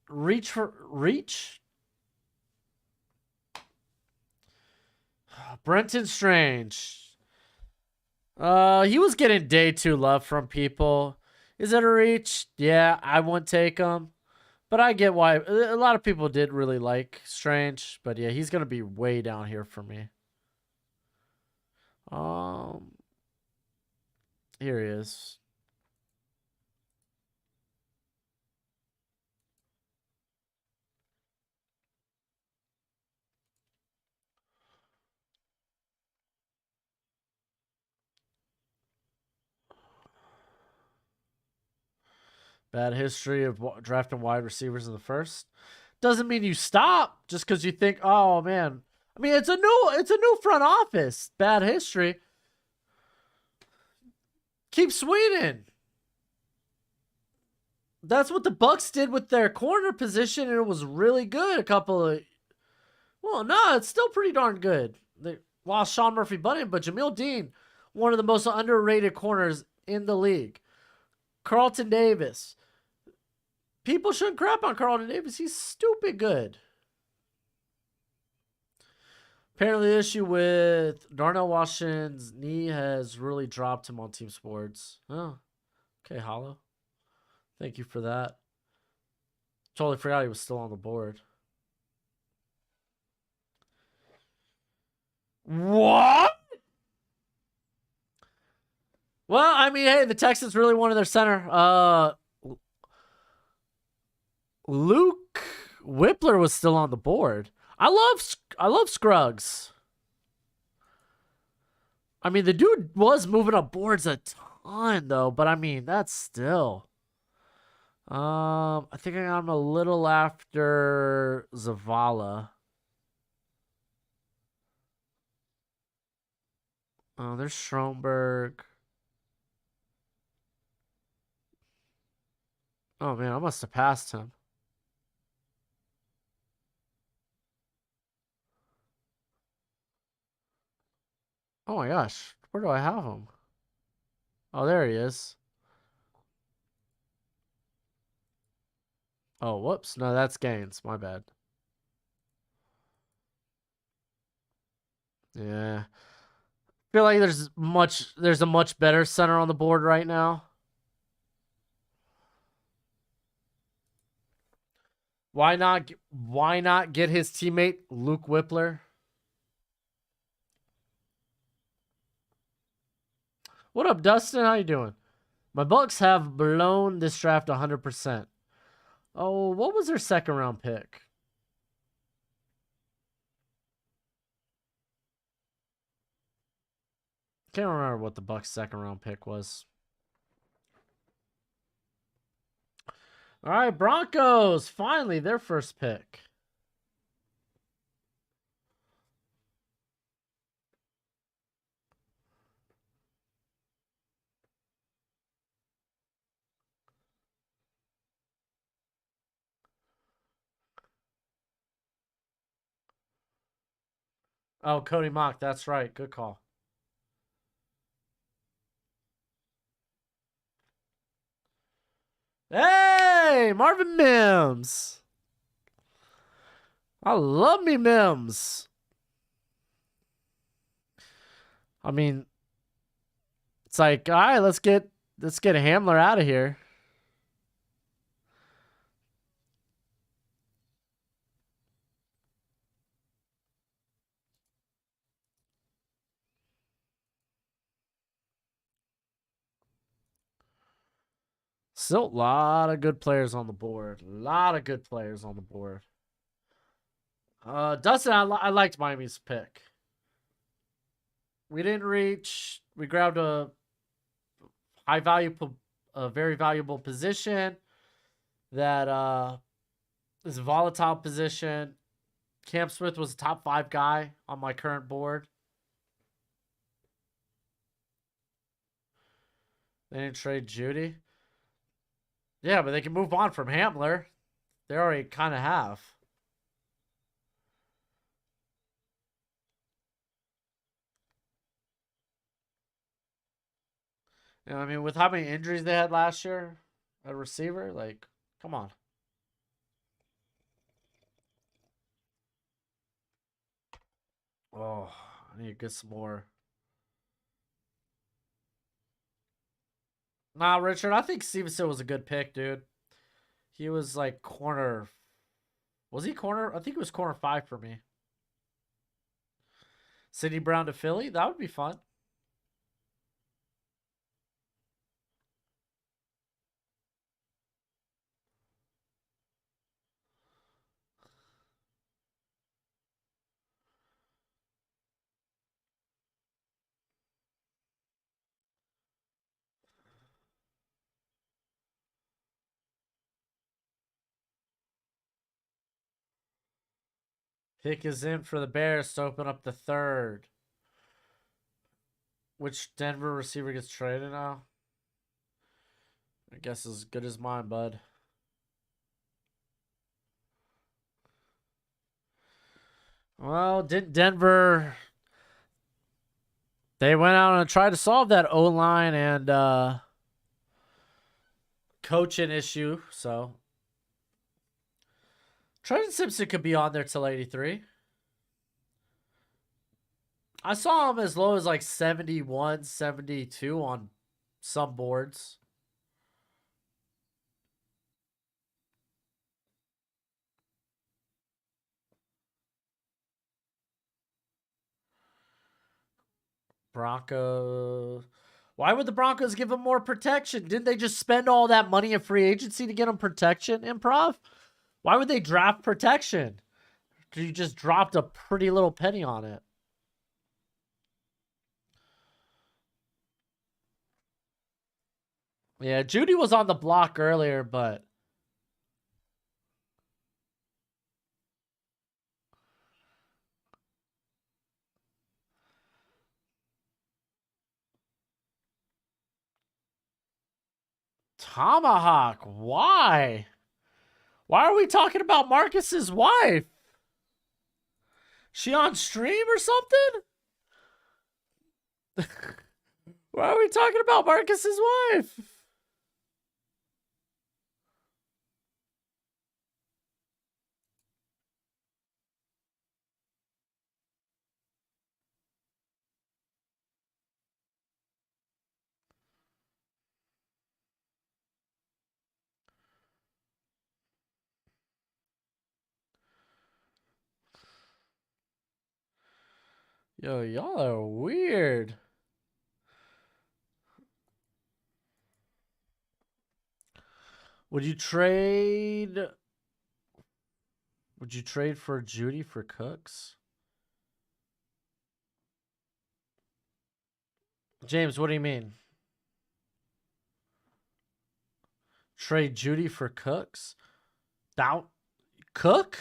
reach? Brenton Strange. He was getting day 2 love from people. Is it a reach? Yeah, I wouldn't take him. But I get why. A lot of people did really like Strange. But yeah, he's going to be way down here for me. Here he is. Bad history of drafting wide receivers in the first. Doesn't mean you stop just because you think, oh man. I mean, it's a new front office. Bad history. Keep swinging. That's what the Bucks did with their corner position, and it was really good. Well, no, it's still pretty darn good. They lost Sean Murphy-Bunting, but Jamil Dean, one of the most underrated corners in the league. Carlton Davis. People shouldn't crap on Carlton Davis. He's stupid good. Apparently, the issue with Darnell Washington's knee has really dropped him on team sports. Oh, okay, Hollow. Thank you for that. Totally forgot he was still on the board. What? Well, I mean, hey, the Texans really wanted their center. Luke Whippler was still on the board. I love Scruggs. I mean, the dude was moving up boards a ton though, but I mean, that's still. I think I got him a little after Zavala. Oh, there's Stromberg. Oh man, I must have passed him. Oh my gosh, where do I have him? Oh, there he is. Oh, whoops. No, that's Gaines. My bad. Yeah. I feel like there's a much better center on the board right now. Why not get his teammate Luke Whippler? What up, Dustin? How you doing? My Bucks have blown this draft 100%. Oh, what was their second round pick? Can't remember what the Bucks' second round pick was. All right, Broncos. Finally, their first pick. Oh, Cody Mock. That's right. Good call. Hey, Marvin Mims. I love me Mims. I mean, it's like, all right, let's get Hamler out of here. Still a lot of good players on the board. A lot of good players on the board. Dustin, I liked Miami's pick. We didn't reach We grabbed a a very valuable position that is a volatile position. Cam Smith was a top 5 guy on my current board. They didn't trade Judy. Yeah, but they can move on from Hamler. They already kind of have. You know, I mean, with how many injuries they had last year, a receiver, like, come on. Oh, I need to get some more. Nah, Richard, I think Stevenson was a good pick, dude. He was like corner. Was he corner? I think it was corner 5 for me. Sidney Brown to Philly? That would be fun. Pick is in for the Bears to open up the 3rd. Which Denver receiver gets traded now? I guess as good as mine, bud. Well, didn't Denver... They went out and tried to solve that O-line and coaching issue, so... Trenton Simpson could be on there till 83. I saw him as low as like 71, 72 on some boards. Broncos. Why would the Broncos give him more protection? Didn't they just spend all that money in free agency to get him protection, Improv? Why would they draft protection? You just dropped a pretty little penny on it. Yeah, Judy was on the block earlier, but... Tomahawk, why? Why are we talking about Marcus's wife? She on stream or something? Why are we talking about Marcus's wife? Yo, y'all are weird. Would you trade for Judy for Cooks? James, what do you mean? Trade Judy for Cooks? Doubt Cook?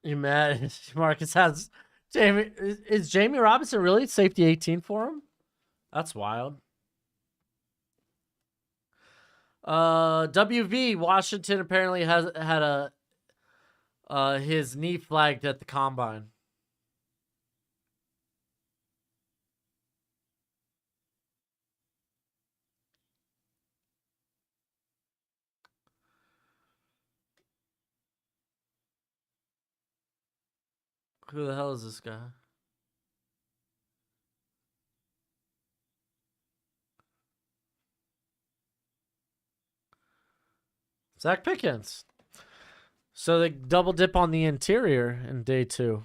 You mad? Marcus has Jamie. Is Jamie Robinson really safety 18 for him? That's wild. WV Washington apparently has had his knee flagged at the combine. Who the hell is this guy? Zach Pickens. So they double dip on the interior in day 2.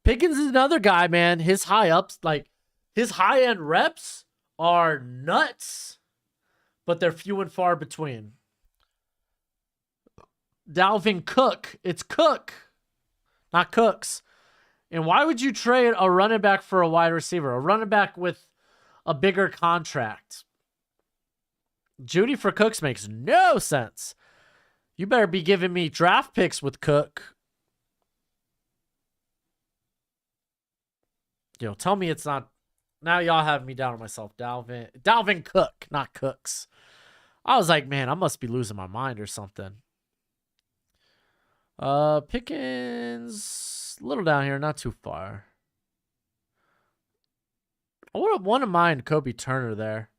Pickens is another guy, man. His high ups, like His high-end reps are nuts, but they're few and far between. Dalvin Cook. It's Cook, not Cooks. And why would you trade a running back for a wide receiver? A running back with a bigger contract. Judy for Cooks makes no sense. You better be giving me draft picks with Cook. Tell me it's not. Now y'all have me down on myself. Dalvin Cook, not Cooks. I was like, man, I must be losing my mind or something. Pickens, a little down here, not too far. I would have wanted mine Kobe Turner there.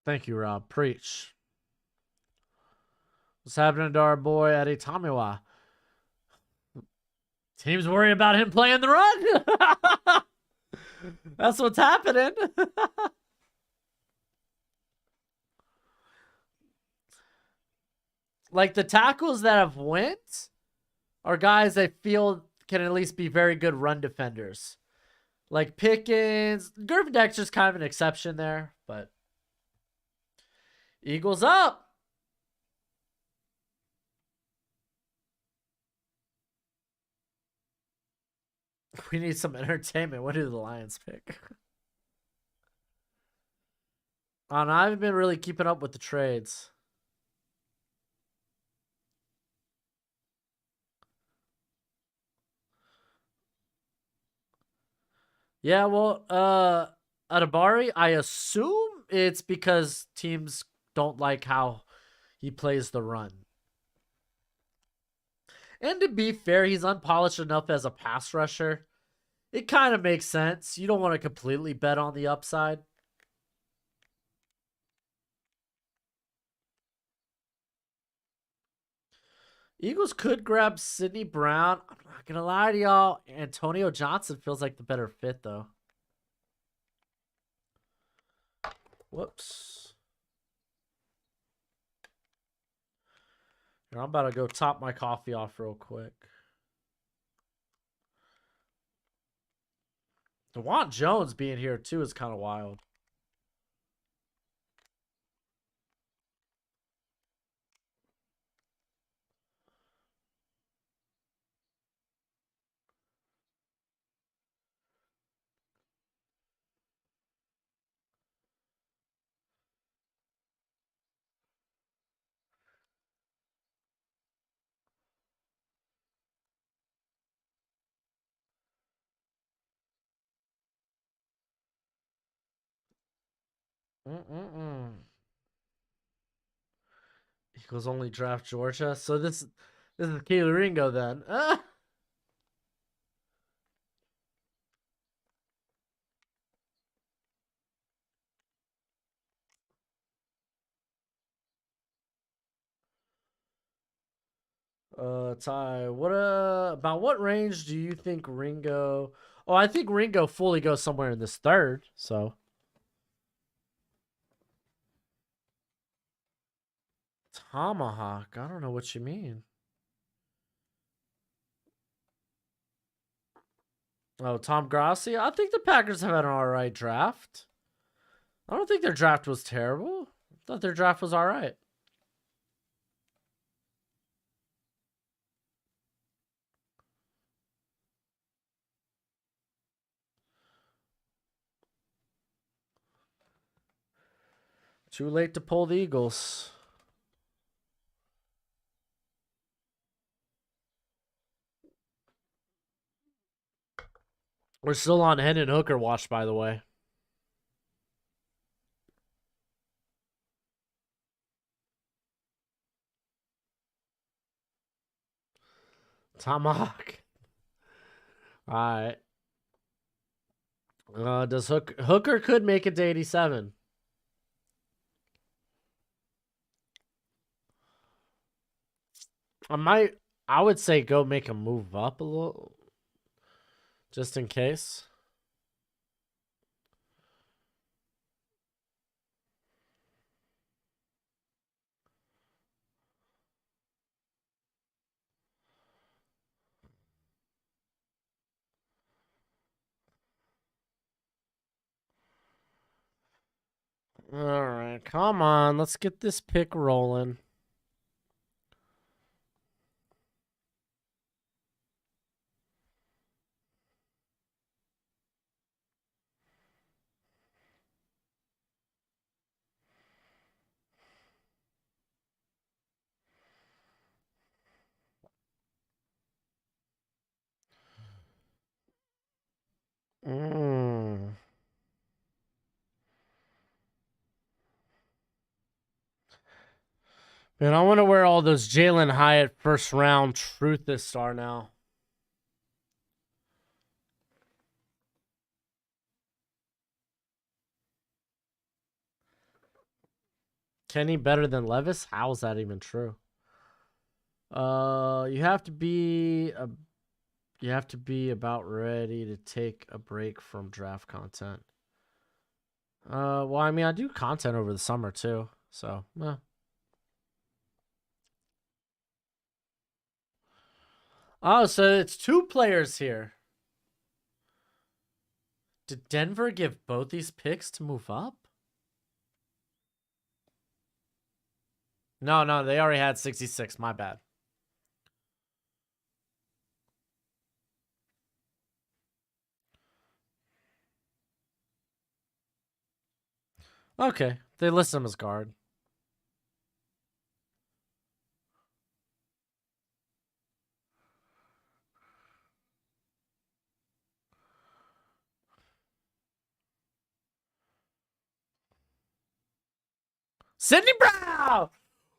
Thank you, Rob. Preach. What's happening to our boy Eddie Tamiwa? Teams worry about him playing the run. That's what's happening. Like the tackles that have went are guys I feel can at least be very good run defenders. Like Pickens, Gervin Dexter's kind of an exception there, but Eagles up. We need some entertainment. What do the Lions pick? I haven't been really keeping up with the trades. Yeah, well, Adabari, I assume it's because teams don't like how he plays the run. And to be fair, he's unpolished enough as a pass rusher. It kind of makes sense. You don't want to completely bet on the upside. Eagles could grab Sidney Brown. I'm not going to lie to y'all. Antonio Johnson feels like the better fit, though. Whoops. Here, I'm about to go top my coffee off real quick. DeWant Jones being here, too, is kind of wild. Eagles only draft Georgia. So this is Keely Ringo then. Ty, about what range do you think Ringo? Oh, I think Ringo fully goes somewhere in this third. So Tomahawk. I don't know what you mean. Oh, Tom Grassi. I think the Packers have had an alright draft. I don't think their draft was terrible. I thought their draft was alright. Too late to pull the Eagles. We're still on Hendon Hooker watch, by the way. Tomahawk. All right. Does Hooker could make it to 87? I would say go make him move up a little, just in case. Come on, let's get this pick rolling. Mm. Man, I wonder where all those Jalen Hyatt first round truthists are now. Kenny better than Levis? How is that even true? You have to be about ready to take a break from draft content. Well, I mean, I do content over the summer too, so. Oh, so it's 2 players here. Did Denver give both these picks to move up? No, they already had 66. My bad. Okay, they list him as guard. Sidney Brown!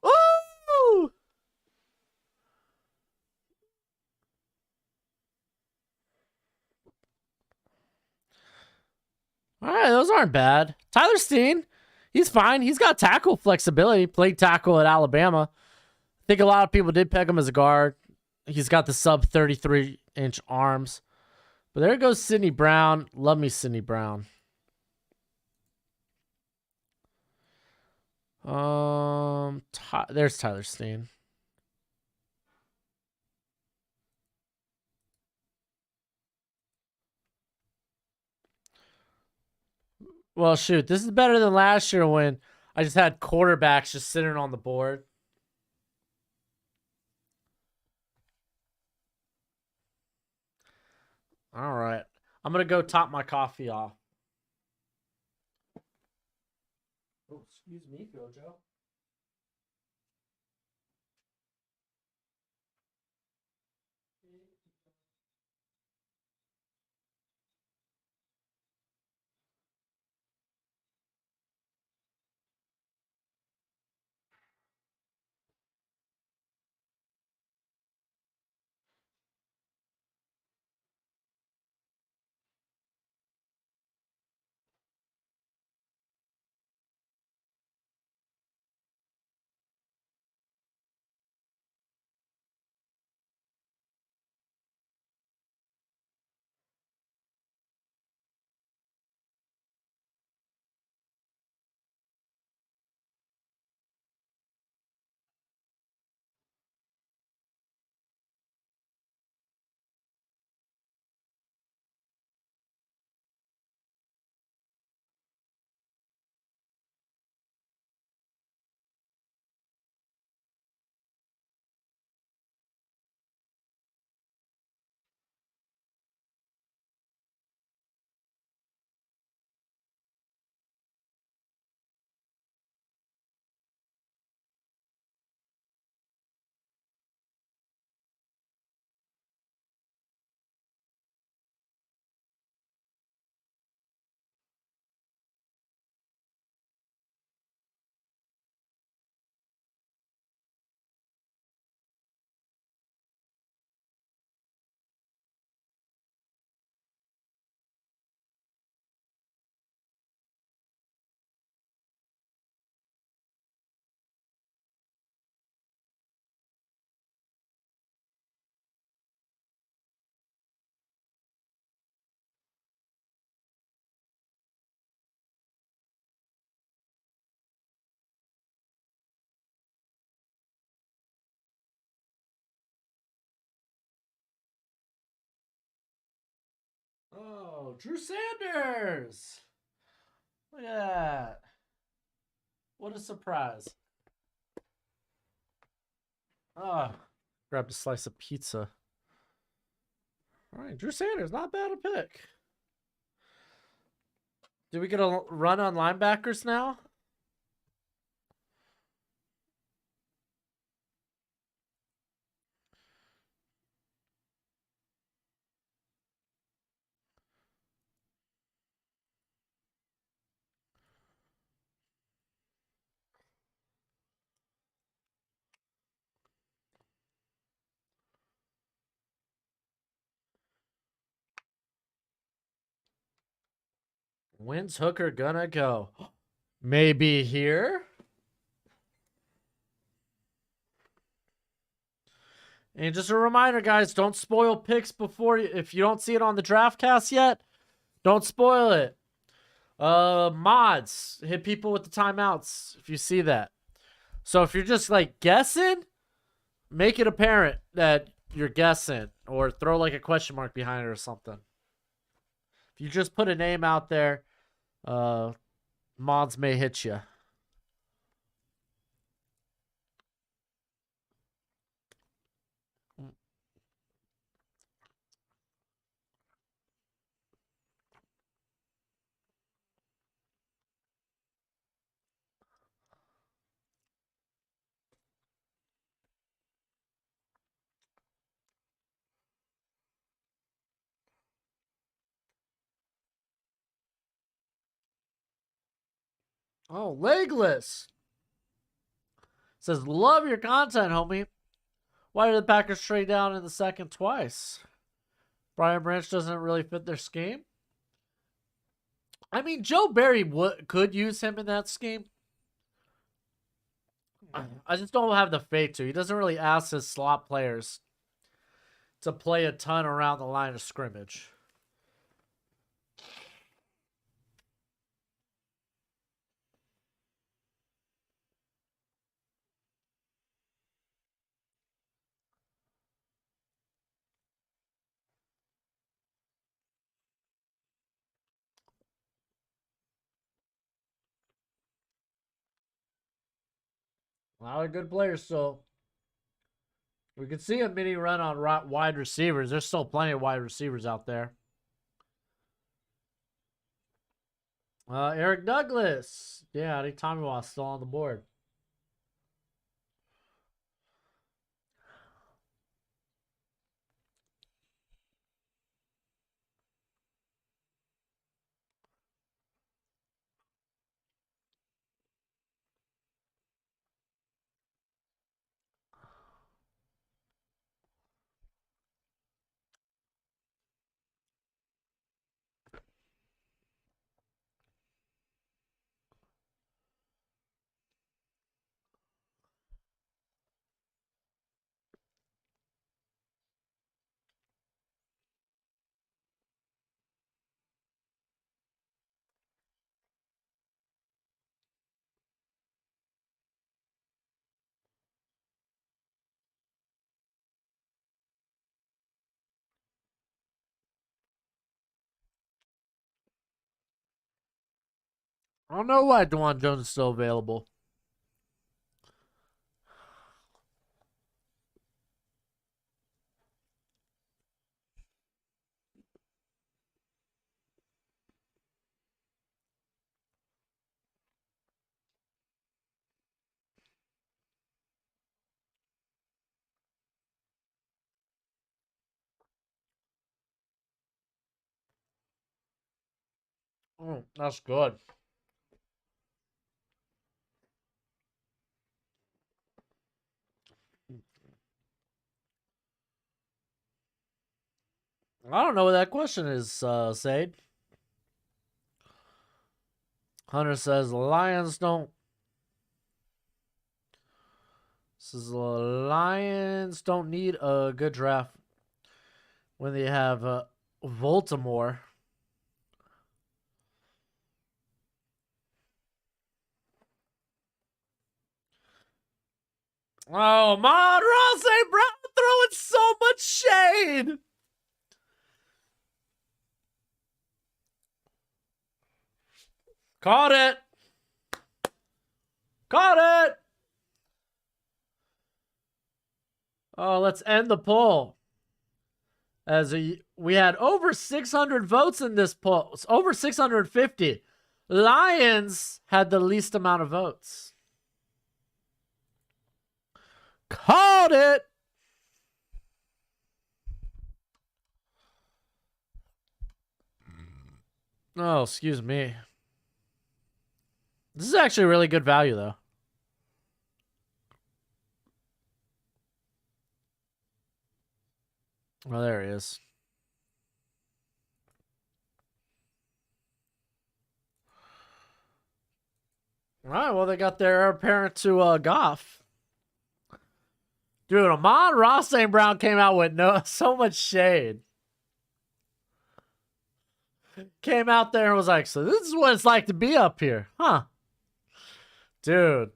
Ooh! All right, those aren't bad. Tyler Steen, he's fine. He's got tackle flexibility. Played tackle at Alabama. I think a lot of people did peg him as a guard. He's got the sub 33-inch arms. But there goes Sidney Brown. Love me Sidney Brown. There's Tyler Steen. Well, shoot, this is better than last year when I just had quarterbacks just sitting on the board. All right. I'm going to go top my coffee off. Oh, excuse me, Gojo. Oh, Drew Sanders. Look at that. What a surprise. Ah, grabbed a slice of pizza. All right, Drew Sanders, not bad a pick. Do we get a run on linebackers now? When's Hooker gonna go? Maybe here? And just a reminder, guys, don't spoil picks before you, if you don't see it on the draft cast yet, don't spoil it. Mods, hit people with the timeouts if you see that. So if you're just like guessing, make it apparent that you're guessing or throw like a question mark behind it or something. If you just put a name out there, mods may hit you. Oh, legless. Says, love your content, homie. Why did the Packers trade down in the second twice? Brian Branch doesn't really fit their scheme. I mean, Joe Barry could use him in that scheme. I just don't have the faith to. He doesn't really ask his slot players to play a ton around the line of scrimmage. A lot of good players, so we could see a mini run on wide receivers. There's still plenty of wide receivers out there. Eric Douglas. Yeah, I think Tommy Watt still on the board. I don't know why DeJuan Jones is still available. That's good. I don't know what that question is, Sade. Hunter says Lions don't. Says Lions don't need a good draft when they have Baltimore. Oh, Monroe Brown throwing so much shade. Caught it. Caught it! Oh, let's end the poll. We had over 600 votes in this poll. It's over 650. Lions had the least amount of votes. Called it! Oh, excuse me. This is actually really good value, though. Oh, there he is. All right, well, they got their apparent to Goff. Dude, Amon-Ra St. Brown came out with so much shade. Came out there and was like, so this is what it's like to be up here. Huh. Dude.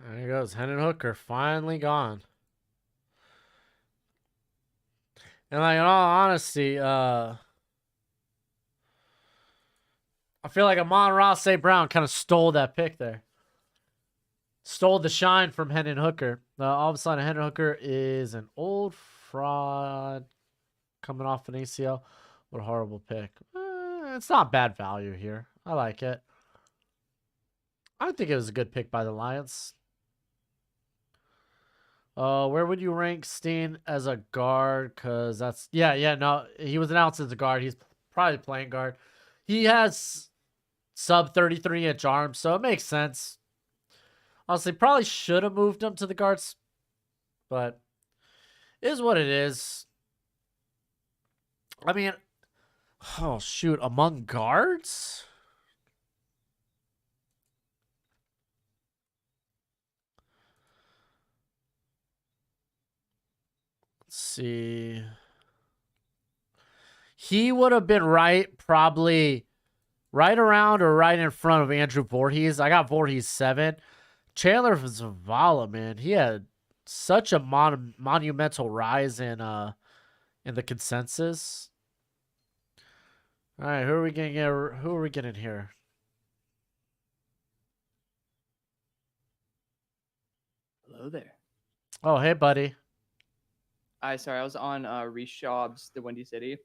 There he goes. Hendon Hooker finally gone. And like in all honesty, I feel like Amon-Ra St. Brown kind of stole that pick there. Stole the shine from Hendon Hooker. All of a sudden, Hendon Hooker is an old fraud coming off an ACL. What a horrible pick. It's not bad value here. I like it. I think it was a good pick by the Lions. Where would you rank Steen as a guard? Because that's... no. He was announced as a guard. He's probably playing guard. He has sub 33-inch arms, so it makes sense. Honestly, probably should have moved him to the guards, but it is what it is. I mean, oh, shoot. Among guards? Let's see. He would have been probably right around or right in front of Andrew Voorhees. I got Voorhees 7. Chandler Zavala, man, he had such a monumental rise in the consensus. All right, who are we getting here? Hello there. Oh, hey, buddy. Sorry, I was on Reese Schaub's The Windy City,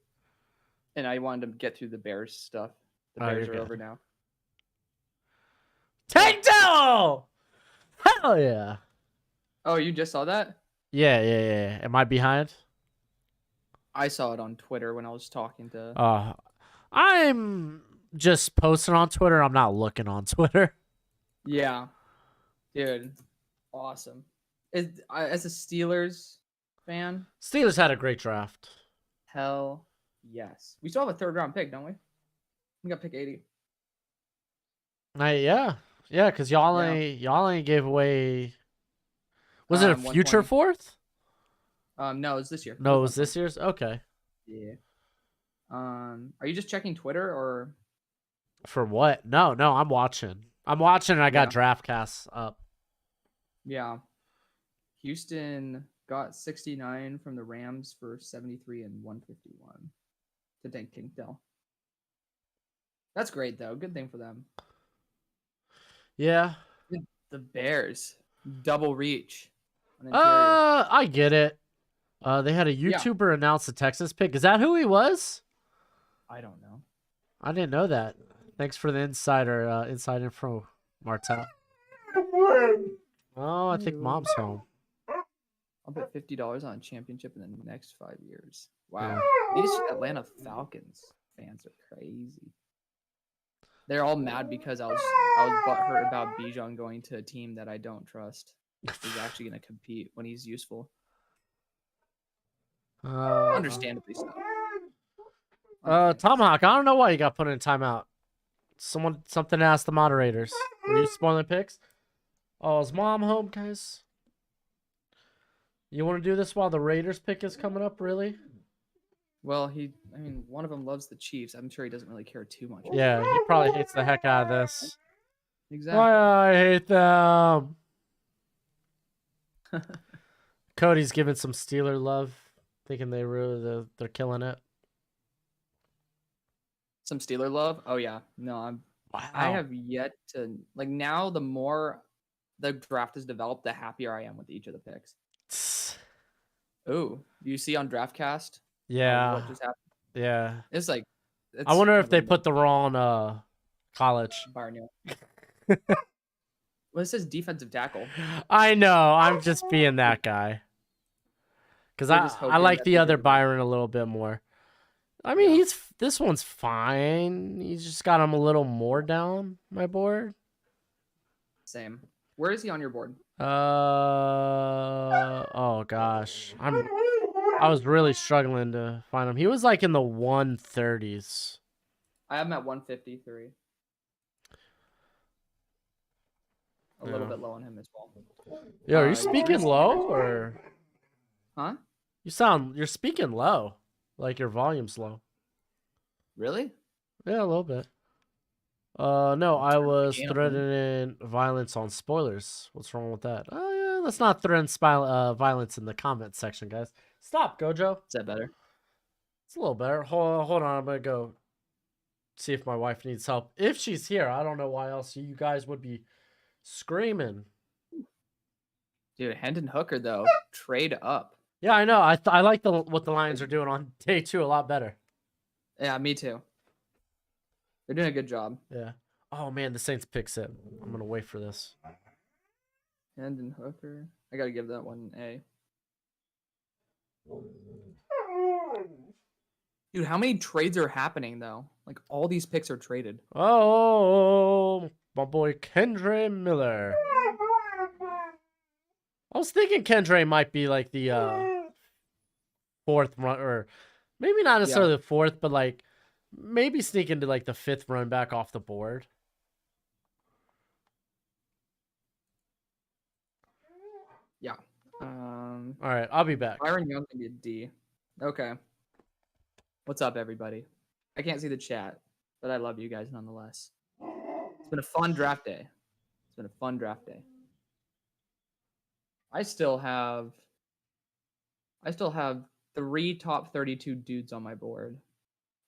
and I wanted to get through the Bears stuff. The Bears are over now. Takedown! Hell yeah. Oh, you just saw that? Yeah. Am I behind? I saw it on Twitter when I was talking to... I'm just posting on Twitter. I'm not looking on Twitter. Yeah. Dude. Awesome. As a Steelers fan... Steelers had a great draft. Hell yes. We still have a third-round pick, don't we? We got pick 80. Yeah, because y'all ain't gave away... Was it a future 120. fourth? No, it's this year. No, it was this year's? Okay. Yeah. Are you just checking Twitter or... For what? No, I'm watching. And I got DraftCast up. Yeah. Houston got 69 from the Rams for 73 and 151 to Dan Kinkdell. That's great, though. Good thing for them. Yeah. The Bears. Double reach. I get it. They had a YouTuber announce the Texas pick. Is that who he was? I don't know. I didn't know that. Thanks for the inside info, Martel. Oh, I think Mom's home. I'll bet $50 on a championship in the next 5 years. Wow. These Atlanta Falcons fans are crazy. They're all mad because I was butthurt about Bijan going to a team that I don't trust. Is actually going to compete when he's useful. Understandably so. Tomahawk, I don't know why you got put in timeout. Something asked the moderators. Were you spoiling picks? Oh, is mom home, guys? You want to do this while the Raiders pick is coming up, really? Well, one of them loves the Chiefs. I'm sure he doesn't really care too much. Yeah, he probably hates the heck out of this. Exactly. I hate them. Cody's giving some Steeler love, thinking they're killing it. Some Steeler love? Oh yeah. No, I have yet to now the more the draft is developed, the happier I am with each of the picks. Oh, you see on DraftCast? Yeah. What just happened? Yeah. It's like I wonder if they put the wrong college. Barney. Well, it says defensive tackle. I know. I'm just being that guy. Because I like the other Byron a little bit more. I mean, this one's fine. He's just got him a little more down my board. Same. Where is he on your board? Oh gosh. I was really struggling to find him. He was like in the 130s. I have him at 153. A little bit low on him as well. Yeah, are you speaking low or? Huh? You're speaking low. Like your volume's low. Really? Yeah, a little bit. No, I was threatening violence on spoilers. What's wrong with that? Oh yeah, let's not threaten violence in the comment section, guys. Stop, Gojo. Is that better? It's a little better. Hold on, I'm gonna go see if my wife needs help. If she's here, I don't know why else you guys would be screaming. Dude, Hendon Hooker though, trade up. Yeah, I know. I like what the Lions are doing on day 2 a lot better. Yeah, me too. They're doing a good job. Yeah. Oh man, the Saints picks it. I'm gonna wait for this. Hendon Hooker. I gotta give that one an A. Dude, how many trades are happening though? Like all these picks are traded. Oh, my boy Kendre Miller. I was thinking Kendre might be like the 4th run, or maybe not necessarily the 4th, but like maybe sneak into like the 5th run back off the board. Yeah. All right, I'll be back. Byron Young's gonna be a D. Okay. What's up, everybody? I can't see the chat, but I love you guys nonetheless. It's been a fun draft day. I still have 3 top 32 dudes on my board.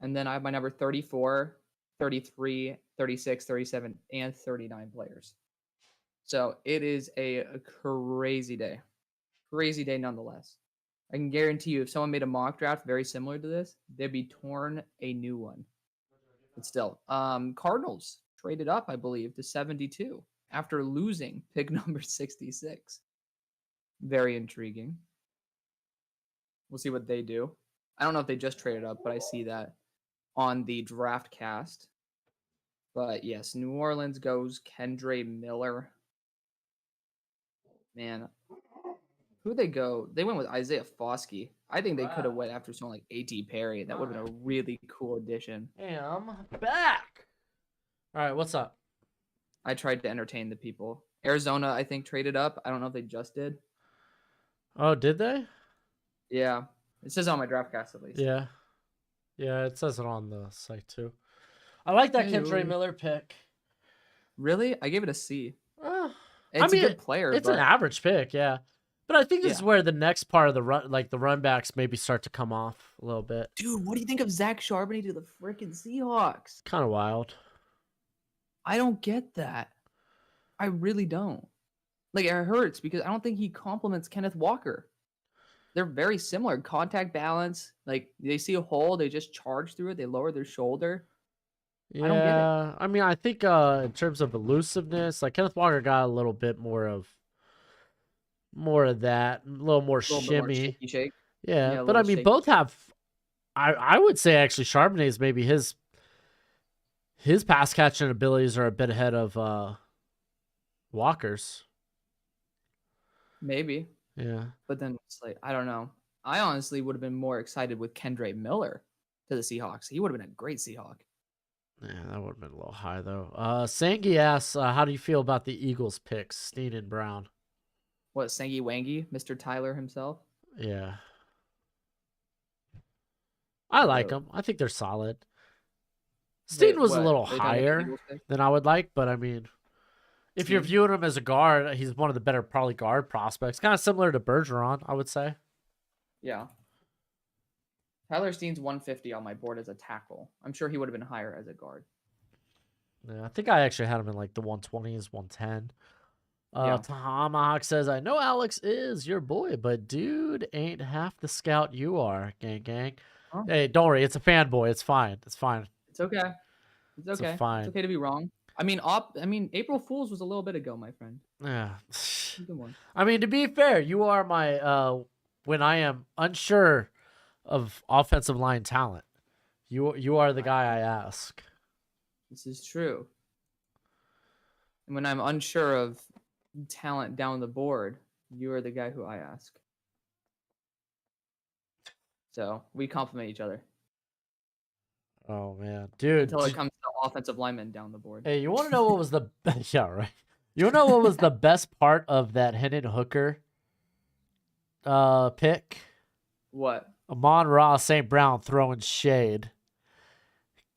And then I have my number 34, 33, 36, 37, and 39 players. So it is a crazy day. Crazy day nonetheless. I can guarantee you if someone made a mock draft very similar to this, they'd be torn a new one. But still, Cardinals traded up, I believe, to 72 after losing pick number 66. Very intriguing. We'll see what they do. I don't know if they just traded up, but I see that on the draft cast. But yes, New Orleans goes Kendre Miller. Man, who they go? They went with Isaiah Foskey. I think they could have went after someone like A.T. Perry. That would have been a really cool addition. I'm back. All right, what's up? I tried to entertain the people. Arizona, I think, traded up. I don't know if they just did. Oh, did they? Yeah. It says on my draft cast at least. Yeah. Yeah, it says it on the site too. I like that Kendre Miller pick. Really? I gave it a C. It's a good player. It's an average pick, yeah. But I think this is where the next part of the run, like the run backs, maybe start to come off a little bit. Dude, what do you think of Zach Charbonnet to the freaking Seahawks? Kind of wild. I don't get that. I really don't. Like, it hurts because I don't think he complements Kenneth Walker. They're very similar. Contact balance. Like, they see a hole, they just charge through it. They lower their shoulder. Yeah, I don't get it. I mean, I think in terms of elusiveness, like Kenneth Walker got a little bit more of that, a little more shimmy. Shake. Yeah, but I mean, both have. I would say actually Charbonnet is maybe his His pass catching abilities are a bit ahead of Walker's. Maybe, Yeah. but then it's like I don't know. I honestly would have been more excited with Kendre Miller to the Seahawks. He would have been a great Seahawk. Yeah, that would have been a little high though. Sangi asks, how do you feel about the Eagles picks, Steen and Brown? What, Sangy Wangy, Mr. Tyler himself? Yeah. I like The them. I think they're solid. Steen wait, was a what? little Are you talking about the higher Eagles pick? than I would like, but I mean, if you're Steen? viewing him as a guard, he's one of the better probably guard prospects. Kind of similar to Bergeron, I would say. Yeah. Tyler Steen's 150 on my board as a tackle. I'm sure he would have been higher as a guard. Yeah, I think I actually had him in like the 120s, 110. Yeah. Tomahawk says, I know Alex is your boy, but dude ain't half the scout you are, gang gang. Oh, Hey, don't worry, it's a fanboy. It's fine. It's fine. it's okay. It's It's a okay. It's fine. okay to be wrong. I mean, April Fools was a little bit ago, my friend. Yeah. Good one. I mean, to be fair, you are my when I am unsure of offensive line talent. You are the guy I ask. This is true. And when I'm unsure of talent down the board, you are the guy who I ask. So we complement each other Oh man, dude. until it comes to offensive linemen down the board. Hey, you want to know what was the yeah right? You know what was the best part of that Hendon Hooker pick? What? Amon-Ra St. Brown throwing shade.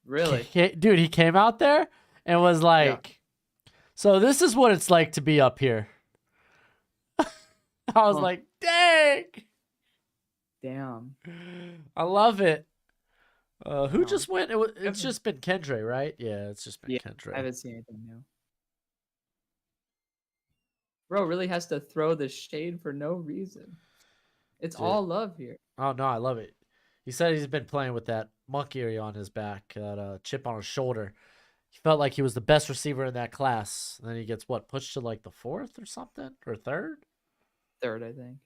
Really? Dude, he came out there and was like, so this is what it's like to be up here. I was like, dang. Damn. I love it. Who Wow. just went? It's just been Kendre, right? Yeah, it's just been Yeah, Kendre. I haven't seen anything new. Bro really has to throw the shade for no reason. It's Dude. all love here. Oh, no, I love it. He said he's been playing with that monkey on his back, that chip on his shoulder. He felt like he was the best receiver in that class. And then he gets, what, pushed to like the 4th or something? Or 3rd? Third, I think.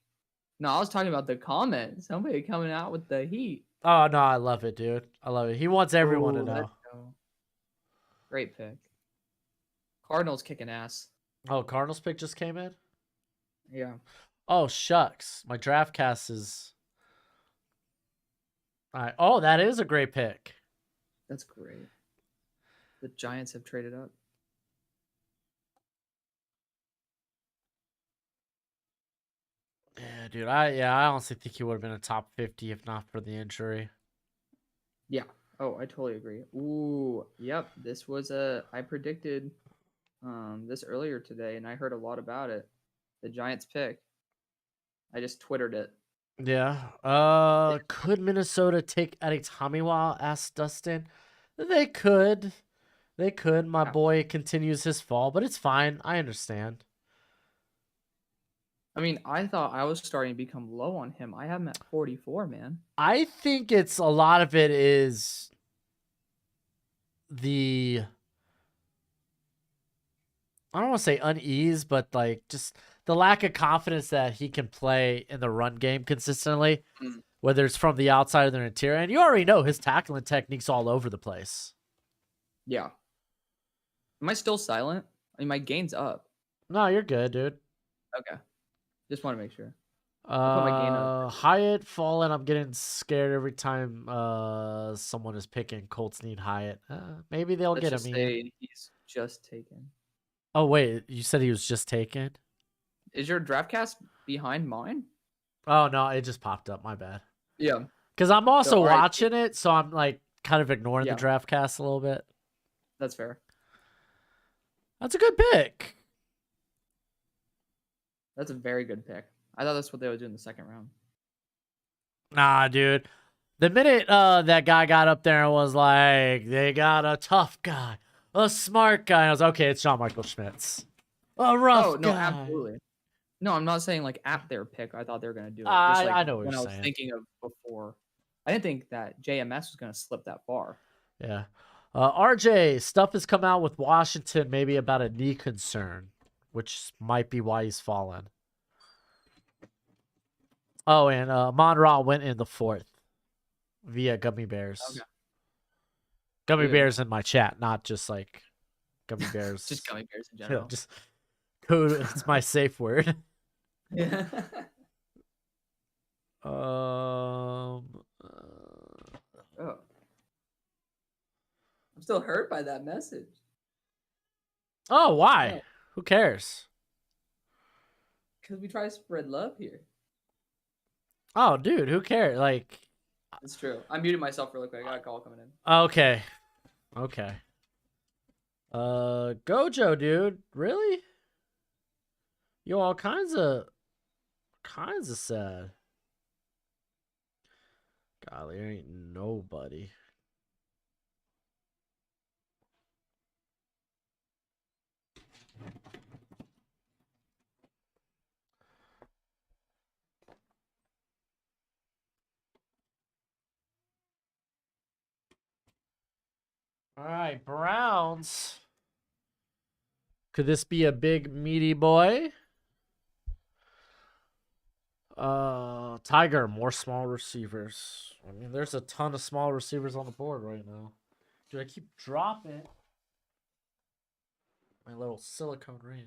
No, I was talking about the comment. Somebody coming out with the heat. Oh, no, I love it, dude. I love it. He wants everyone to Ooh, know. let's go. Great pick. Cardinals kicking ass. Oh, Cardinals pick just came in? Yeah. Oh, shucks. My draft cast is... All right. Oh, that is a great pick. That's great. The Giants have traded up. Yeah, dude. I honestly think he would have been a top 50 if not for the injury. Yeah. Oh, I totally agree. Ooh, yep. This was I predicted this earlier today and I heard a lot about it. The Giants pick. I just twittered it. Yeah. Could Minnesota take Eddie Tomiwa? Asked Dustin. They could. They could. My Yeah. boy continues his fall, but it's fine. I understand. I mean, I thought I was starting to become low on him. I have him at 44, man. I think it's a lot of it is the I don't want to say unease, but like just the lack of confidence that he can play in the run game consistently, whether it's from the outside or the interior. And you already know his tackling technique's all over the place. Yeah. Am I still silent? I mean, my gain's up. No, you're good, dude. Okay. Just want to make sure. I'll put my gain up. Hyatt fallen. I'm getting scared every time someone is picking. Colts need Hyatt. Maybe they'll Let's get just him. say he's just taken. Oh wait, you said he was just taken? Is your draft cast behind mine? Oh no, it just popped up. My bad. Yeah. Because I'm also all right. watching it, so I'm like kind of ignoring Yeah. the draft cast a little bit. That's fair. That's a good pick. That's a very good pick. I thought that's what they would do in the second round. Nah, dude. The minute that guy got up there and was like, they got a tough guy, a smart guy, I was okay, it's John Michael Schmitz. A rough guy. Absolutely. No, I'm not saying like at their pick. I thought they were gonna do it. I know what when you're I was saying. thinking of before. I didn't think that JMS was gonna slip that far. Yeah. RJ, stuff has come out with Washington maybe about a knee concern, which might be why he's fallen. Oh, and Amon-Ra went in the 4th via Gummy Bears. Okay. Gummy Dude. bears in my chat, not just like gummy bears. Just gummy bears in Yeah, general. just code. It's my safe word. Yeah. Uh, Oh. I'm still hurt by that message. oh, why? No, Who cares? because we try to spread love here. Oh, dude, who cares? Like, It's true. I muted myself really quick. I got a call coming in. okay, okay. Gojo, dude, really? You all kinds of sad. Golly, there ain't nobody. All right, Browns. Could this be a big meaty boy? Tiger, more small receivers. I mean, there's a ton of small receivers on the board right now. Dude, I keep dropping my little silicone ring.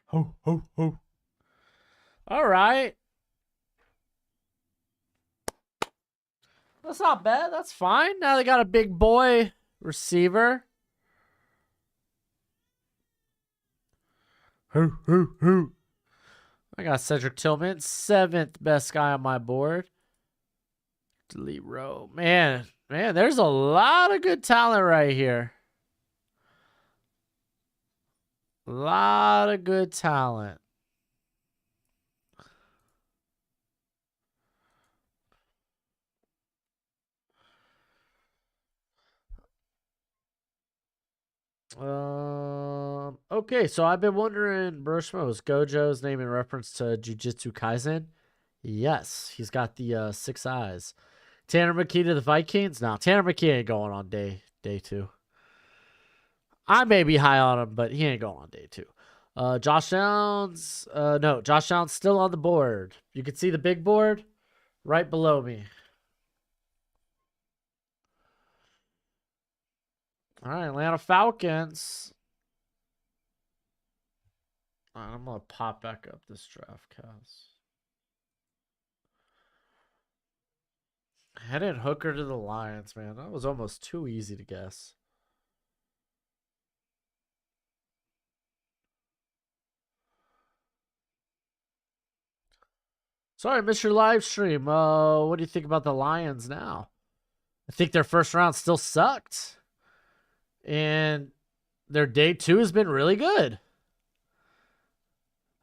Ho, ho, ho. All right. That's not bad. That's fine. Now they got a big boy receiver. Hoo, hoo, hoo. I got Cedric Tillman, 7th best guy on my board. Delete row. Man, there's a lot of good talent right here. A lot of good talent. Okay, so I've been wondering, Broshmo, is Gojo's name in reference to Jujutsu Kaisen? Yes, he's got the 6 eyes. Tanner McKee to the Vikings? No, Tanner McKee ain't going on day 2. I may be high on him, but he ain't going on day 2. Josh Downs, no, Josh Downs still on the board. You can see the big board right below me. All right, Atlanta Falcons. All right, I'm going to pop back up this draft cast. Hendon Hooker to the Lions, man. That was almost too easy to guess. Sorry, I missed your live stream. What do you think about the Lions now? I think their first round still sucked. And their day 2 has been really good.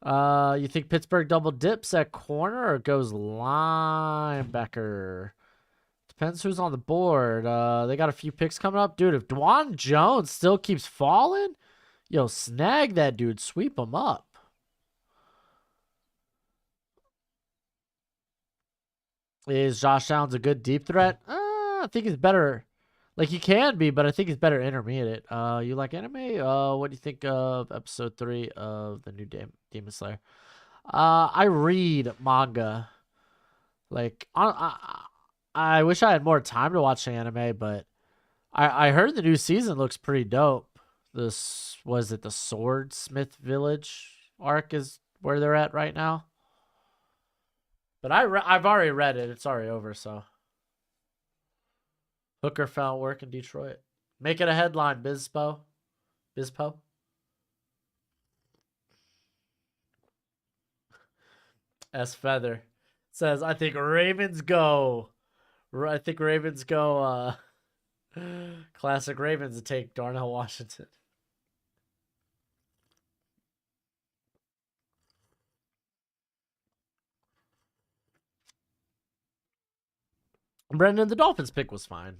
You think Pittsburgh double dips at corner or goes linebacker? Depends who's on the board. They got a few picks coming up. Dude, if Dwan Jones still keeps falling, yo, snag that dude. Sweep him up. Is Josh Downs a good deep threat? I think he's better. Like, he can be, but I think he's better intermediate. You like anime? What do you think of episode 3 of the new Demon Slayer? I read manga. Like, I wish I had more time to watch the anime, but I heard the new season looks pretty dope. This was it the Swordsmith Village arc is where they're at right now. But I've already read it. It's already over, so. Hooker found work in Detroit. Make it a headline, Bizpo. S Feather says, I think Ravens go. Classic Ravens to take Darnell Washington. Brendan, the Dolphins pick was fine.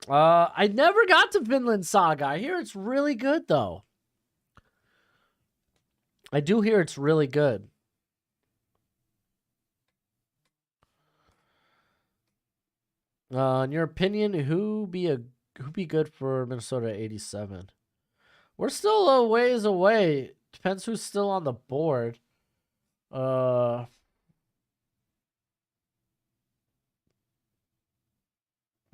I never got to Vinland Saga. I hear it's really good, though. I do hear it's really good. In your opinion, who be good for Minnesota 87? We're still a ways away. Depends who's still on the board.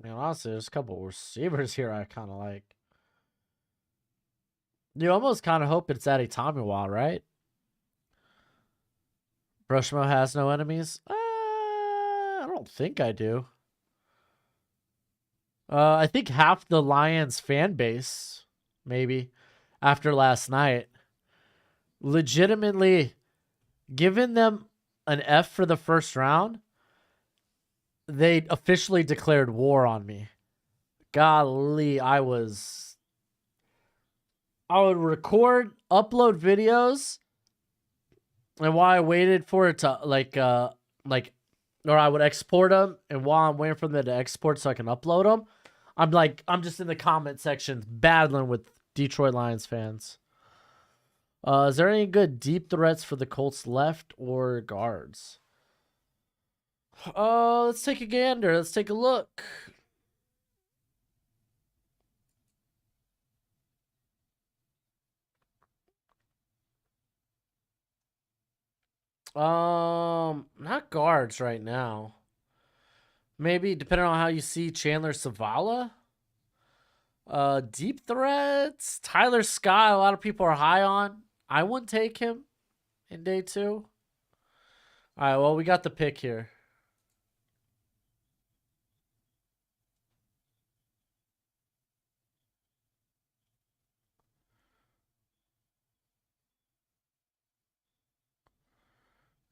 mean, honestly, there's a couple receivers here I kind of like. You almost kind of hope it's Eddie Tomiwa, right? Broshmo has no enemies? I don't think I do. I think half the Lions fan base, maybe, after last night, legitimately given them an F for the first round, they officially declared war on me. Golly, I would record, upload videos, and while I waited for it to or I would export them, and while I'm waiting for them to export so I can upload them, I'm just in the comment section battling with Detroit Lions fans. Is there any good deep threats for the Colts left or guards? Let's take a gander. Let's take a look. Not guards right now. Maybe depending on how you see Chandler Savala. Deep threats. Tyler Scott, a lot of people are high on. I wouldn't take him in day 2. All right, well, we got the pick here.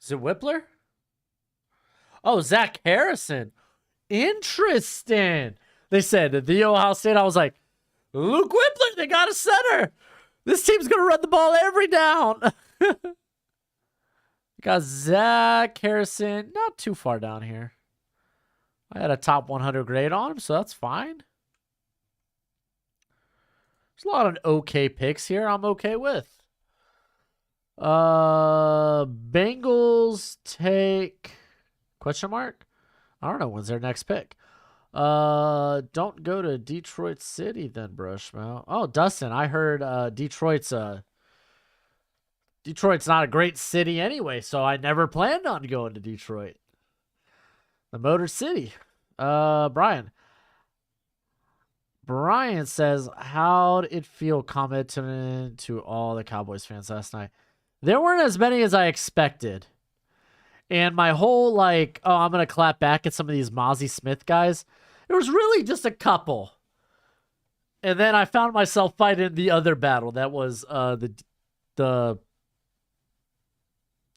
Is it Whippler? Oh, Zach Harrison. Interesting. They said the Ohio State. I was like, Luke Whippler, they got a center. This team's going to run the ball every down. Got Zach Harrison. Not too far down here. I had a top 100 grade on him, so that's fine. There's a lot of okay picks here I'm okay with. Bengals take question mark? I don't know. When's their next pick? Don't go to Detroit City then, Broshmo. Oh, Dustin, I heard Detroit's not a great city anyway, so I never planned on going to Detroit. The Motor City. Brian says, how'd it feel commenting to all the Cowboys fans last night? There weren't as many as I expected. And my whole, like, oh, I'm going to clap back at some of these Mozzie Smith guys. There was really just a couple. And then I found myself fighting the other battle. That was the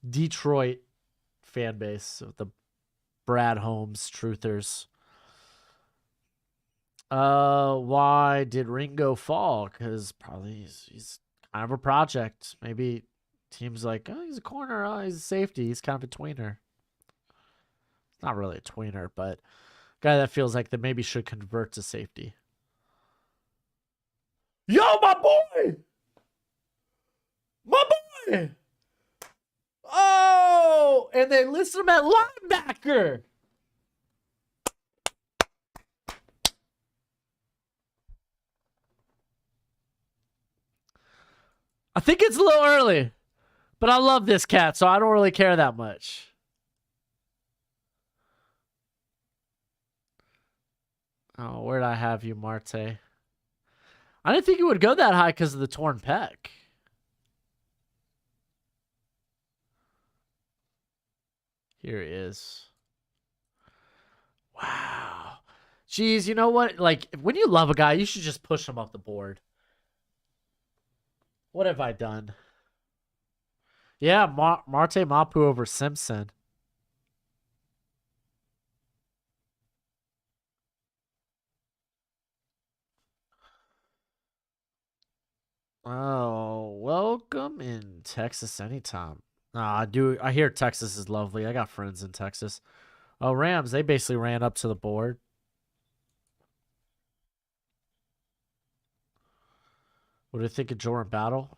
Detroit fan base, the Brad Holmes truthers. Why did Ringo fall? Because probably he's kind of a project. Maybe team's like, oh, he's a corner, oh, he's a safety. He's kind of a tweener. Not really a tweener, but a guy that feels like they maybe should convert to safety. Yo, my boy! My boy! Oh! And they list him at linebacker! I think it's a little early, but I love this cat, so I don't really care that much. Oh, where'd I have you, Marte? I didn't think it would go that high because of the torn pec. Here he is. Wow. Jeez, you know what? Like, when you love a guy, you should just push him up the board. What have I done? Yeah, Marte Mapu over Simpson. Oh, welcome in Texas anytime. I hear Texas is lovely. I got friends in Texas. Oh, Rams, they basically ran up to the board. What do you think of Jordan Battle?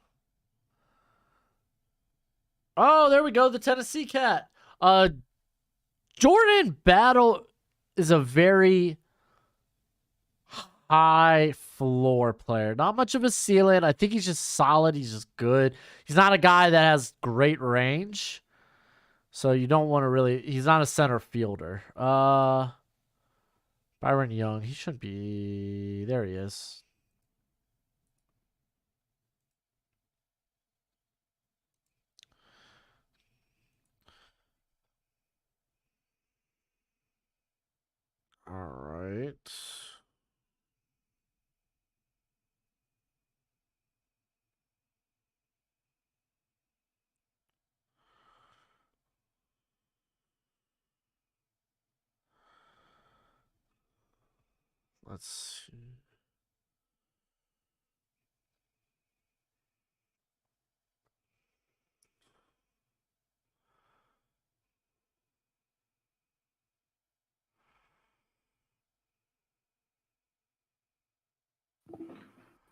Oh, there we go. The Tennessee cat. Jordan Battle is a very high floor player. Not much of a ceiling. I think he's just solid. He's just good. He's not a guy that has great range. So you don't want to really... He's not a center fielder. Byron Young. He shouldn't be. There he is. All right. Let's see.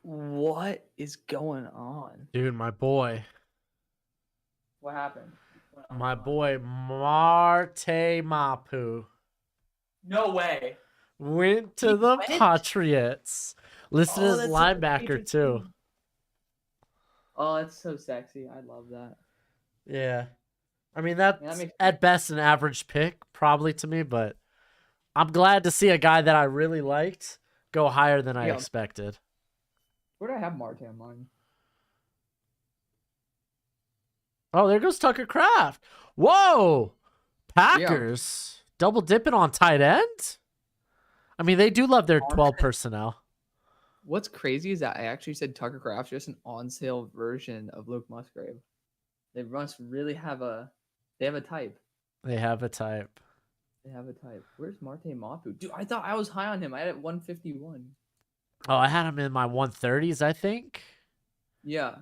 What is going on? Dude, my boy. What happened? What's going My on? boy Marte Mapu No way. went He to the went? Patriots. Listed Oh, as that's such a linebacker Patriots too. thing. Oh, that's so sexy. I love that. Yeah. I mean, Yeah, that that's makes at best an average pick, probably to me, but I'm glad to see a guy that I really liked go higher than I yeah. expected. Where do I have Marte on mine? Oh, there goes Tucker Kraft. Whoa! Yeah. Packers double dipping on tight end? I mean, they do love their On- 12 personnel. What's crazy is that I actually said Tucker Kraft's just an on sale version of Luke Musgrave. They must really have a they have a type. They have a type. They have a type. Where's Marte Mapu? Dude, I thought I was high on him. I had it 151. Oh, I had him in my 130s, I think. Yeah.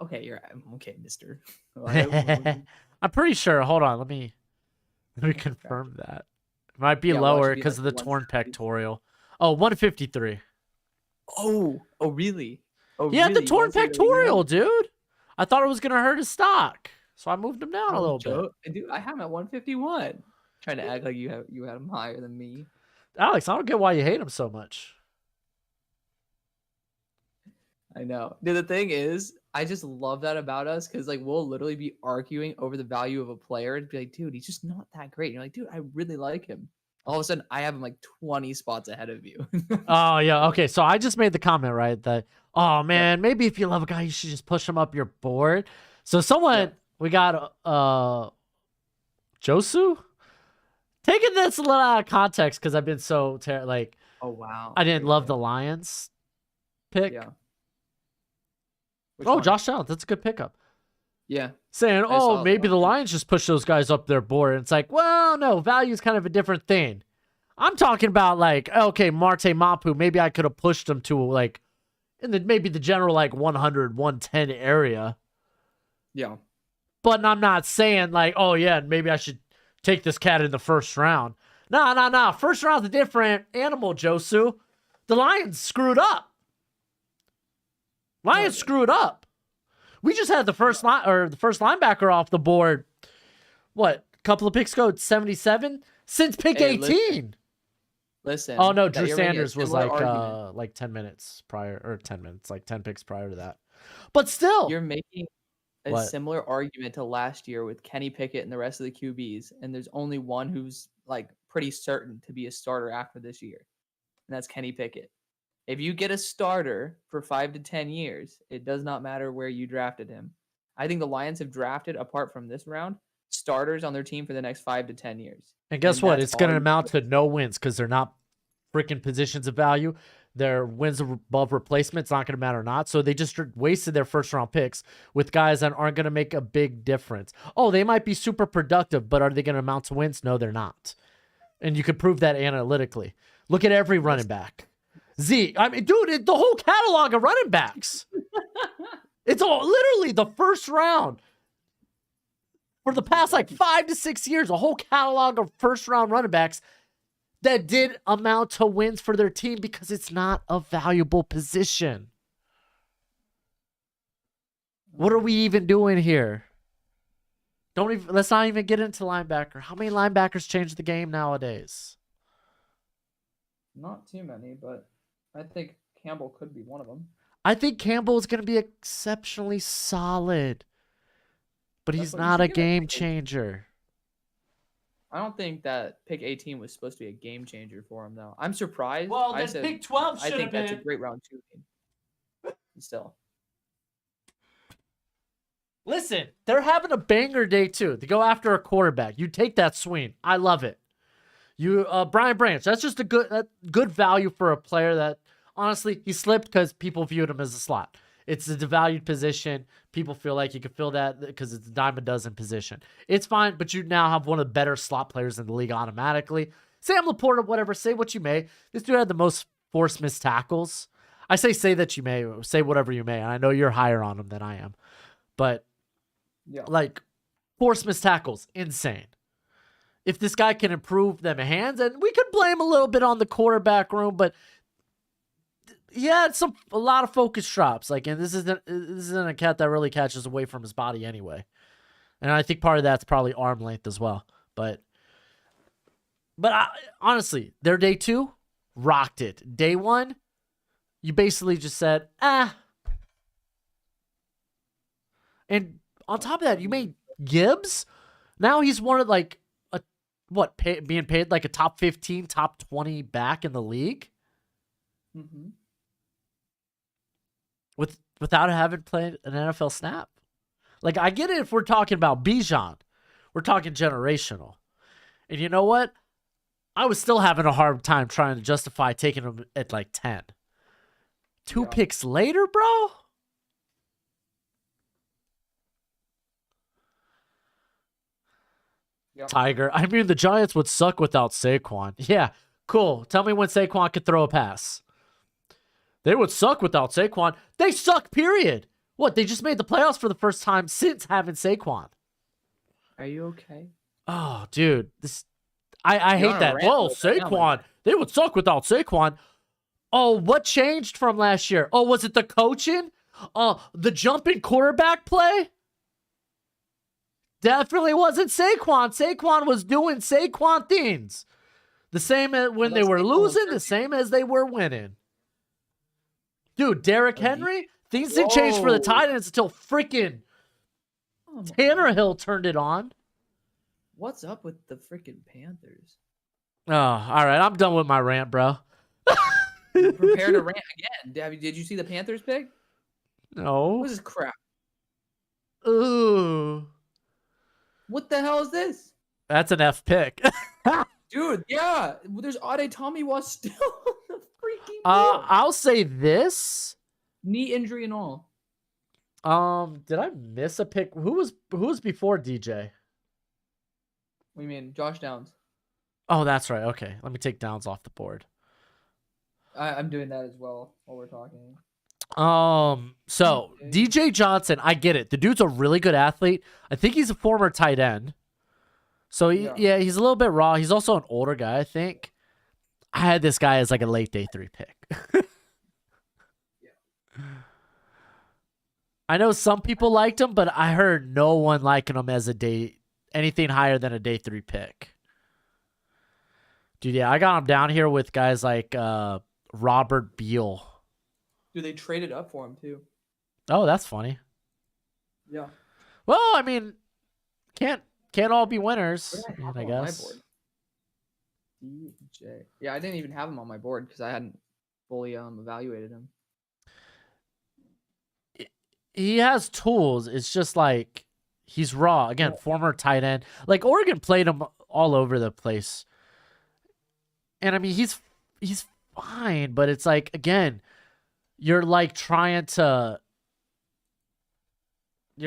Okay, you're okay, mister. I'm pretty sure. Hold on, let me confirm that. It might be Yeah, watch lower it be because like of the torn 170. pectoral. Oh, 153. Oh, really? Oh, He had the really? You torn want to say the weight you have? pectoral, dude. I thought it was gonna hurt his stock, so I moved him down a No little bit. joke. Dude, I have him at 151. Trying to act like you had him higher than me. Alex, I don't get why you hate him so much. I know. Dude, the thing is, I just love that about us because like we'll literally be arguing over the value of a player and be like, dude, he's just not that great. And you're like, dude, I really like him. All of a sudden, I have him like 20 spots ahead of you. Oh yeah, okay. So I just made the comment right that oh Yep. man, maybe if you love a guy, you should just push him up your board. So someone Yep. we got Josu taking this a little out of context because I've been so like Oh wow. I didn't Great love pick. the Lions pick. Yeah. Which Oh, one? Josh Allen, that's a good pickup. Yeah. Saying, I oh, saw that maybe one the too. Lions just push those guys up their board. And it's like, well, no, value is kind of a different thing. I'm talking about like, okay, Marte Mapu, maybe I could have pushed him to like in the maybe the general like 100, 110 area. Yeah. But I'm not saying like, oh yeah, maybe I should take this cat in the first round. No. First round's a different animal, Josu. The Lions screwed up. No, Lions screwed up. We just had the first line or the first linebacker off the board. What? A couple of picks ago, 77 since pick Hey, 18. listen. Oh no, that Drew you're making a Sanders was similar argument. like 10 minutes prior or 10 minutes, like 10 picks prior to that. But still, You're making a what? similar argument to last year with Kenny Pickett and the rest of the QBs, and there's only one who's like pretty certain to be a starter after this year, and that's Kenny Pickett. If you get a starter for 5 to 10 years, it does not matter where you drafted him. I think the Lions have drafted, apart from this round, starters on their team for the next 5 to 10 years, And guess and what? that's It's going all to you amount need. to no wins because they're not freaking positions of value. Their wins above replacement's not going to matter or not. So they just wasted their first round picks with guys that aren't going to make a big difference. Oh, they might be super productive, but are they going to amount to wins? No, they're not. And you can prove that analytically. Look at every running back. I mean, dude, the whole catalog of running backs. It's all literally the first round for the past like 5 to 6 years, a whole catalog of first round running backs that did amount to wins for their team because it's not a valuable position. What are we even doing here? Let's not even get into linebacker. How many linebackers change the game nowadays? Not too many, but I think Campbell could be one of them. I think Campbell is going to be exceptionally solid, but That's he's what you not should a give it. game changer. I don't think that pick 18 was supposed to be a game changer for him, though. I'm surprised. Well, I then said pick 12 I should have think that's a been. great round 2 team. Still. Listen, they're having a banger day too. To go after a quarterback, you take that swing. I love it. You, Brian Branch. That's just a good value for a player that honestly he slipped because people viewed him as a slot. It's a devalued position. People feel like you can fill that because it's a dime a dozen position. It's fine, but you now have one of the better slot players in the league automatically. Sam Laporta, whatever. Say what you may. This dude had the most forced missed tackles. I say that you may. Say whatever you may. And I know you're higher on him than I am, but Yeah. like forced missed tackles, insane. If this guy can improve them hands, and we could blame a little bit on the quarterback room, but he had a lot of focus drops. Like, and this isn't a cat that really catches away from his body anyway. And I think part of that's probably arm length as well. But honestly, their day 2 rocked it. Day 1, you basically just said, ah. And on top of that, you made Gibbs. Now he's one of being paid like a top 15, top 20 back in the league. Mm-hmm. Without having played an NFL snap. Like, I get it if we're talking about Bijan. We're talking generational. And you know what? I was still having a hard time trying to justify taking him at like 10. 2 picks later, bro? Yep. Tiger. I mean, the Giants would suck without Saquon. Yeah, cool. Tell me when Saquon could throw a pass. They would suck without Saquon. They suck, period. What? They just made the playoffs for the first time since having Saquon. Are you okay? Oh, dude. I You're hate on a that. rant Oh, mode right now, Saquon. They would suck without Saquon. Oh, what changed from last year? Oh, was it the coaching? Oh, the jumping quarterback play? Definitely wasn't Saquon. Saquon was doing Saquon things. The same as when they were losing, the same as they were winning. Dude, Derrick Henry, things didn't change for the Titans until freaking Tannehill turned it on. What's up with the freaking Panthers? Oh, all right. I'm done with my rant, bro. Prepare to rant again. Did you see the Panthers pick? No. What is this crap? Ooh. What the hell is this? That's an F pick. Dude, yeah. There's Ade Tomiwa still on the freaking field. I'll say this. Knee injury and all. Did I miss a pick? Who was before DJ? What do you mean? Josh Downs. Oh, that's right. Okay. Let me take Downs off the board. I'm doing that as well while we're talking. So DJ Johnson, I get it. The dude's a really good athlete. I think he's a former tight end. So yeah, he's a little bit raw. He's also an older guy, I think. I had this guy as like a late day 3 pick. I know some people liked him, but I heard no one liking him as anything higher than a day 3 pick. Dude, yeah, I got him down here with guys like Robert Beal. Dude, they traded up for him too. Oh, that's funny. Yeah. Well, I mean, can't all be winners, I guess. DJ. Yeah, I didn't even have him on my board because I hadn't fully evaluated him. He has tools. It's just like he's raw. Again, former tight end. Like Oregon played him all over the place. And I mean, he's fine, but it's like, again, you're like you're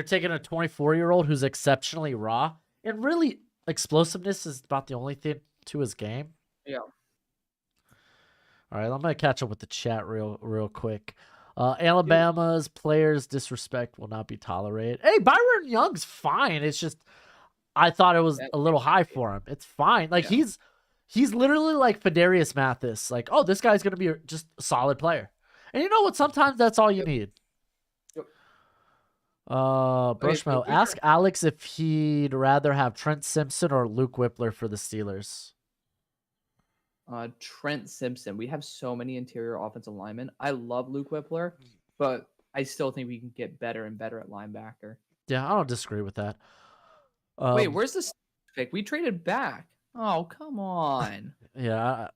taking a 24-year-old who's exceptionally raw, and really explosiveness is about the only thing to his game. Yeah. All right, I'm gonna catch up with the chat real quick. Alabama's players' disrespect will not be tolerated. Hey, Byron Young's fine. It's just I thought it was a little high for him. It's fine. Like he's literally like Fedarius Mathis. Like, oh, this guy's gonna be just a solid player. And you know what? Sometimes that's all you need. Yep. Broshmo, ask Alex if he'd rather have Trent Simpson or Luke Whippler for the Steelers. Trent Simpson. We have so many interior offensive linemen. I love Luke Whippler, but I still think we can get better and better at linebacker. Yeah, I don't disagree with that. Wait, where's this? pick. We traded back. Oh, come on. Yeah.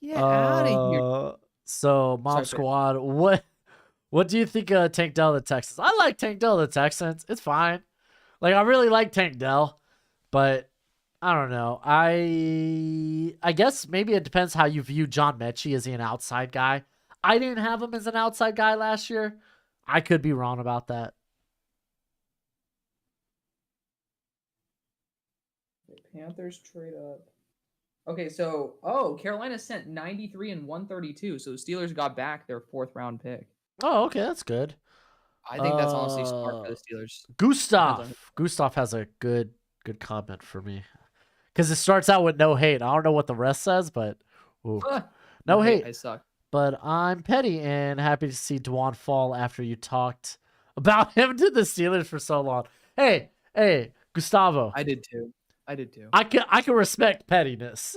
Get out of here. So Mob Sorry, Pitt. Squad, what do you think of Tank Dell the Texans? I like Tank Dell the Texans. It's fine. Like I really like Tank Dell, but I don't know. I guess maybe it depends how you view John Mechie. Is he an outside guy? I didn't have him as an outside guy last year. I could be wrong about that. Panthers trade up. Okay, so Carolina sent 93 and 132, so the Steelers got back their 4th round pick. Oh, okay, that's good. I think that's honestly smart for the Steelers. Gustav has a good comment for me because it starts out with no hate. I don't know what the rest says, but ooh, no hate. I suck. But I'm petty and happy to see Dwan fall after you talked about him to the Steelers for so long. Hey, Gustavo. I did too. I can respect pettiness.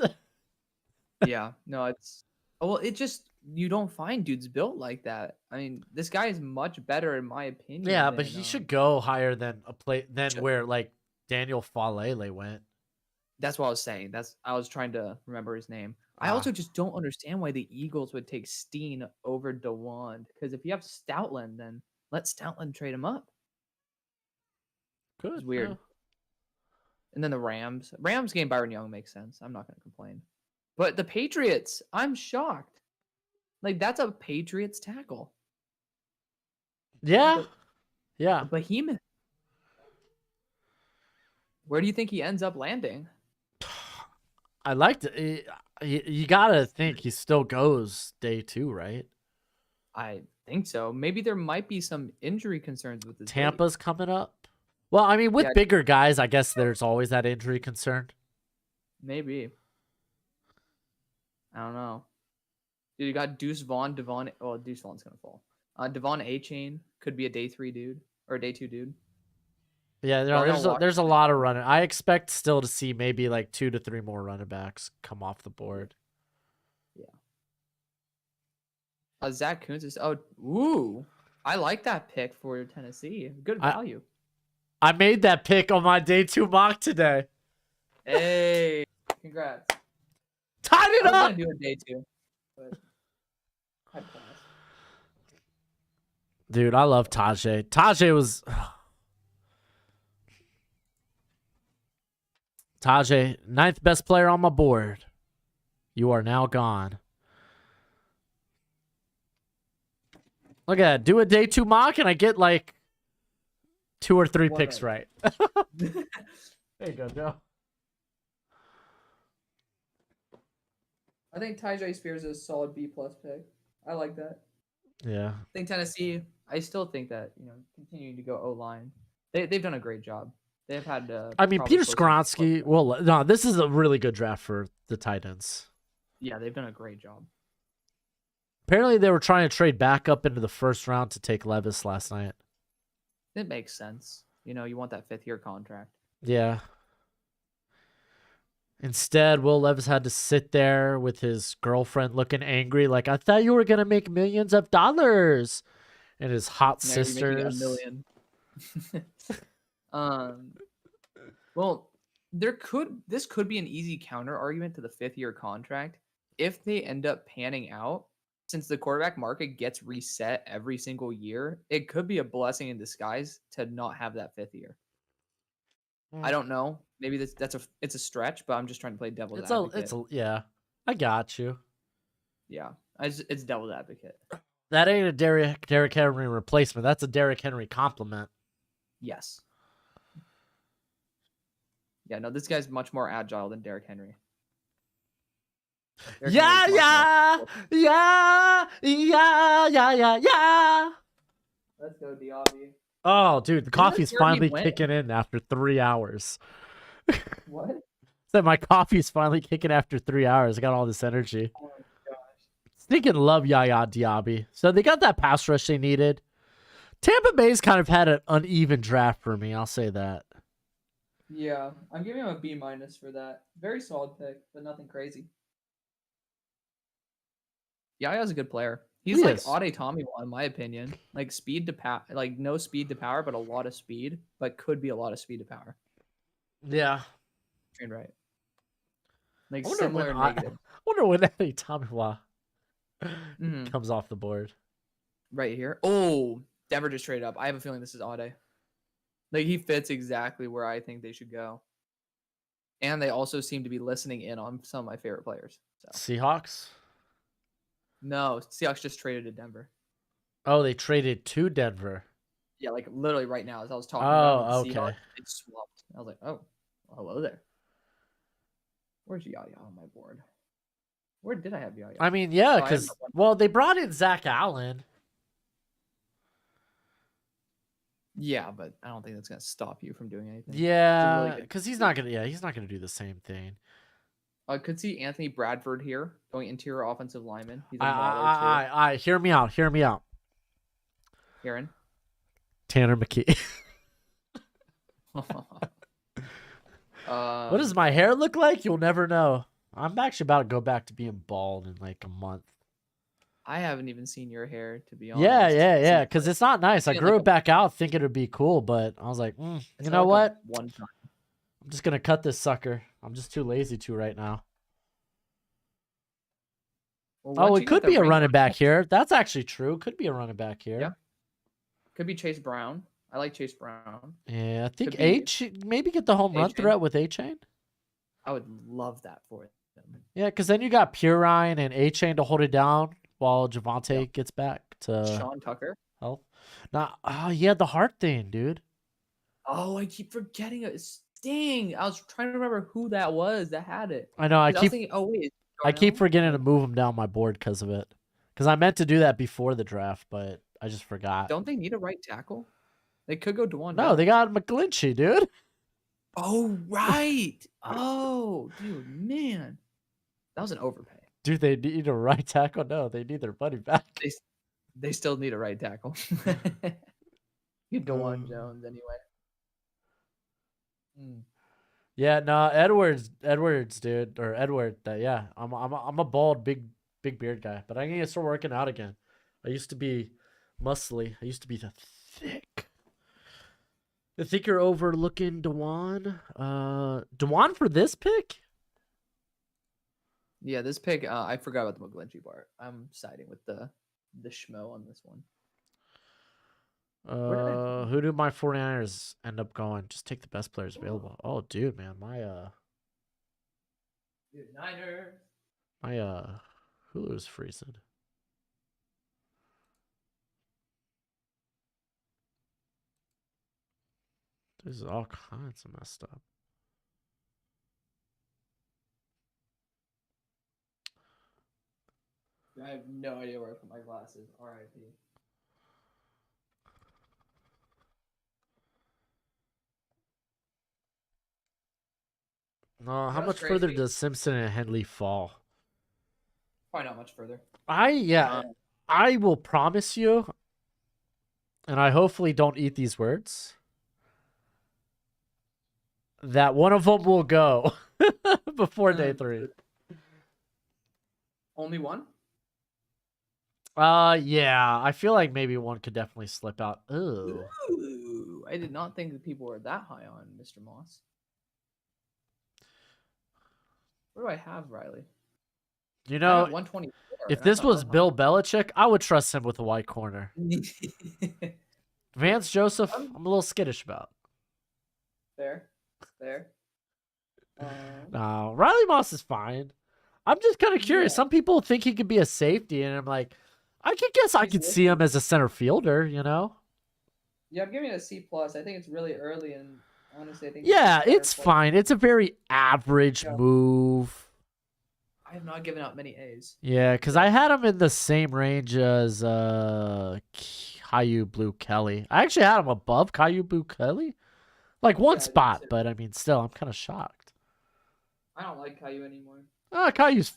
Yeah, no, it's it just you don't find dudes built like that. I mean, this guy is much better in my opinion. Yeah, but he should go higher than where like Daniel Falele went. That's what I was saying. I was trying to remember his name. I also just don't understand why the Eagles would take Steen over DeWand. Because if you have Stoutland, then let Stoutland trade him up. Good. It's weird. Yeah. And then the Rams. Rams game Byron Young makes sense. I'm not going to complain. But the Patriots, I'm shocked. Like, that's a Patriots tackle. Yeah. Yeah. Behemoth. Where do you think he ends up landing? I liked it. You gotta think he still goes day 2, right? I think so. Maybe there might be some injury concerns with this. Tampa's coming up. Well, I mean, with bigger guys, I guess there's always that injury concern. Maybe. I don't know. Dude, you got Deuce Vaughn, Devon. Well, Deuce Vaughn's gonna fall. Devon A-Chain could be a day 3 dude or a day 2 dude. Yeah, there's a lot of running. I expect still to see maybe like 2 to 3 more running backs come off the board. Yeah. Zach Kuntz is I like that pick for Tennessee. Good value. I made that pick on my day 2 mock today. Hey, congrats. Tied it up. I was gonna do a day 2, but had class. Dude, I love Tajay. Tajay was Tajay, 9th best player on my board. You are now gone. Look at that. Do a day 2 mock and I get like 2 or 3 picks right. There you go, Joe. I think Tyjae Spears is a solid B+ pick. I like that. Yeah. I think Tennessee, I still think that, continuing to go O-line. They've done a great job. They've had I mean, Peter Skronsky, well, no, this is a really good draft for the tight ends. Yeah, they've done a great job. Apparently they were trying to trade back up into the 1st round to take Levis last night. It makes sense. You want that 5th year contract. Yeah. Instead, Will Levis had to sit there with his girlfriend looking angry, like, I thought you were going to make millions of dollars. And his hot sisters. $1 million. Well, this could be an easy counter argument to the 5th year contract if they end up panning out. Since the quarterback market gets reset every single year, it could be a blessing in disguise to not have that 5th year. I don't know. Maybe it's a stretch, but I'm just trying to play devil's advocate. Yeah, I got you. Yeah, it's devil's advocate. That ain't a Derrick Henry replacement. That's a Derrick Henry compliment. Yes. Yeah, no, this guy's much more agile than Derrick Henry. Yeah. Let's go, Diaby. Oh, dude, the coffee's finally kicking in after 3 hours. What? Said my coffee's finally kicking after 3 hours. I got all this energy. Oh my gosh. Stinking love Yaya Diaby. So they got that pass rush they needed. Tampa Bay's kind of had an uneven draft for me. I'll say that. Yeah, I'm giving him a B- for that. Very solid pick, but nothing crazy. Yaya's a good player. He's like Ade Tomiwa, in my opinion. Like speed to power, like no speed to power, but a lot of speed, but could be a lot of speed to power. Yeah. Train right. Like I wonder when similar negative. wonder when Eddie Tamiwa Mm-hmm. comes off the board. Right here. Oh, Denver just traded up. I have a feeling this is Ade. Like he fits exactly where I think they should go. And they also seem to be listening in on some of my favorite players. So Seahawks? no, Seahawks just traded to Denver. Oh, they traded to Denver. Yeah, like literally right now as I was talking about him, Oh, the Seahawks okay. they swapped. I was like, oh, well, hello there. Where's Yaya on my board? Where did I have Yaya? I mean, yeah, Oh, I have because one. well, they brought in Zach Allen. Yeah, but I don't think that's gonna stop you from doing anything. Yeah, Really good. because he's not gonna. Yeah, he's not gonna do the same thing. I could see Anthony Bradford here going interior offensive lineman. He's a I, mauler too. I, hear me out. Hear me out. Aaron. Tanner McKee. What does my hair look like? You'll never know. I'm actually about to go back to being bald in like a month. I haven't even seen your hair, to be Yeah, honest. yeah. Because it's not nice. I seen it grew like it back out thinking it would be cool, but I was like, you know like what? one time. I'm just gonna cut this sucker. I'm just too lazy to right now. Well, Oh, once it you get could the be a ring running on back it, here. That's actually true. Could be a running back here. Yeah. Could be Chase Brown. I like Chase Brown. Yeah, I think Could be H maybe get the home run A-Chain. threat with A Chain. I would love that for them. Yeah, because then you got Pure Ryan and A Chain to hold it down while Javante gets back to Sean Tucker. health. Nah, he had the heart thing, dude. Oh, I keep forgetting it. Dang, I was trying to remember who that was that had it. I know. I was thinking, oh wait, I keep Darnell? forgetting to move him down my board because of it. Because I meant to do that before the draft, but I just forgot. Don't they need a right tackle? They could go Dwan. No, they got McGlinchey, dude. Oh right. Oh, dude, man, that was an overpay. Dude, they need a right tackle. No, they need their money back. They still need a right tackle. You Dwan Jones anyway. Yeah, no, Edwards, dude, or Edward. Yeah, I'm a bald, big beard guy, but I need to start working out again. I used to be muscly. I used to be thick. I think you're overlooking Dewan. Dewan for this pick? Yeah, this pick, I forgot about the McGlinchey part. I'm siding with the schmo on this one. Who do my 49ers end up going? Just take the best players available. Oh, dude, man, my Niners. My Hulu's freezing. This is all kinds of messed up. I have no idea where I put my glasses. R.I.P. No, how That's much further crazy. does Simpson and Henley fall? Probably not much further. I will promise you, and I hopefully don't eat these words, that one of them will go before day 3. Only one? Yeah, I feel like maybe one could definitely slip out. Ooh. Ooh, I did not think that people were that high on Mr. Moss. Where do I have Riley? You know, 124. if this was Bill Belichick, I would trust him with a white corner. Vance Joseph, I'm a little skittish about. Fair. No, Riley Moss is fine. I'm just kind of curious. Yeah. Some people think he could be a safety, and I'm like, I could see him as a center fielder, you know? Yeah, I'm giving it a C+. I think it's really early, and honestly, I think... Yeah, it's fine. It's a very average move. I have not given out many A's. Yeah, because I had him in the same range as Caillou Blue Kelly. I actually had him above Caillou Blue Kelly. Like one spot, but I mean, still, I'm kind of shocked. I don't like Caillou anymore. Caillou's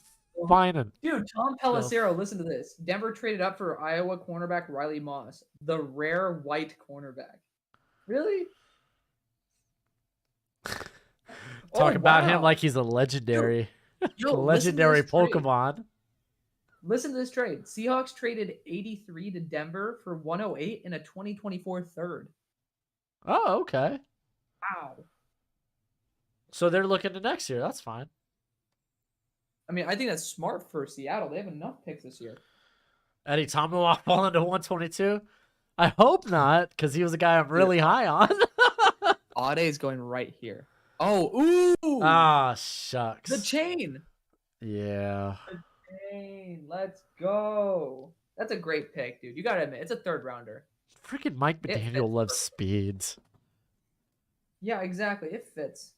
fine. Dude, Tom Pelissero, listen to this. Denver traded up for Iowa cornerback Riley Moss, the rare white cornerback. Really? Talk about him like he's a legendary, legendary Pokemon. Listen to this trade. Seahawks traded 83 to Denver for 108 in a 2024 third. Oh, okay. Wow. So they're looking to next year. That's fine. I mean, I think that's smart for Seattle. They have enough picks this year. Eddie Tomiwa falling to 122. I hope not, because he was a guy I'm really high on. Ade is going right here. Oh, ooh! Ah, shucks. The chain. Yeah. The chain. Let's go. That's a great pick, dude. You gotta admit, it's a third rounder. Freaking Mike It McDaniel fits loves perfect. speeds. Yeah, exactly. It fits.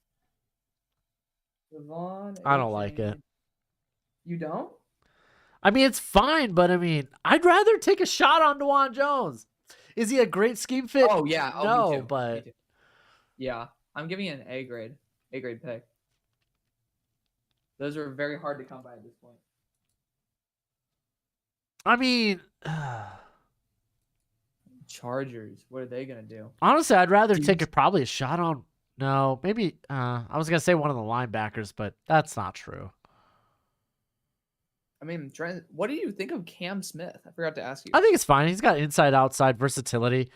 Devon I don't like it. You don't? I mean, it's fine, but I mean, I'd rather take a shot on DeJuan Jones. Is he a great scheme fit? Oh yeah. Oh, me No, too. Me but too. Yeah, I'm giving it an A grade. A grade pick. Those are very hard to come by at this point. I mean, Chargers. What are they gonna do? honestly, I'd rather Do you- take probably a shot on. No, maybe I was gonna say one of the linebackers, but that's not true. I mean, Trent, what do you think of Cam Smith? I forgot to ask you. I think it's fine. He's got inside outside versatility.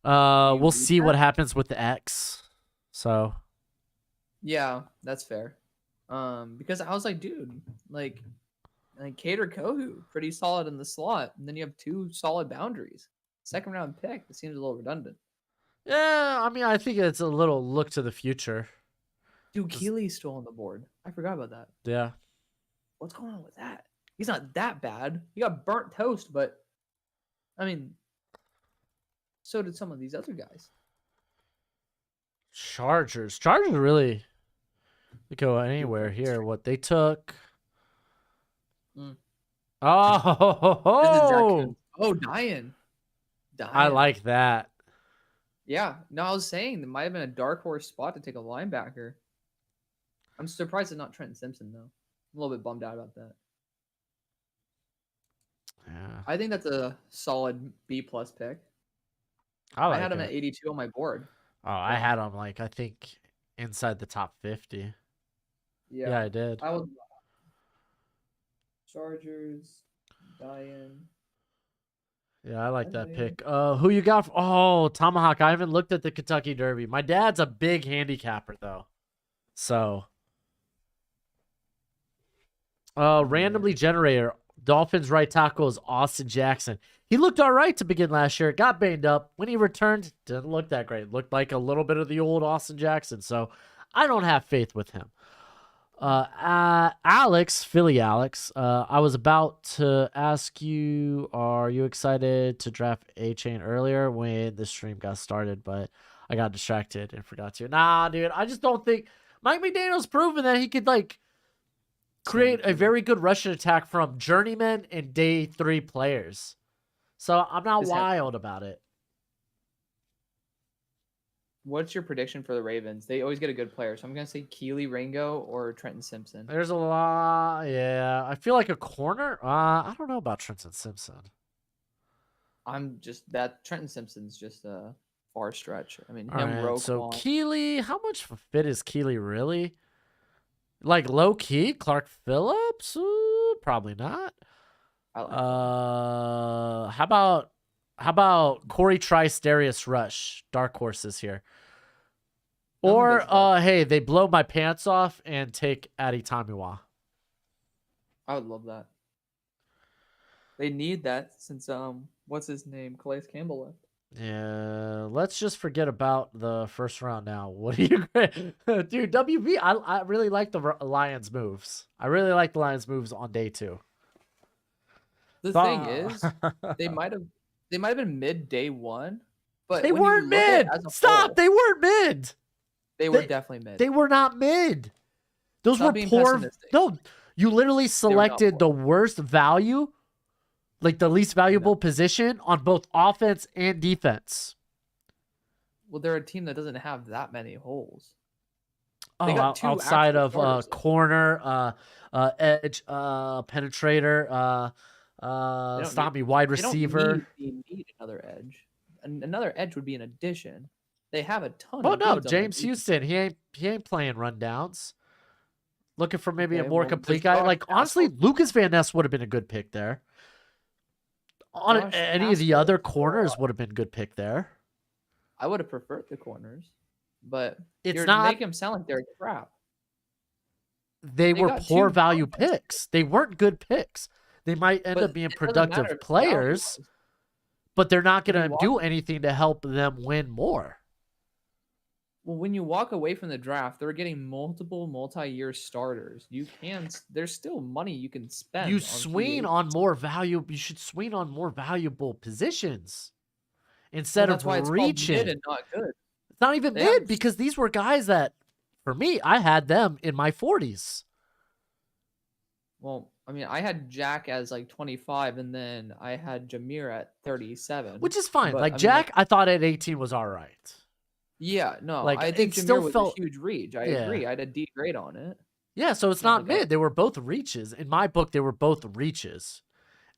You We'll read see that? what happens with the X. So Yeah, that's fair. Because I was like, dude, like Cater Kohu, pretty solid in the slot, and then you have two solid boundaries. Second round pick. It seems a little redundant. yeah, I mean, I think it's a little look to the future. Dude, Keely's still on the board. I forgot about that. Yeah. What's going on with that? He's not that bad. He got burnt toast, but I mean, so did some of these other guys. Chargers really they go anywhere here. What they took. Mm. This is Zach Oh, Kuntz. Oh, Diane. I like that. Yeah, no, I was saying there might have been a dark horse spot to take a linebacker. I'm surprised it's not Trenton Simpson though. I'm a little bit bummed out about that. Yeah, I think that's a solid B plus pick. I I had him it. at 82 on my board. Oh, I had him like I think inside the top 50. Yeah, I did. I was Chargers, Diane. Yeah, I like that Okay. pick. Who you got? Oh, Tomahawk. I haven't looked at the Kentucky Derby. My dad's a big handicapper though, so. Randomly generator. Dolphins right tackle is Austin Jackson. He looked all right to begin last year. Got banged up. When he returned, didn't look that great. Looked like a little bit of the old Austin Jackson. So I don't have faith with him. Alex, Philly Alex, I was about to ask you, are you excited to draft A-Chain earlier when the stream got started? But I got distracted and forgot to. Nah, dude, I just don't think Mike McDaniel's proven that he could like create a very good Russian attack from journeyman and day 3 players. So I'm not wild about it. What's your prediction for the Ravens? They always get a good player, so I'm gonna say Keely Ringo or Trenton Simpson. There's a lot. Yeah, I feel like a corner. I don't know about Trenton Simpson. I'm just that Trenton Simpson's just a far stretch. I mean, All him, right, Roquan. so Keely, how much of a fit is Keely really? Like low key, Clark Phillips? Ooh, probably not. I like How about Corey Trice, Darius Rush? Dark horses here. Or hey, they blow my pants off and take Adi Tamiwa. I would love that. They need that since what's his name? Calais Campbell left. Yeah, let's just forget about the first round now. What do you, dude? WB, I really like the Lions moves. I really like the Lions moves on day 2. The thing is, they might have been mid day 1, but they when weren't you look at mid. it as a Stop, whole, they weren't mid. They were definitely mid. They were not mid. Those Stop were being poor. pessimistic. No, you literally selected the worst value, like the least valuable position on both offense and defense. Well, they're a team that doesn't have that many holes. They got two outside of corner, edge, penetrator, stompy wide receiver. They need another edge. Another edge would be an addition. They have a ton. Oh no, James Houston. He ain't playing rundowns. Looking for maybe a more complete guy. Like honestly, Lucas Van Ness would have been a good pick there. On any of the other corners would have been a good pick there. I would have preferred the corners. but It's you're not. making them sound like they're crap. They They were got poor two value conference, picks. They weren't good picks. They might end but up being it doesn't matter productive if it's value players, wise. but they're not When going you to walk, do anything to help them win more. well, when you walk away from the draft, they're getting multiple multi-year starters. You can, there's still money you can You spend on free swing on agents. more value. You should swing on more valuable positions Well, instead that's of why it's called mid reaching. and not good. It's not even They have mid because these were guys that, for me, I had them in my 40s. Well, I mean, I had Jack as like 25, and then I had Jameer at 37. Which is fine. But Like I mean, Jack, I thought at 18 was all right. yeah, no, Like I think it still Jameer was a felt, huge reach. I yeah. agree. I had a D grade on it. Yeah, so it's Not not like I, mid. They were both reaches. In my book, they were both reaches.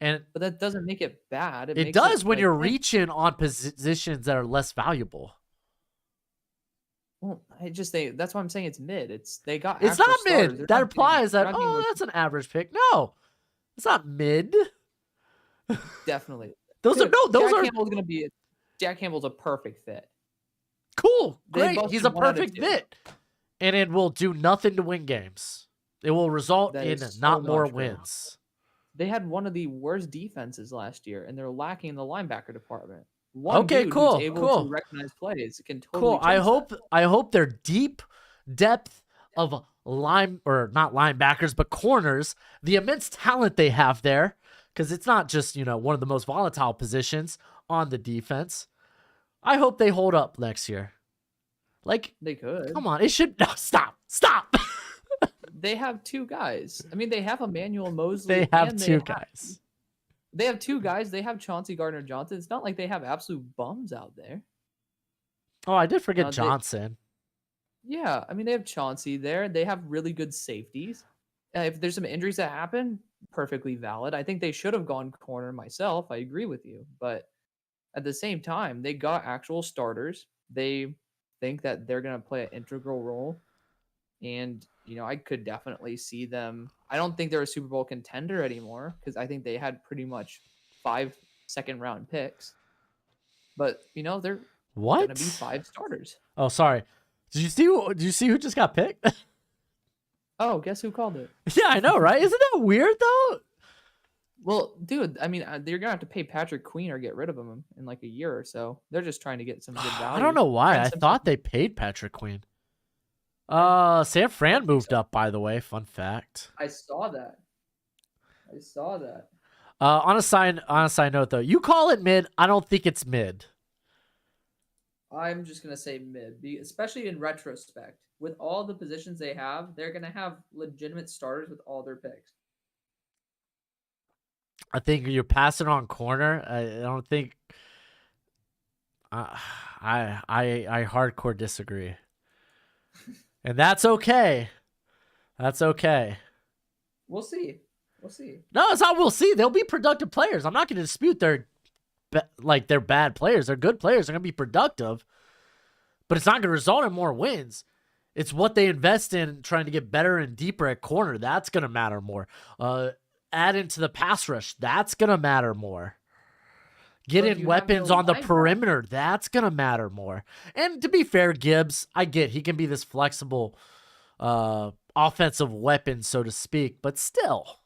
And but that doesn't make it bad. It it makes it does when like, you're eh, reaching on positions that are less valuable. well, I just say that's why I'm saying it's mid. It's they got It's actual not starters. mid. That implies They're that, not getting oh, that's an average pick. No, it's not mid. definitely. Those are, Dude, no, those Jack are Campbell's gonna be. Jack Campbell's a perfect fit. cool. They Great. He's busted a one out of perfect two. fit. And it will do nothing to win games. It will result That in is so not more not true. wins. They had one of the worst defenses last year, and they're lacking in the linebacker department. One Okay, dude who's cool. able to Cool. recognize plays can Cool. totally change that. I hope their deep depth of line, or not linebackers, but corners, the immense talent they have there, because it's not just, one of the most volatile positions on the defense. I hope they hold up next year. Like, They could. come on, it should, no, stop. They have two guys. I mean, they have Emmanuel Mosley They have and two guys. they have two guys. They have Chauncey Gardner-Johnson. It's not like they have absolute bums out there. Oh, I did forget They, Johnson. yeah, I mean, they have Chauncey there. They have really good safeties. If there's some injuries that happen, perfectly valid. I think they should have gone corner myself. I agree with you. But at the same time, they got actual starters. They think that they're going to play an integral role. And, I could definitely see them. I don't think they're a Super Bowl contender anymore because I think they had pretty much 5 second-round picks. But, they're going to be What? 5 starters. Oh, sorry. Did you see who just got picked? Oh, guess who called it? Yeah, I know, right? Isn't that weird though? Well, dude, I mean, they're gonna have to pay Patrick Queen or get rid of him in like a year or so. They're just trying to get some good value. I don't know why. Brent I Simpson, thought they paid Patrick Queen. San Fran moved up, by the way. Fun fact. I saw that. I saw that. On a side note, though, you call it mid. I don't think it's mid. I'm just gonna say mid, especially in retrospect. With all the positions they have, they're gonna have legitimate starters with all their picks. I think you're passing on corner. I don't think. I hardcore disagree, and that's okay. That's okay. We'll see. We'll see. No, it's not. We'll see. They'll be productive players. I'm not going to dispute they're bad players. They're good players. They're going to be productive, but it's not going to result in more wins. It's what they invest in trying to get better and deeper at corner. That's going to matter more. Add into the pass rush. That's going to matter more. Get in weapons on the perimeter. That's going to matter more. And to be fair, Gibbs, I get he can be this flexible offensive weapon, so to speak, but still.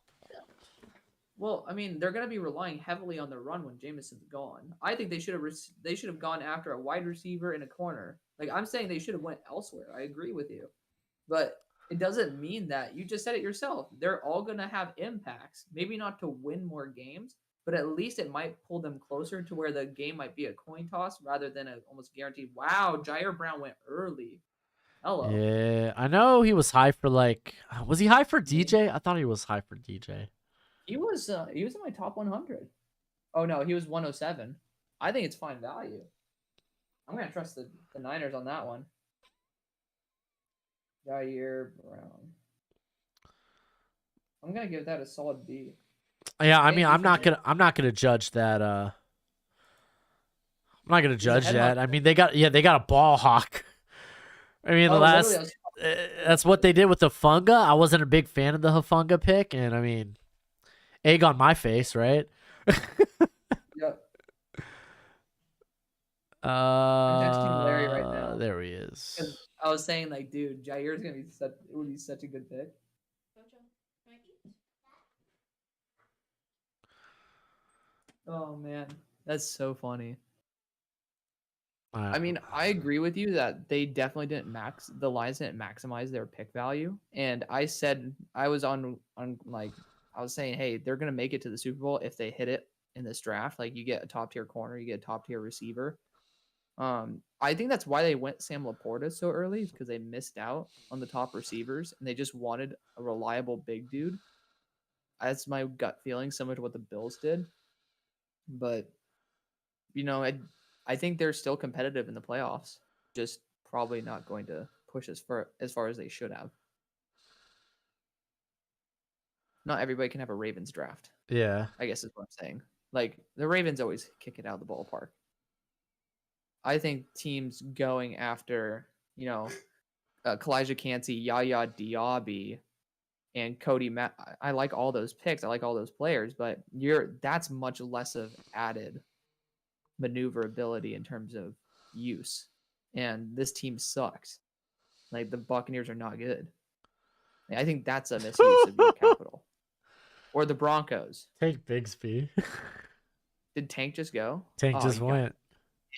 Well, I mean, they're going to be relying heavily on the run when Jameson's gone. I think they should have gone after a wide receiver in a corner. Like I'm saying, they should have went elsewhere. I agree with you, but it doesn't mean that you just said it yourself. They're all going to have impacts. Maybe not to win more games, but at least it might pull them closer to where the game might be a coin toss rather than a almost guaranteed. Wow, Jair Brown went early. Hello. Yeah, I know he was high for was he high for DJ? I thought he was high for DJ. He was in my top 100. Oh no, he was 107. I think it's fine value. I'm gonna trust the Niners on that one. Jair Brown. I'm gonna give that a solid B. Yeah, I mean, I'm not gonna judge that. I'm not gonna judge that. I mean, they got a ball hawk. I mean, that's what they did with the Funga. I wasn't a big fan of the Hafunga pick, and I mean, egg on my face, right? Yep. I'm texting Larry right now There he because is. I was saying like, dude, Jair's gonna be such. It would be such a good pick. Oh man, that's so funny. I mean, I agree with you that they definitely didn't the Lions didn't maximize their pick value. And I said I was on like I was saying, hey, they're gonna make it to the Super Bowl if they hit it in this draft. Like you get a top tier corner, you get a top tier receiver. I think that's why they went Sam Laporta so early because they missed out on the top receivers and they just wanted a reliable big dude. That's my gut feeling, similar to what the Bills did. But I think they're still competitive in the playoffs. Just probably not going to push as far as they should have. Not everybody can have a Ravens draft. Yeah. I guess is what I'm saying. Like the Ravens always kick it out of the ballpark. I think teams going after, Kalijah Cansey, Yaya Diaby, and Cody Matt. I like all those picks. I like all those players, but that's much less of added maneuverability in terms of use. And this team sucks. Like the Buccaneers are not good. I think that's a misuse of your capital. Or the Broncos. Tank Bigsby. Did Tank just go? Tank Oh, just you went.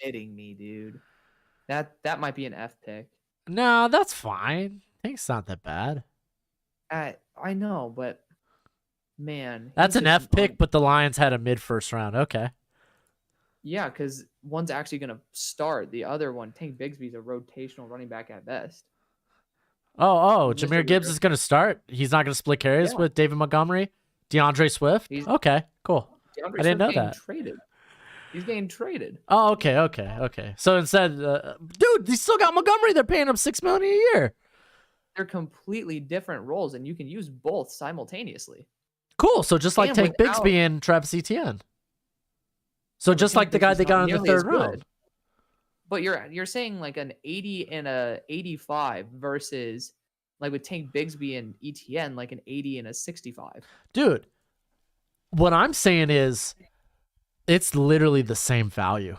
kidding me, dude. That might be an F pick. No, that's fine. Tank's not that bad. I know, but man, That's he's an just F pick, but the Lions had a mid first round. Okay. yeah, because one's actually gonna start. The other one, Tank Bigsby's a rotational running back at best. Oh, He's Mr. Jameer Gibbs is going to start. He's not going to split carries Yeah. with David Montgomery, DeAndre Swift. Okay, cool. DeAndre I didn't know getting that. traded. He's getting traded. Oh, okay. So instead, dude, they still got Montgomery. They're paying him $6 million a year. They're completely different roles, and you can use both simultaneously. Cool. So just like And Tank Bigsby and Travis Etienne. So just like the guy they got in the third round. But you're saying like an 80 and a 85 versus like with Tank Bigsby and Etienne, like an 80 and a 65. Dude, what I'm saying is it's literally the same value.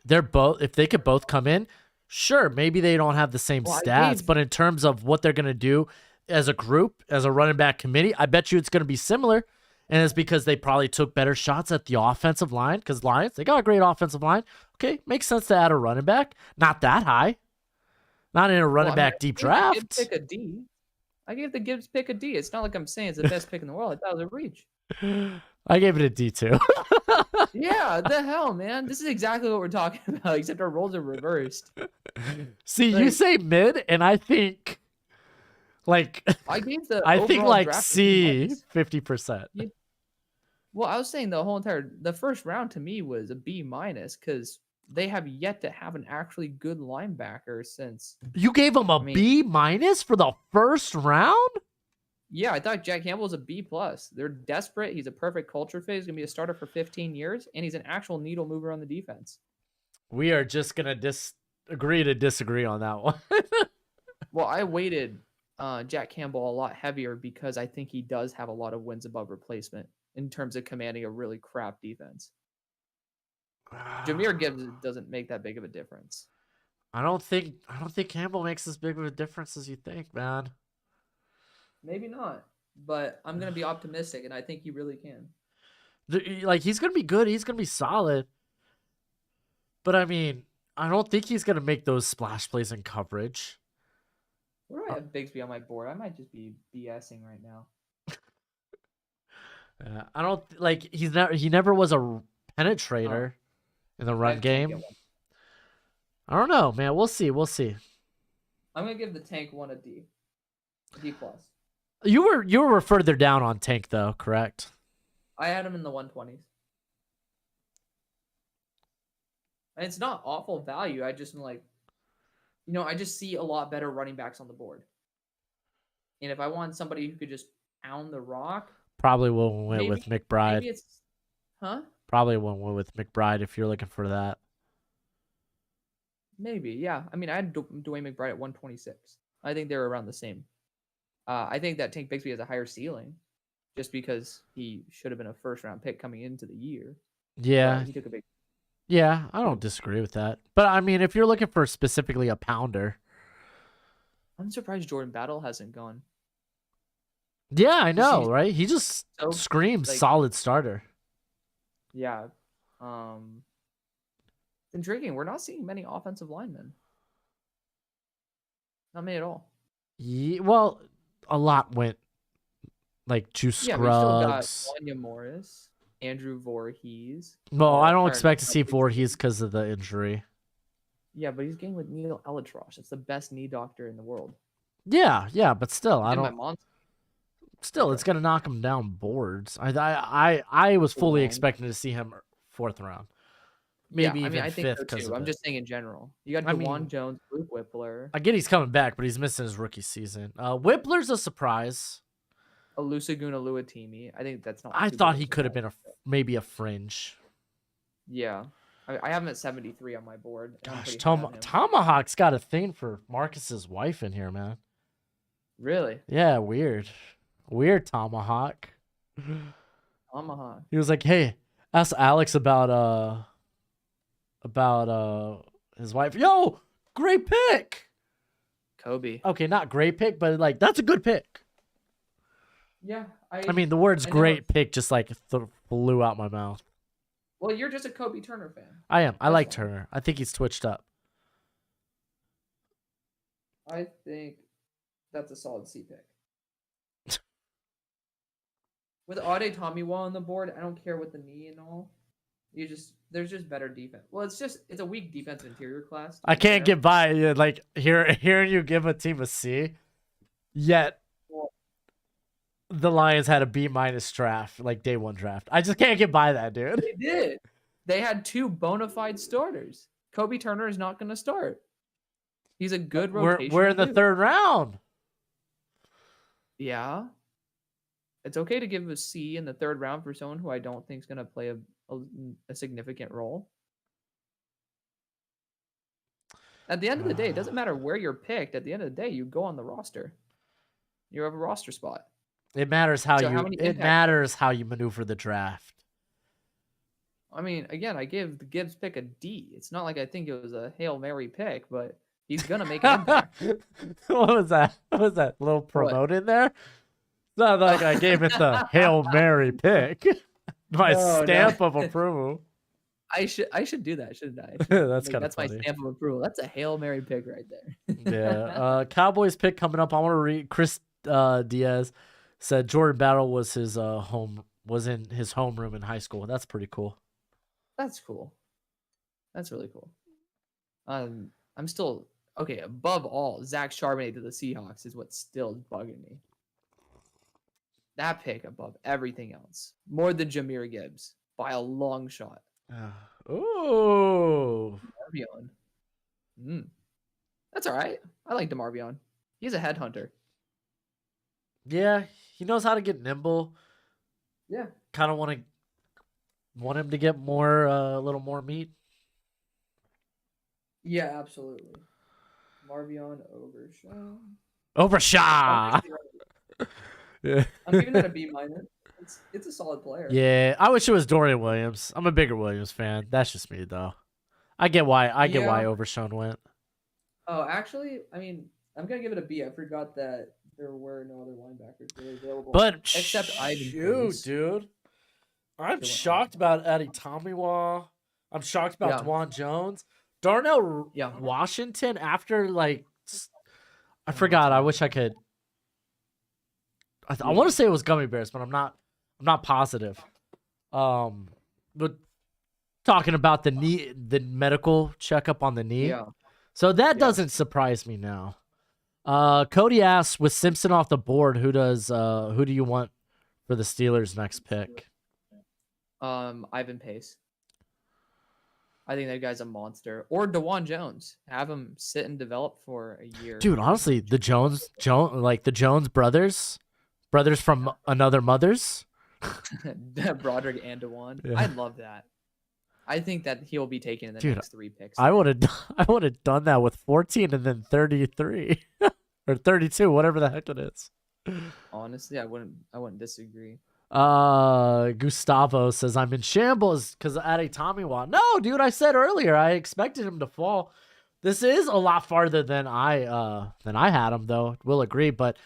They're both, if they could both come in, sure, maybe they don't have the same stats, but in terms of what they're going to do as a group, as a running back committee, I bet you it's going to be similar. And it's because they probably took better shots at the offensive line because Lions, they got a great offensive line. Okay, makes sense to add a running back. Not that high. Not in a running back deep draft. Pick a D. I gave the Gibbs pick a D. It's not like I'm saying it's the best pick in the world. I thought it was a reach. I gave it a D too. Yeah, the hell, man. This is exactly what we're talking about, except our roles are reversed. See, you say mid, and I think like I gave the I think like draft C 50%. Well, I was saying the first round to me was a B minus because they have yet to have an actually good linebacker since. You gave him a B minus for the first round? Yeah, I thought Jack Campbell was a B plus. They're desperate. He's a perfect culture fit. He's gonna be a starter for 15 years, and he's an actual needle mover on the defense. We are just gonna agree to disagree on that one. Well, I weighted Jack Campbell a lot heavier because I think he does have a lot of wins above replacement in terms of commanding a really crap defense. Jahmyr Gibbs doesn't make that big of a difference. I don't think Campbell makes as big of a difference as you think, man. Maybe not, but I'm gonna be optimistic, and I think he really can. Like he's gonna be good. He's gonna be solid. But I mean, I don't think he's gonna make those splash plays in coverage. Where do I have Bigsby on my board? I might just be BSing right now. I don't like he never was a penetrator in the run game. I don't know, man. We'll see. I'm gonna give the Tank one a D plus. You were further down on Tank though, correct? I had him in the 120s. And it's not awful value. I just am like, I just see a lot better running backs on the board. And if I want somebody who could just pound the rock, probably will win with McBride. Maybe it's, Probably won't win with McBride if you're looking for that. Maybe, yeah. I mean, I had Dwayne McBride at 126. I think they're around the same. I think that Tank Bigsby has a higher ceiling, just because he should have been a first round pick coming into the year. Yeah, he took a big. Yeah, I don't disagree with that. But I mean, if you're looking for specifically a pounder, I'm surprised Jordan Battle hasn't gone. yeah, I Just know, he's right? He just so screams like solid starter. yeah. Um, it's intriguing. We're not seeing many offensive linemen. Not many at all. Well, a lot went like Juice Yeah, but you still got Scruggs. Wanya Morris, Andrew Voorhees, Well, I don't or expect to see not Voorhees because of the injury. yeah, but he's getting with Neil Elatrosh. It's the best knee doctor in the world. Yeah, but still, He I did my don't. mom's. Still, Okay. it's gonna knock him down boards. I was fully Long. expecting to see him fourth round, Yeah, maybe I mean, even I think fifth so because too. of I'm it. just saying in general. You got I DeJuan mean, Jones, Luke Whippler, I get he's coming back, but he's missing his rookie season. Whippler's a surprise. Alusaguna Luatimi. I think that's not I too big thought of a he could have surprise. been maybe a fringe. Yeah. I have him at 73 on my board, and I'm Gosh, pretty high on him. Tomahawk's got a thing for Marcus's wife in here, man. Really? Yeah, weird Tomahawk. Omaha. He was like, "Hey, ask Alex about his wife." Yo, great pick. Kobe. Okay, not great pick, but like that's a good pick. Yeah. I mean, the words I know "great it's- pick" just like flew out my mouth. Well, you're just a Kobe Turner fan. I am. I That's like fine. Turner. I think he's twitched up. I think that's a solid C pick. With Ade Tomiwa on the board, I don't care what the knee and all. There's just better defense. Well, it's a weak defensive interior class. I can't get by like hearing you give a team a C, yet Well, the Lions had a B- draft, like day one draft. I just can't get by that, dude. they did. They had two bona fide starters. Kobe Turner is not going to start. He's a good rotation. We're in the third round. Yeah. It's okay to give a C in the third round for someone who I don't think is going to play a significant role. At the end of the day, it doesn't matter where you're picked. At the end of the day, you go on the roster. You have a roster spot. It matters how So you. how many It impact matters how you maneuver the draft. I mean, again, I gave the Gibbs pick a D. It's not like I think it was a Hail Mary pick, but he's going to make an impact. What was that? What was that little promote in there? It's not like I gave it the Hail Mary pick. My No, stamp no. of approval. I should do that, shouldn't I? That's kind of That's my funny. stamp of approval. That's a Hail Mary pick right there. Yeah. Cowboys pick coming up. I want to read. Chris Diaz said Jordan Battle was in his homeroom in high school. That's pretty cool. That's cool. That's really cool. I'm still okay. Above all, Zach Charbonnet to the Seahawks is what's still bugging me. That pick above everything else, more than Jahmyr Gibbs by a long shot. Ooh. Marvion. That's all right. I like DeMarvion. He's a headhunter. Yeah, he knows how to get nimble. Yeah. Kind of want him to get more a little more meat. Yeah, absolutely. Marvion Overshaw. Overshot. Yeah. I'm giving that a B minus. It's a solid player. Yeah, I wish it was Dorian Williams. I'm a bigger Williams fan. That's just me though. I get why Overshown went. Oh, actually, I mean, I'm gonna give it a B. I forgot that there were no other linebackers really available. But except Ivan shoot, Pace. dude. I'm They went shocked about Eddie Tomiwa. I'm shocked about Yeah. DeJuan Jones. Darnell Yeah. Washington after like I forgot. I wish I could. I want to say it was gummy bears, but I'm not positive. But talking about the medical checkup on the knee. Yeah. So that doesn't surprise me now. Cody asks, with Simpson off the board, who do you want for the Steelers' next pick? Ivan Pace. I think that guy's a monster. Or DeJuan Jones. Have him sit and develop for a year. Dude, honestly, the Jones brothers from another mother's. Broderick and DeJuan. Yeah. I'd love that. I think that he'll be taken in the next 3 picks. I would have done that with 14 and then 33 or 32, whatever the heck it is. Honestly, I wouldn't disagree. Gustavo says I'm in shambles because of Ade Tomiwa. No, dude, I said earlier I expected him to fall. This is a lot farther than I had him though. Will agree, but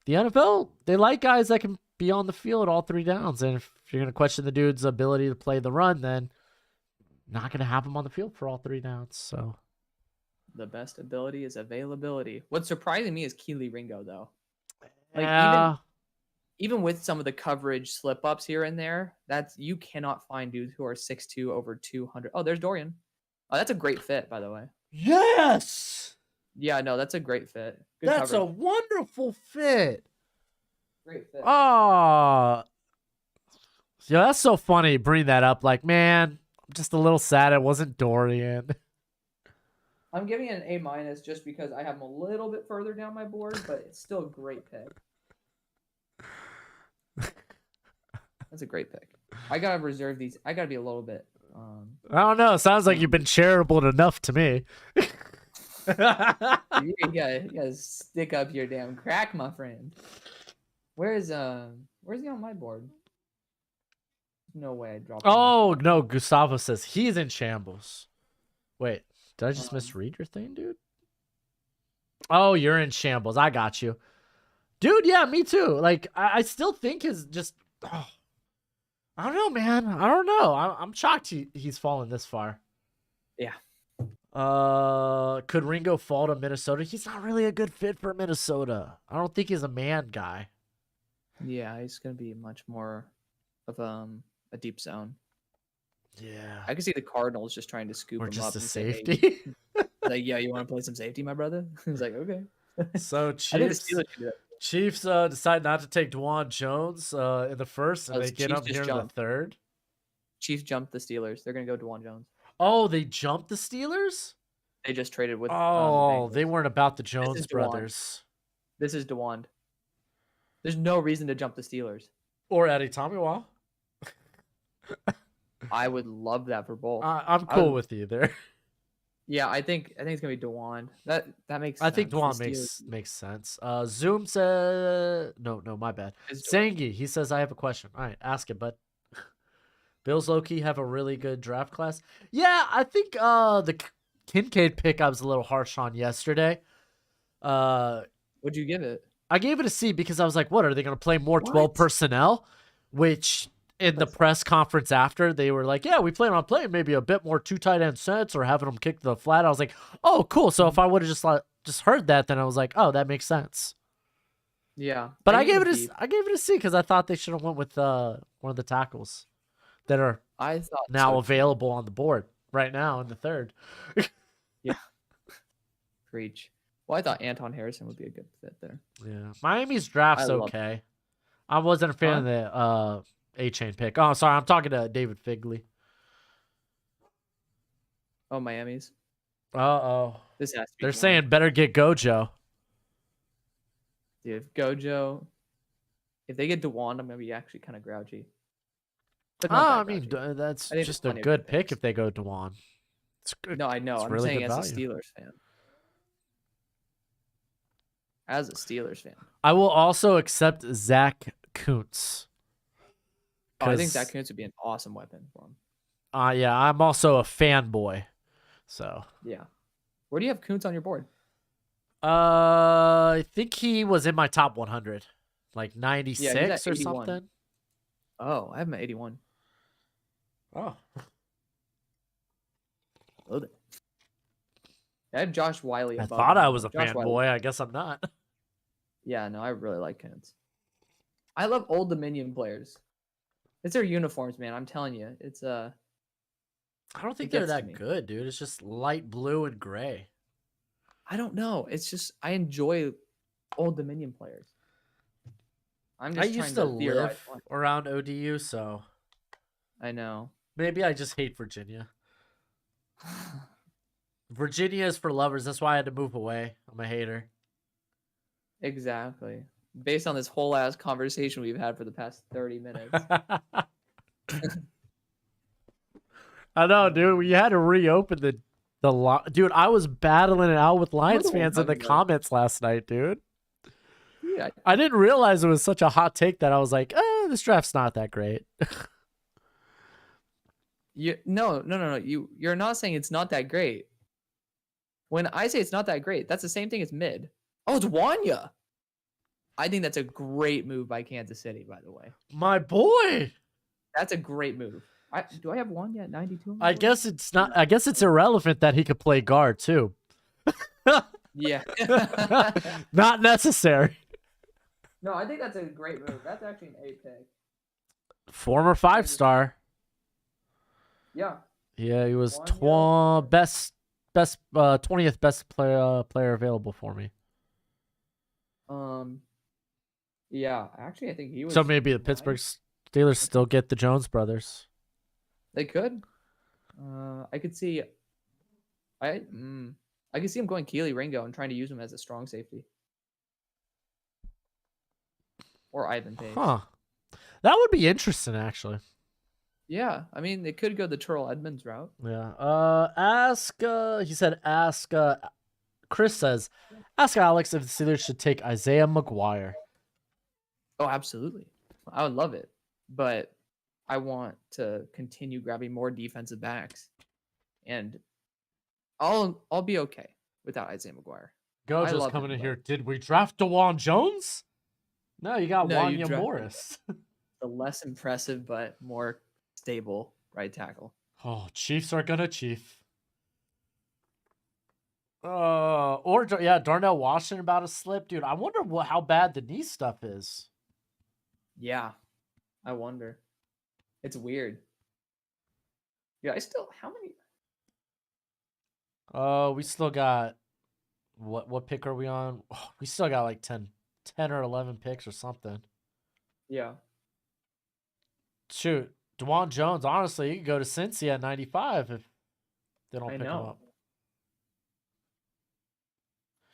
the NFL, they like guys that can be on the field all 3 downs. And if you're gonna question the dude's ability to play the run, then not gonna have him on the field for all 3 downs. So The best ability is availability. What's surprising me is Keely Ringo, though. Like yeah. even with some of the coverage slip ups here and there, you cannot find dudes who are 6'2" over 200. Oh, there's Dorian. Oh, that's a great fit, by the way. Yes. Yeah, no, that's a great fit. Good That's coverage. a wonderful fit. Great fit. Oh, yeah, that's so funny. Bring that up. Like, man, I'm just a little sad it wasn't Dorian. I'm giving it an A- just because I have him a little bit further down my board, but it's still a great pick. That's a great pick. I gotta reserve these. I gotta be a little bit. I don't know. Sounds like you've been charitable enough to me. You gotta stick up your damn crack, my friend. Where's he on my board? No way I dropped him. Oh, no. Gustavo says he's in shambles. Wait, did I just misread your thing, dude? Oh, you're in shambles. I got you. Dude, yeah, me too. Like, I still think his just... Oh, I don't know, man. I don't know. I'm shocked he's fallen this far. Yeah. Could Ringo fall to Minnesota? He's not really a good fit for Minnesota. I don't think he's a man guy. Yeah, he's gonna be much more of a deep zone. Yeah. I can see the Cardinals just trying to scoop Or him just up a and say, safety. hey, like, yeah, you want to play some safety, my brother? He's like, okay. So I think the Chiefs Steelers can do that. Chiefs decide not to take Dwan Jones in the first, and Oh, they the get Chiefs him just here in the jumped. third. Chiefs jumped the Steelers. They're gonna go DeJuan Jones. Oh, they jumped the Steelers? They just traded with. Oh, the they Bengals. weren't about the Jones is DeWan. brothers. This is DeWand. There's no reason to jump the Steelers. Or Eddie Tomiwa. I would love that for both. I'm cool with you there. Yeah, I think it's gonna be DeWand. That makes. I think sense. Dwan The makes sense. Zoom said no, my bad. Steelers- Sangi, he says I have a question. All right, ask it, bud. Bills low-key have a really good draft class. Yeah, I think the Kincaid pick I was a little harsh on yesterday. What'd you give it? I gave it a C because I was like, what, are they going to play more 12 What? personnel? Which in the press conference after, they were like, yeah, we plan on playing maybe a bit more 2 tight end sets or having them kick the flat. I was like, oh, cool. So if I would have just heard that, then I was like, oh, that makes sense. Yeah, But I gave it a C because I thought they should have went with one of the tackles that are I thought now so, too. available on the board right now in the third. Preach. Well, I thought Anton Harrison would be a good fit there. Yeah, Miami's draft's I love okay. I wasn't a fan of the A-Chain pick. Oh, sorry, I'm talking to David Figley. Oh, Miami's. Uh-oh. This has to be. They're DeWand. saying better get Gojo. Dude, if Gojo, if they get DeWand, I'm gonna be actually kind of grouchy. But not I that mean, grouchy. that's I think just there's a plenty of good good pick picks. if they go Dewan. It's good. No, I know. It's I'm really saying good as a value. Steelers fan. As a Steelers fan. I will also accept Zach Kuntz. Oh, I think 'Cause, Zach Kuntz would be an awesome weapon for him. yeah, I'm also a fanboy. So, Yeah. Where do you have Kuntz on your board? I think he was in my top 100, like 96 at or 81. something. Oh, I have him at 81. Oh, Love it. I have Josh Wiley. I above thought him, I though. was a Josh Wiley. fanboy. I guess I'm not. Yeah, no, I really like Kuntz. I love Old Dominion players. It's their uniforms, man. I'm telling you, it's I don't think It they're gets to that me. good, dude. It's just light blue and gray. I don't know. It's just I enjoy Old Dominion players. I'm I just used trying to theorize live why. around ODU, so I know. maybe I just hate Virginia. Virginia is for lovers. That's why I had to move away. I'm a hater. Exactly. Based on this whole ass conversation we've had for the past 30 minutes. I know, dude. We had to reopen the dude. I was battling it out with Lions the one fans in the talking about- comments last night, dude. Yeah. I didn't realize it was such a hot take that I was like, this draft's not that great. No. You're not saying it's not that great. When I say it's not that great, that's the same thing as mid. Oh, it's Wanya. I think that's a great move by Kansas City, by the way. My boy. That's a great move. Do I have Wanya at 92? I guess it's not. I guess it's irrelevant that he could play guard too. Yeah. Not necessary. No, I think that's a great move. That's actually an A pick. Former 5-star. Yeah. Yeah, he was Wanya. 20th best player available for me. Yeah, actually, I think he was. So maybe the ninth. Pittsburgh Steelers still get the Jones brothers. They could. I could see. I could see him going Keely Ringo and trying to use him as a strong safety. Or Ivan Pace. Huh. That would be interesting, actually. Yeah, I mean, they could go the Terrell Edmonds route. Yeah. He said, Chris says, ask Alex if the Steelers should take Isaiah McGuire. Oh, absolutely. I would love it. But I want to continue grabbing more defensive backs. And I'll be okay without Isaiah McGuire. Gojo's love coming him, in but- here. Did we draft DeJuan Jones? No, you got No, you Wanya drafted- Morris. The less impressive but more stable right tackle. Oh, Chiefs are gonna chief. Darnell Washington about to slip, dude. I wonder how bad the knee stuff is. Yeah, I wonder. It's weird. Yeah, how many? We still got what pick are we on? Oh, we still got like 10 or 11 picks or something. Yeah. Shoot, DeJuan Jones. Honestly, you could go to Cincy at 95 if they don't I pick him know. up.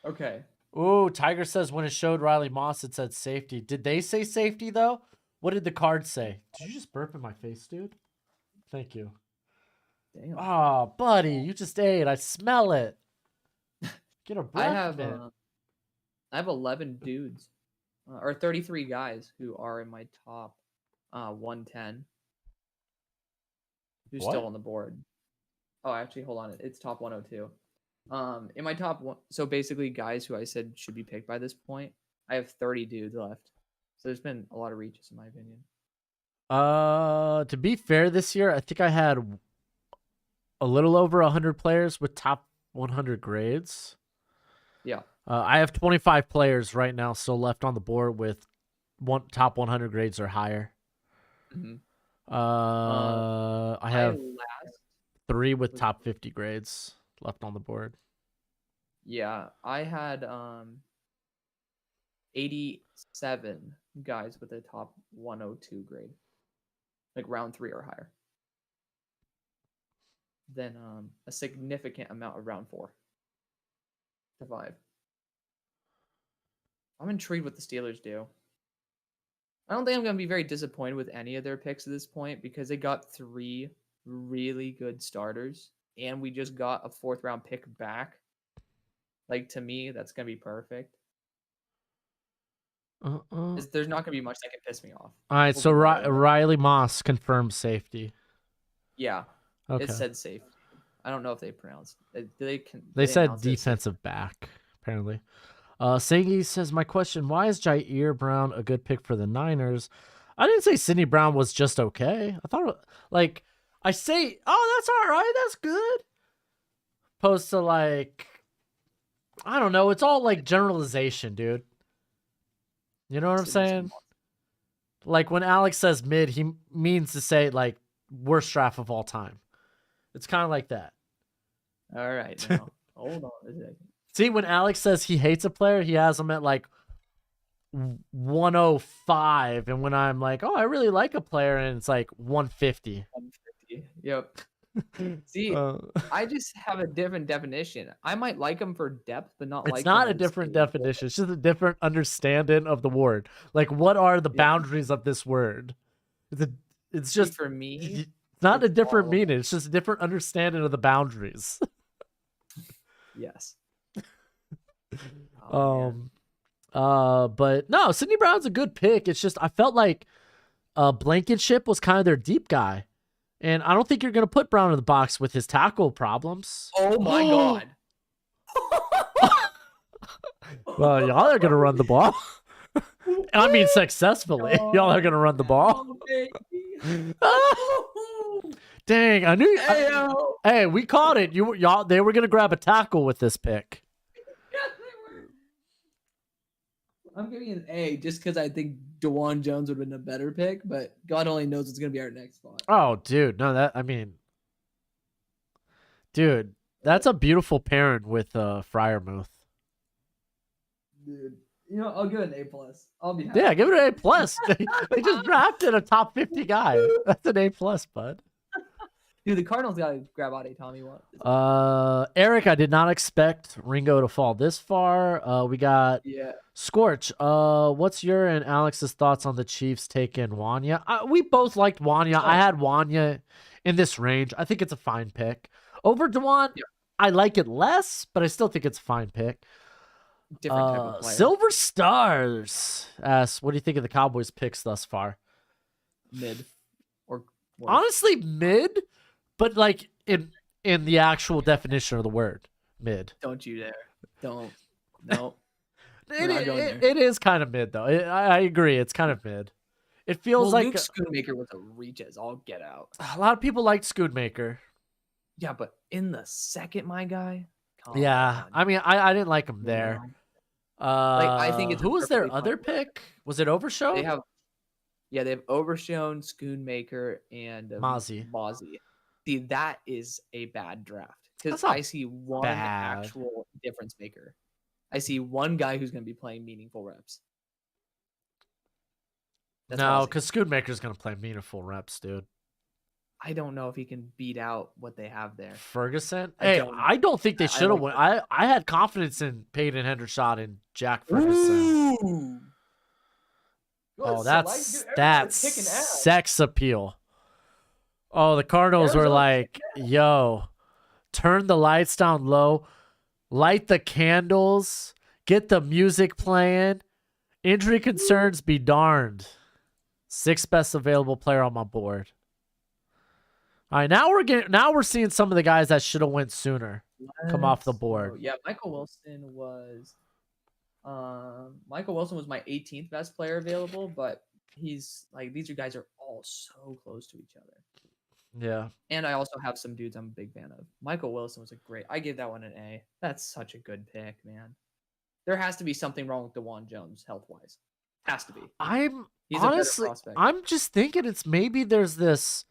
Okay. Ooh, Tiger says when it showed Riley Moss, it said safety. Did they say safety though? What did the card say? Did you just burp in my face, dude? Thank you. Damn. Oh, buddy, you just ate. I smell it. Get a breath. I have 11 dudes, or 33 guys who are in my top 110. Who's What? still on the board? Oh, actually, hold on. It's top 102. In my top one, so basically guys who I said should be picked by this point, I have 30 dudes left. So there's been a lot of reaches in my opinion. To be fair, this year I think I had a little over 100 players with top 100 grades. Yeah. I have 25 players right now still left on the board with top 100 grades or higher. Mhm. I have last 3 with top 50 grades left on the board. Yeah, I had 87 guys with a top 102 grade, like round 3 or higher. Then a significant amount of round 4 to 5. I'm intrigued what the Steelers do. I don't think I'm going to be very disappointed with any of their picks at this point because they got 3 really good starters and we just got a 4th round pick back. Like, to me, that's going to be perfect. There's not going to be much that can piss me off. All right, We'll so be right on. Riley Moss confirmed safety. Yeah, Okay. it said safe. I don't know if they pronounced it. They said announced it as safe? defensive back, apparently. Sangy says, my question, why is Jair Brown a good pick for the Niners? I didn't say Sidney Brown was just okay. I thought, like, I say, oh, that's all right. That's good. Opposed to, like, I don't know. It's all, like, generalization, dude. You know what I'm Sidney's saying? Like, when Alex says mid, he means to say, like, worst draft of all time. It's kind of like that. All right, now hold on a second. See, when Alex says he hates a player, he has him at like 105. And when I'm like, oh, I really like a player, and it's like 150. 150. Yep. See, I just have a different definition. I might like him for depth, but not like It's not him a as different skill. definition. It's just a different understanding of the word. Like, what are the boundaries of this word? It's See, just for me, it's not a it's different all- meaning. It's just a different understanding of the boundaries. yes. Oh, man. But no, Sidney Brown's a good pick. It's just I felt like Blankenship was kind of their deep guy. And I don't think you're going to put Brown in the box with his tackle problems. Oh my god. Well, y'all are going to run the ball. I mean, successfully. Y'all are going to run the ball. Dang, I knew. Hey, we caught it. Y'all, they were going to grab a tackle with this pick. I'm giving an A just because I think DeJuan Jones would have been a better pick, but God only knows what's going to be our next spot. Oh, dude. No, dude, that's a beautiful pairing with Fryermuth. Dude, I'll give it an A+. I'll be happy. Yeah, give it an A+. They just drafted a top 50 guy. That's an A+, bud. Dude, the Cardinals got to grab out a Tommy Watt. Eric, I did not expect Ringo to fall this far. We got Scorch. What's your and Alex's thoughts on the Chiefs taking Wanya? We both liked Wanya. I had Wanya in this range. I think it's a fine pick. Over DeJuan, I like it less, but I still think it's a fine pick. Different type of player. Silver Stars asks, what do you think of the Cowboys' picks thus far? Mid. Or worse. Honestly, mid, but like in the actual definition of the word, mid. Don't you dare. Don't. No. It is kind of mid, though. I agree. It's kind of mid. It feels like Luke Schoonmaker was a reach as all get out. A lot of people liked Schoonmaker. Yeah, but in the second, my guy. Yeah, I mean, I didn't like him there. I think it's who was their other pick? Was it Overshown? They have Overshown, Schoonmaker, and Mozzie. See, that is a bad draft because I see one actual difference maker. I see one guy who's going to be playing meaningful reps. No, because Schoonmaker's going to play meaningful reps, dude. I don't know if he can beat out what they have there. Ferguson? I don't think they should have won. I had confidence in Peyton Hendershot and Jack Ferguson. Ooh. Oh, that's sex appeal. Oh, the Cardinals were like, yo, turn the lights down low, light the candles, get the music playing. Injury concerns be darned. 6th best available player on my board. All right, now we're seeing some of the guys that should have went sooner come off the board. Yeah, Michael Wilson was my 18th best player available, but he's like these guys are all so close to each other. Yeah. And I also have some dudes I'm a big fan of. Michael Wilson was I gave that one an A. That's such a good pick, man. There has to be something wrong with DeJuan Jones health-wise. Has to be. I'm just thinking it's maybe there's this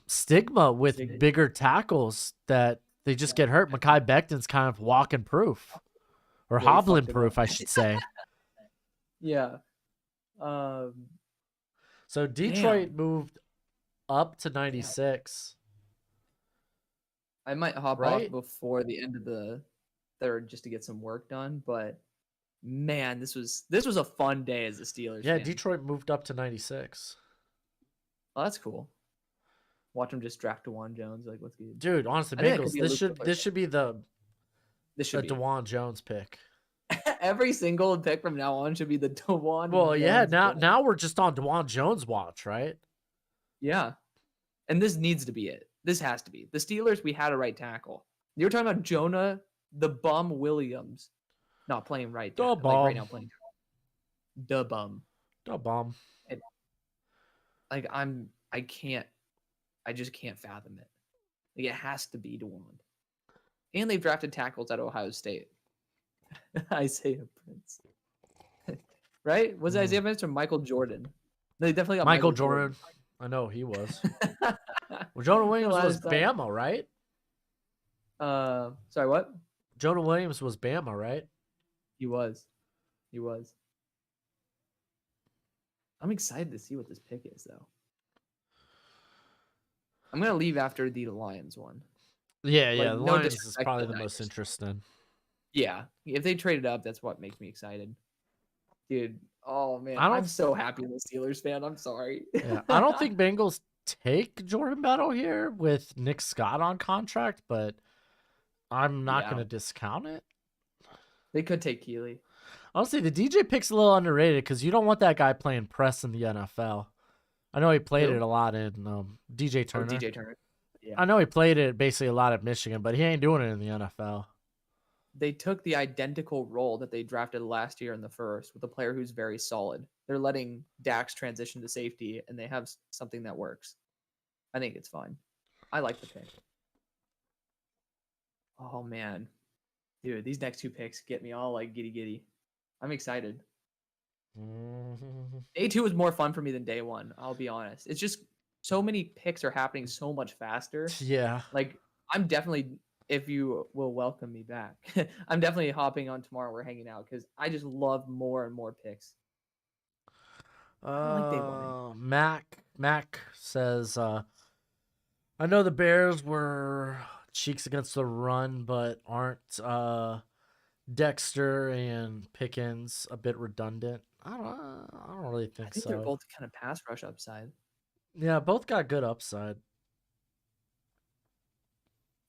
stigma with bigger tackles that they just get hurt. Mekhi Becton's kind of walking proof. Or hobbling proof, I should say. Yeah. So Detroit moved up to 96. I might hop off before the end of the third just to get some work done, but man, this was a fun day as a Steelers fan. Detroit moved up to 96. Oh, that's cool. Watch them just draft DeJuan Jones. Like, let's get. Dude, honestly, Bengals. This should be the DeJuan Jones pick. Every single pick from now on should be the DeJuan. Well, Jones yeah. pick. Now we're just on DeJuan Jones watch, right? Yeah, and this needs to be it. This has to be the Steelers. We had a right tackle. You were talking about Jonah the Bum Williams not playing right. Right now playing the bum. The bum. And, I just can't fathom it. Like, it has to be DeJuan. And they've drafted tackles at Ohio State. Isaiah Prince. Right? Was it Isaiah Prince or Michael Jordan? They definitely got Michael Jordan. I know he was. Well, Jonah Williams was Bama, right? Sorry, what? Jonah Williams was Bama, right? He was. I'm excited to see what this pick is, though. I'm going to leave after the Lions one. Yeah. The Lions is probably the most interesting. Yeah. If they traded up, that's what makes me excited. Dude, oh, man. I'm so happy I'm a Steelers fan. I'm sorry. Yeah, I don't think Bengals take Jordan Battle here with Nick Scott on contract, but I'm not going to discount it. They could take Keeley. Honestly, the DJ pick's a little underrated because you don't want that guy playing press in the NFL. I know he played Who? it a lot in DJ Oh, Turner. DJ Turner. Yeah. I know he played it basically a lot at Michigan, but he ain't doing it in the NFL. They took the identical role that they drafted last year in the first with a player who's very solid. They're letting Dax transition to safety, and they have something that works. I think it's fine. I like the pick. Oh man, dude, these next two picks get me all like giddy. I'm excited. Day 2 was more fun for me than day 1. I'll be honest. It's just so many picks are happening so much faster. Yeah. Like I'm definitely, if you will welcome me back, I'm definitely hopping on tomorrow. We're hanging out because I just love more and more picks. I like day 1. Mac says, I know the Bears were cheeks against the run, but aren't Dexter and Pickens a bit redundant? I don't really I think think so. they're both kind of pass rush upside. Yeah, both got good upside.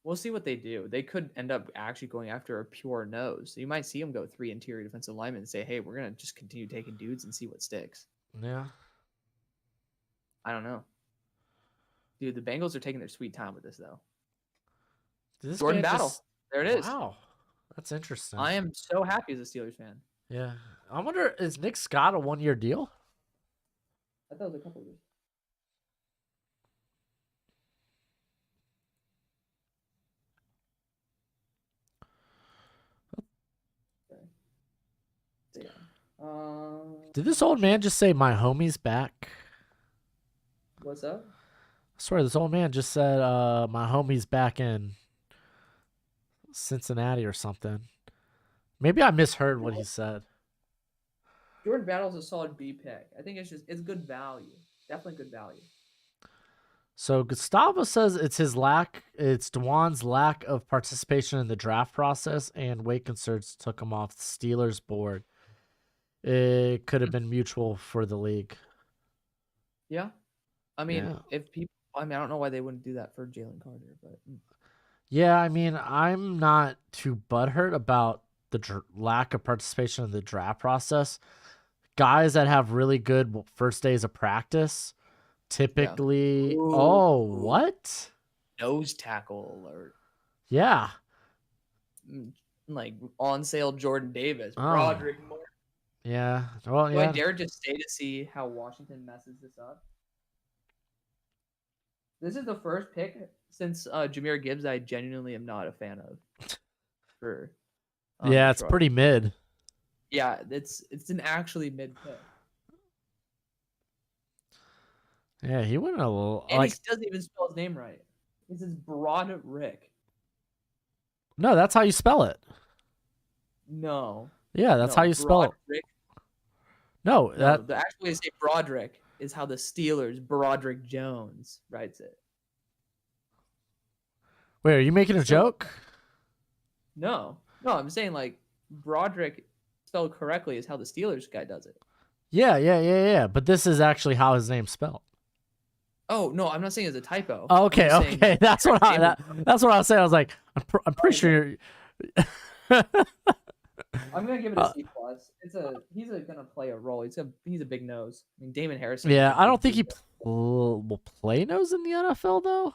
We'll see what they do. They could end up actually going after a pure nose. So you might see them go 3 interior defensive linemen and say, hey, we're going to just continue taking dudes and see what sticks. Yeah. I don't know. Dude, the Bengals are taking their sweet time with this, though. Jordan Battle. There it is. Wow. That's interesting. I am so happy as a Steelers fan. Yeah. I wonder, is Nick Scott a 1-year deal? I thought it was a couple of years. Okay. So, yeah. Did this old man just say, my homie's back? What's up? I swear, this old man just said, my homie's back in Cincinnati or something. Maybe I misheard what he said. Jordan Battle's a solid B pick. I think it's good value. Definitely good value. So Gustavo says it's DeJuan's lack of participation in the draft process and weight concerns took him off the Steelers board. It could have been mutual for the league. Yeah. I mean, Yeah. I don't know why they wouldn't do that for Jalen Carter, but Yeah, I mean, I'm not too butthurt about the lack of participation in the draft process. Guys that have really good first days of practice typically. Ooh. Oh, what? nose tackle alert. Yeah. Like on sale Jordan Davis. Oh. Broderick Moore. Yeah. Well, Do yeah. I dare just stay to see how Washington messes this up? This is the first pick since Jahmyr Gibbs I genuinely am not a fan of. For Yeah, it's Detroit. pretty mid. Yeah, it's an actually mid pick. Yeah, he went a little And like he doesn't even spell his name right. This is Broderick. no, that's how you spell it. No. Yeah, that's how you spell it. Broderick. No, that The actual way to say Broderick is how the Steelers, Broderick Jones, writes it. wait, are you making a joke? No, I'm saying like Broderick spelled correctly is how the Steelers guy does it. Yeah. But this is actually how his name's spelled. Oh no, I'm not saying it's a typo. Oh, okay, I'm just saying that's what that's what I was saying. I was like, I'm pretty sure. I'm gonna give it a C plus. He's gonna play a role. He's a big nose. I mean, Damon Harrison. Yeah, I don't think he will play nose in the NFL though.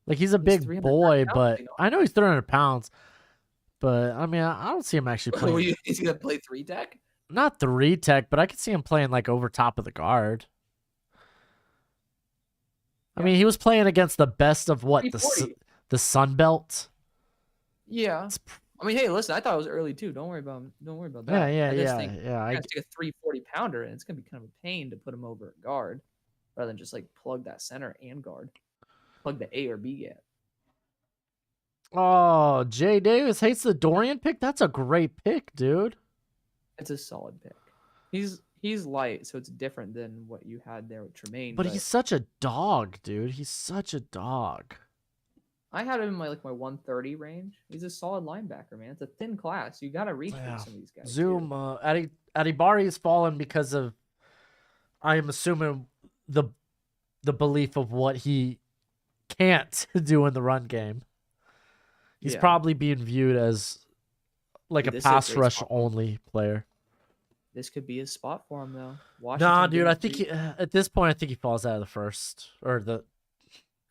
Like he's a big 300 boy, pounds, but you know? I know he's 300 pounds. But I mean, I don't see him actually playing. He's gonna play 3 tech. Not 3 tech, but I could see him playing like over top of the guard. I mean, he was playing against the best of what the Sun Belt. Yeah. I mean, hey, listen, I thought it was early too. Don't worry about that. Yeah. I just think I you're gonna take a 340 pounder, and it's gonna be kind of a pain to put him over at guard, rather than just like plug that center and guard, plug the A or B gap. Oh, Jay Davis hates the Dorian pick. That's a great pick, dude. It's a solid pick. He's light, so it's different than what you had there with Tremaine. But he's such a dog, dude. He's such a dog. I had him in my 130 range. He's a solid linebacker, man. It's a thin class. You got to reach for some of these guys. Zoom, Adibari has fallen because of, I am assuming, the belief of what he can't do in the run game. He's probably being viewed as like Dude, a this is a pass great rush spot for him. only player. This could be a spot for him though. Nah, Washington dude, getting I think free- at this point, I think he falls out of the first or the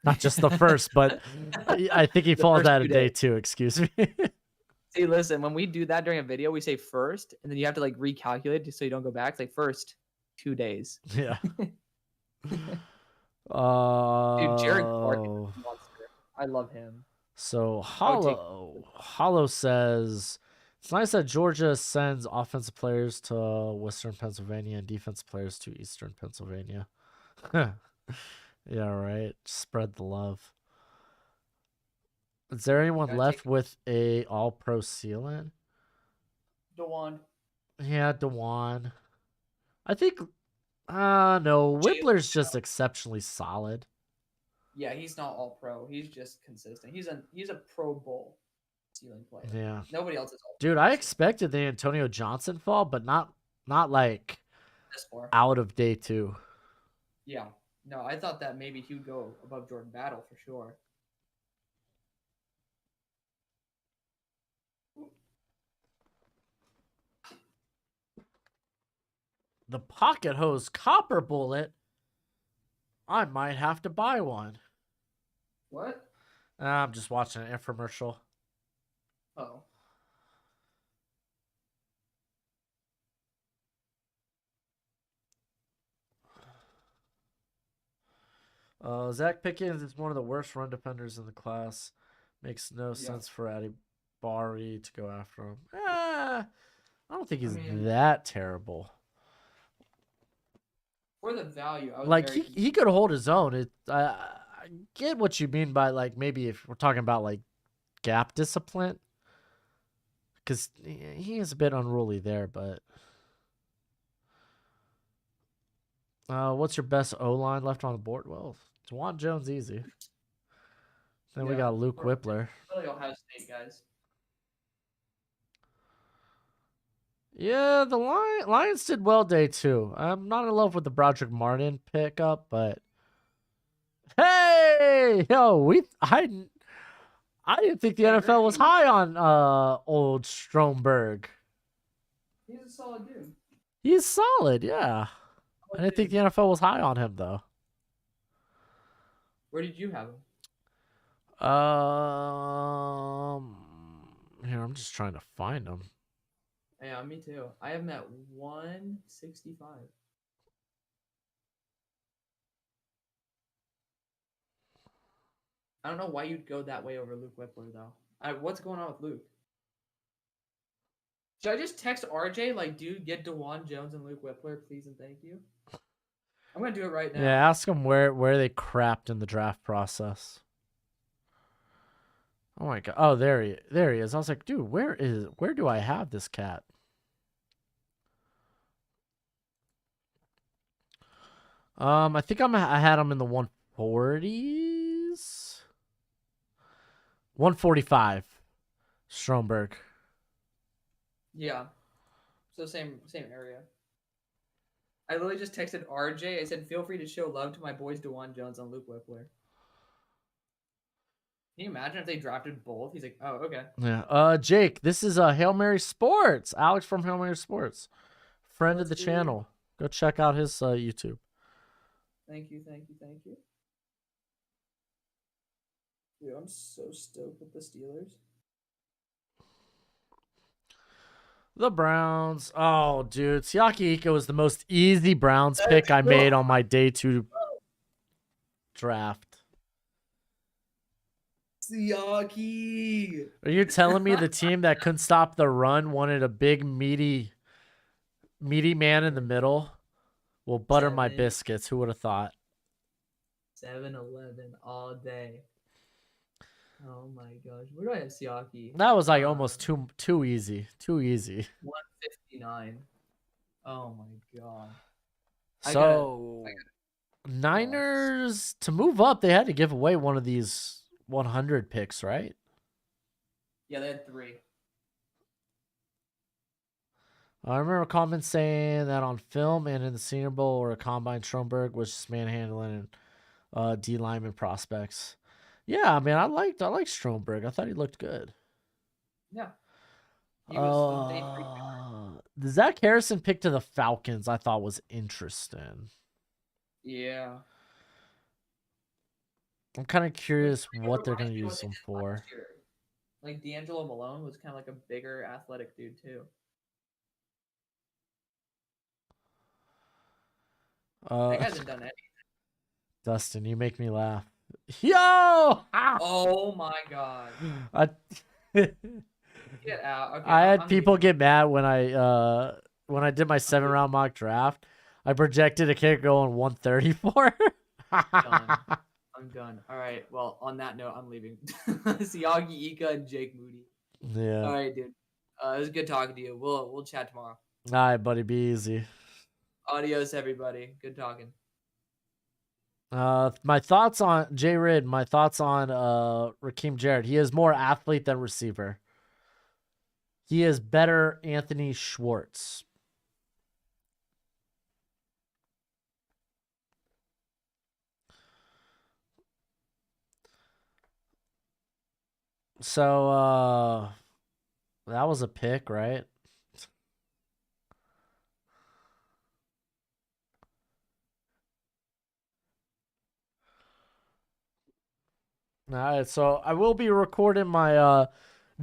not just the first, but I think he The falls first out 2 of day days. 2. Excuse me. See, listen, when we do that during a video, we say first, and then you have to like recalculate just so you don't go back. It's like first 2 days. Yeah. Dude, Jared Clark is Oh. a monster. I love him. So I would take Hollow says it's nice that Georgia sends offensive players to Western Pennsylvania and defensive players to Eastern Pennsylvania. Yeah, right. Spread the love. Is there anyone Gotta left take with a all-pro ceiling? DeWan. Yeah, Dewan. I think no, Jalen Whippler's just exceptionally solid. Yeah, he's not all pro. He's just consistent. He's a Pro Bowl ceiling player. Yeah. Nobody else is all Dude, pro I ceiling expected the Antonio Johnson fall, but not like this far. out of day 2. Yeah. No, I thought that maybe he would go above Jordan Battle for sure. The pocket hose copper bullet. I might have to buy one. What? I'm just watching an infomercial. Oh. Zach Pickens is one of the worst run defenders in the class. Makes no sense for Adibari to go after him. I don't think he's that terrible. For the value, I was Like very he could hold his own. I get what you mean by like maybe if we're talking about like gap discipline, because he is a bit unruly there. But what's your best O line left on the board? Well, Juwan Jones easy. Then we got Luke Whippler. really Ohio State guys. Yeah, the Lions did well day 2. I'm not in love with the Broderick Martin pickup, but hey, yo, I didn't think the NFL was high on old Stromberg. He's a solid dude. He's solid, yeah. I didn't think the NFL was high on him though. Where did you have him? Here I'm just trying to find him. Yeah, me too. I have him at 165. I don't know why you'd go that way over Luke Whippler though. What's going on with Luke? Should I just text RJ like, dude, get DeWan Jones and Luke Whippler, please and thank you? I'm gonna do it right now. Yeah, ask him where they crapped in the draft process. Oh my god! Oh, there he is. I was like, dude, where do I have this cat? I think I had him in the 140s. 145. Stromberg. Yeah. So same area. I literally just texted RJ. I said, feel free to show love to my boys DeWan Jones and Luke Whippler. Can you imagine if they drafted both? He's like, oh, okay. Yeah. Jake, this is Hail Mary Sports. Alex from Hail Mary Sports. Friend of the channel. Go check out his YouTube. Thank you. Dude, I'm so stoked with the Steelers. The Browns. Oh, dude. Siaki Ika was the most easy Browns pick I made on my day 2 draft. Siaki. Are you telling me the team that couldn't stop the run wanted a big, meaty man in the middle? Well, butter my biscuits. Who would have thought? 7-Eleven all day. Oh my gosh. Where do I have Siaki? That was like almost too easy. Too easy. 159. Oh my god. So Niners to move up, they had to give away one of these 100 picks, right? Yeah, they had 3. I remember comments saying that on film and in the Senior Bowl or a combine, Stromberg was just manhandling and D lineman prospects. Yeah, I mean, I liked Stromberg. I thought he looked good. Yeah. He was the day 3 The Zach Harrison pick to the Falcons I thought was interesting. Yeah. I'm kind of Which curious kinda what they're reminds going to me of use what they him did for. last year. Like D'Angelo Malone was kind of like a bigger athletic dude too. That guy hasn't done anything. Dustin, you make me laugh. Yo! Oh my god. I, Get out. Okay, I had I'm people leaving. get mad when I did my 7-round mock draft. I projected a kicker going 134. Done. I'm done. All right. Well, on that note, I'm leaving. Siagi Ika and Jake Moody. Yeah. All right, dude. It was good talking to you. We'll chat tomorrow. All right, buddy. Be easy. Adios, everybody. Good talking. My thoughts on Jay Rid. My thoughts on Raheem Jarrett. He is more athlete than receiver. He is better Anthony Schwartz. So that was a pick, right? All right, so I will be recording my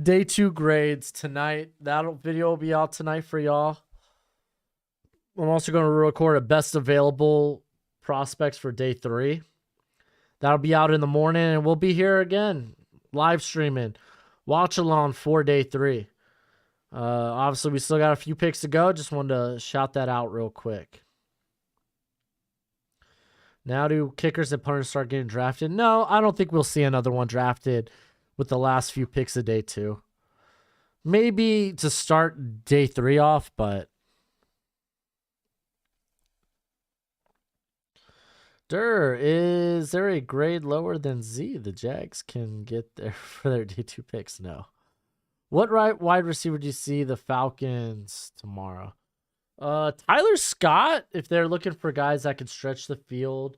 day 2 grades tonight. That video will be out tonight for y'all. I'm also going to record a best available prospects for day 3. That'll be out in the morning, and we'll be here again, live streaming, watch along for day 3. Obviously, we still got a few picks to go. Just wanted to shout that out real quick. Now do kickers and punters start getting drafted? No, I don't think we'll see another one drafted with the last few picks of day 2. Maybe to start day 3 off, but is there a grade lower than Z the Jags can get there for their day 2 picks? No. What wide receiver do you see the Falcons tomorrow? Tyler Scott, if they're looking for guys that can stretch the field.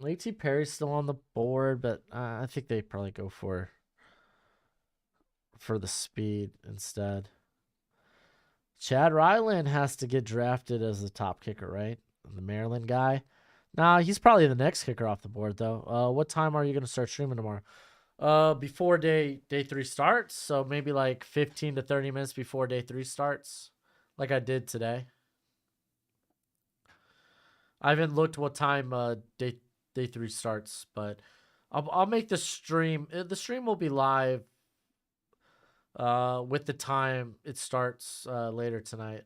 A.T. Perry's still on the board, but I think they probably go for the speed instead. Chad Ryland has to get drafted as the top kicker, right? The Maryland guy. Nah, he's probably the next kicker off the board, though. What time are you going to start streaming tomorrow? Before day 3 starts, so maybe like 15 to 30 minutes before day 3 starts, like I did today. I haven't looked what time day 3 starts, but I'll make the stream. The stream will be live with the time it starts later tonight.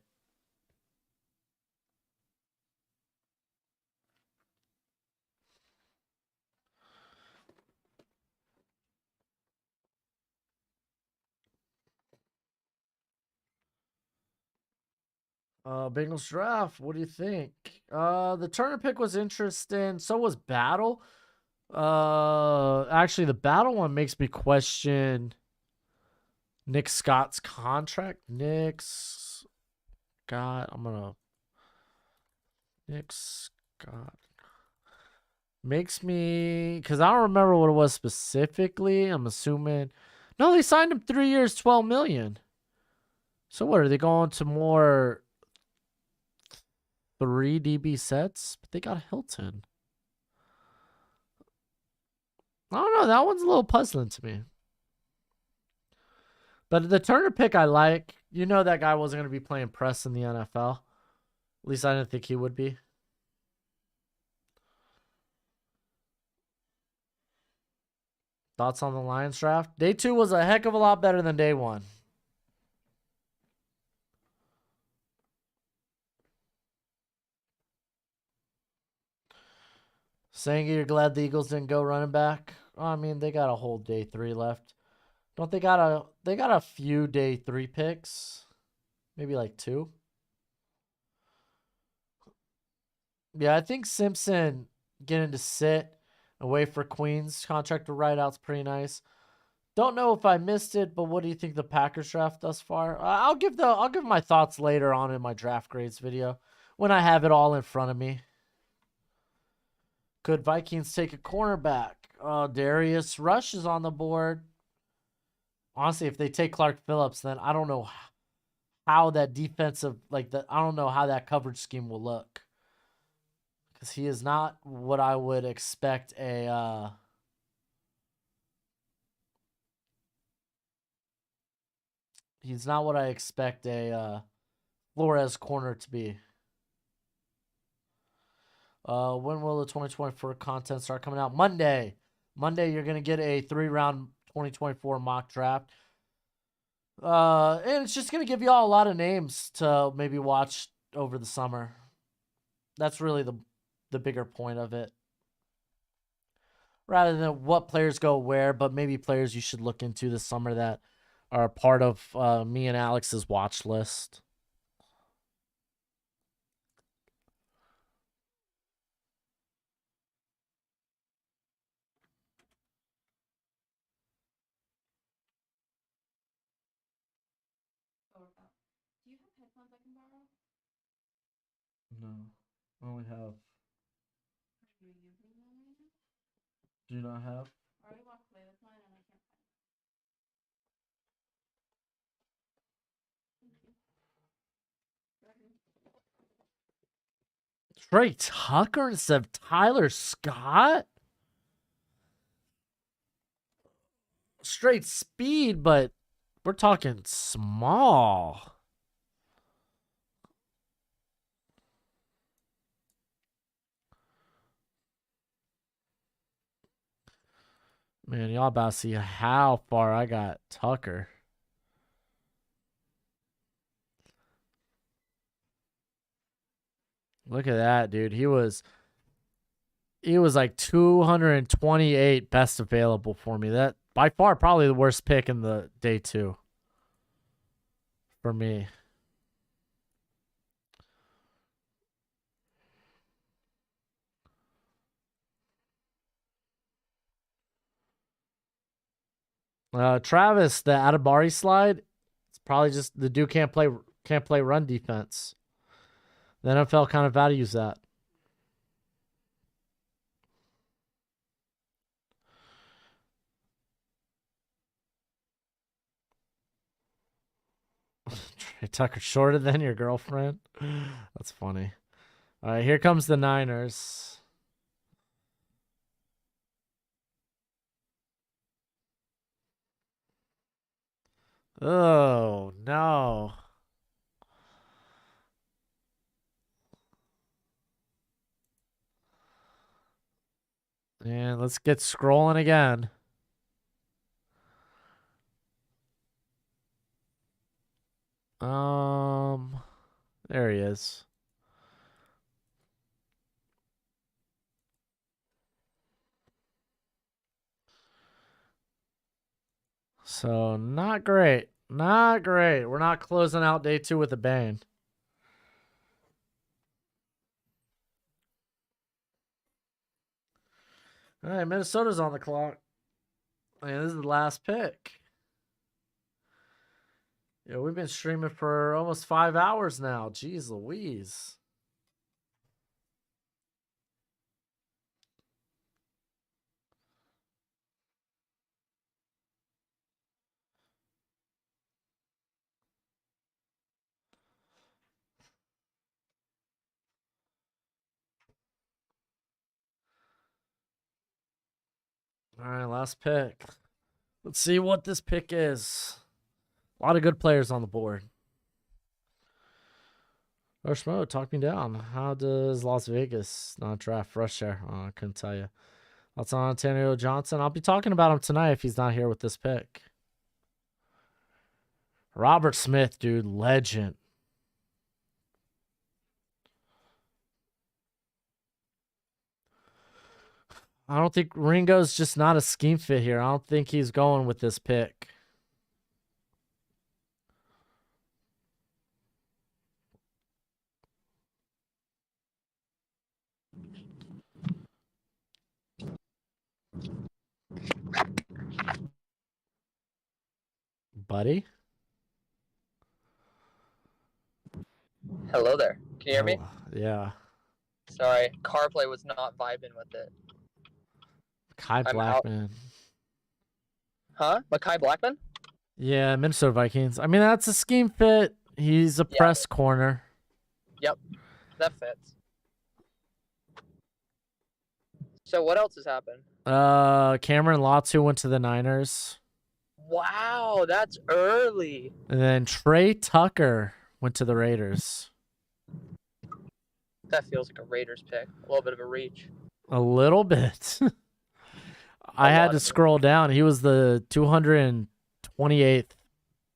Bengals draft. What do you think? The Turner pick was interesting. So was Battle. Actually, the Battle one makes me question Nick Scott's contract. Nick Scott. Nick Scott. Makes me, because I don't remember what it was specifically. I'm assuming. No, they signed him 3 years, $12 million. So what, are they going to more 3 DB sets? But they got Hilton. I don't know. That one's a little puzzling to me. But the Turner pick I like. You know that guy wasn't going to be playing press in the NFL. At least I didn't think he would be. Thoughts on the Lions draft? Day 2 was a heck of a lot better than day 1. Saying you're glad the Eagles didn't go running back. I mean, they got a whole day 3 left. Don't they got a few day 3 picks? Maybe like 2. Yeah, I think Simpson getting to sit and wait for Queen's contract to write out's pretty nice. Don't know if I missed it, but what do you think the Packers draft thus far? I'll give my thoughts later on in my draft grades video when I have it all in front of me. Could Vikings take a cornerback? Darius Rush is on the board. Honestly, if they take Clark Phillips, then I don't know how that defensive, I don't know how that coverage scheme will look. Because he is not what I would expect he's not what I expect a Flores corner to be. When will the 2024 content start coming out? Monday. Monday, you're going to get a 3-round 2024 mock draft. And it's just going to give you all a lot of names to maybe watch over the summer. That's really the bigger point of it. Rather than what players go where, but maybe players you should look into this summer that are part of me and Alex's watch list. Do you have headphones I can borrow? No, I only have. Are you using them right now? Do you not have? I already walked away with mine and I can't find them. Thank you. Go ahead. Trey Tucker instead of Tyler Scott? Straight speed, but we're talking small. Man, y'all about to see how far I got Tucker. Look at that, dude. He was like 228 best available for me. That by far probably the worst pick in the day 2 for me. Travis, the Atabari slide, it's probably just the dude can't play run defense. The NFL kind of values that. Trey Tucker shorter than your girlfriend. That's funny. All right, here comes the Niners. Oh, no. And let's get scrolling again. There he is. So, not great. Not great. We're not closing out day 2 with a bang. All right, Minnesota's on the clock. And this is the last pick. Yeah, we've been streaming for almost 5 hours now. Jeez Louise. All right, last pick. Let's see what this pick is. A lot of good players on the board. Broshmo, talk me down. How does Las Vegas not draft Rush there? Oh, I couldn't tell you. That's on Antonio Johnson. I'll be talking about him tonight if he's not here with this pick. Robert Smith, dude, legend. I don't think Ringo's just not a scheme fit here. I don't think he's going with this pick. Buddy? Hello there. Can you hear me? Yeah. Sorry, CarPlay was not vibing with it. Kai I'm out. Blackman. Huh? Mekhi Blackman? Yeah, Minnesota Vikings. I mean, that's a scheme fit. He's a Yeah. press corner. That fits. So what else has happened? Cameron Latu went to the Niners. Wow, that's early. And then Trey Tucker went to the Raiders. That feels like a Raiders pick. A little bit of a reach. A little bit. I had lot to of it. scroll down. He was the 228th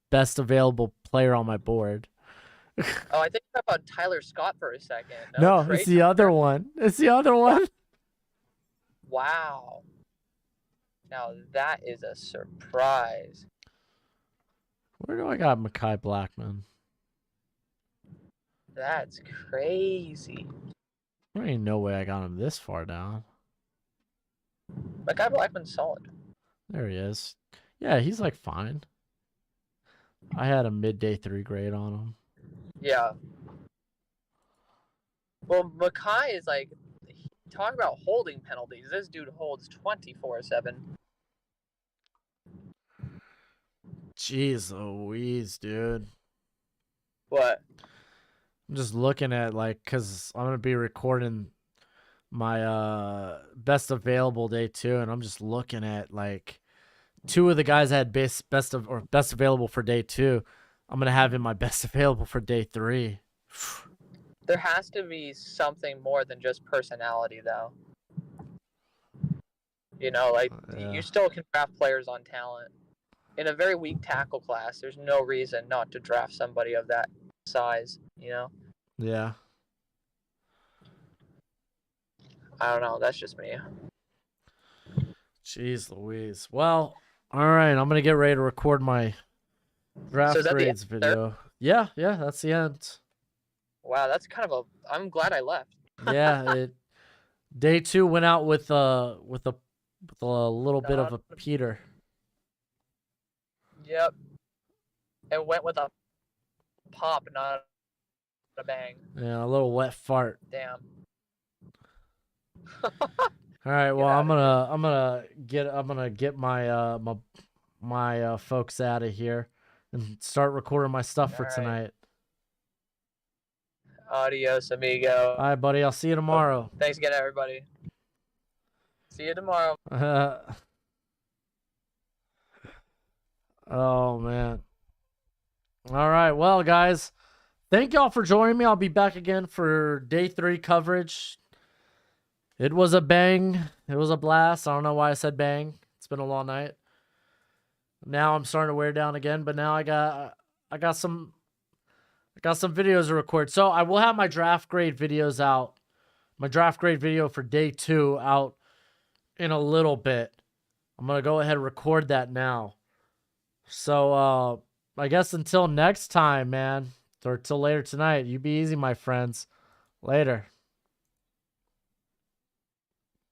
best available player on my board. Oh, I think about Tyler Scott for a second. No, Trey it's the Tucker? other one. It's the other one. Wow. Now that is a surprise. Where do I got Mekhi Blackman? That's crazy. There ain't no way I got him this far down. Mekhi Blackman's solid. There he is. Yeah, he's like fine. I had a midday 3 grade on him. Yeah. Well, Mekhi is like, talk about holding penalties. This dude holds 24/7. Jeez Louise, dude. What? I'm just looking at cause I'm gonna be recording my best available day 2, and I'm just looking at 2 of the guys I had best available for day 2. I'm gonna have in my best available for day 3. There has to be something more than just personality, though. You know, Yeah. you still can draft players on talent. In a very weak tackle class, there's no reason not to draft somebody of that size, you know? Yeah. I don't know. That's just me. Jeez Louise. Well, all right. I'm gonna get ready to record my draft So is that the grades end there? video. Yeah, that's the end. Wow, that's kind of I'm glad I left. Yeah, day 2 went out with a little bit of a Peter. Yep. It went with a pop, not a bang. Yeah, a little wet fart. Damn. All right, well, I'm outta gonna get my my folks out of here and start recording my stuff for All right. tonight. Adios, amigo. All right, buddy. I'll see you tomorrow. Thanks again, everybody. See you tomorrow. Oh man. All right, well, guys, thank y'all for joining me. I'll be back again for day 3 coverage. It was a bang. It was a blast. I don't know why I said bang. It's been a long night. Now I'm starting to wear down again, but now I got some videos to record. So I will have my draft grade videos out. My draft grade video for day 2 out in a little bit. I'm going to go ahead and record that now. So I guess until next time, man, or till later tonight, you be easy, my friends. Later.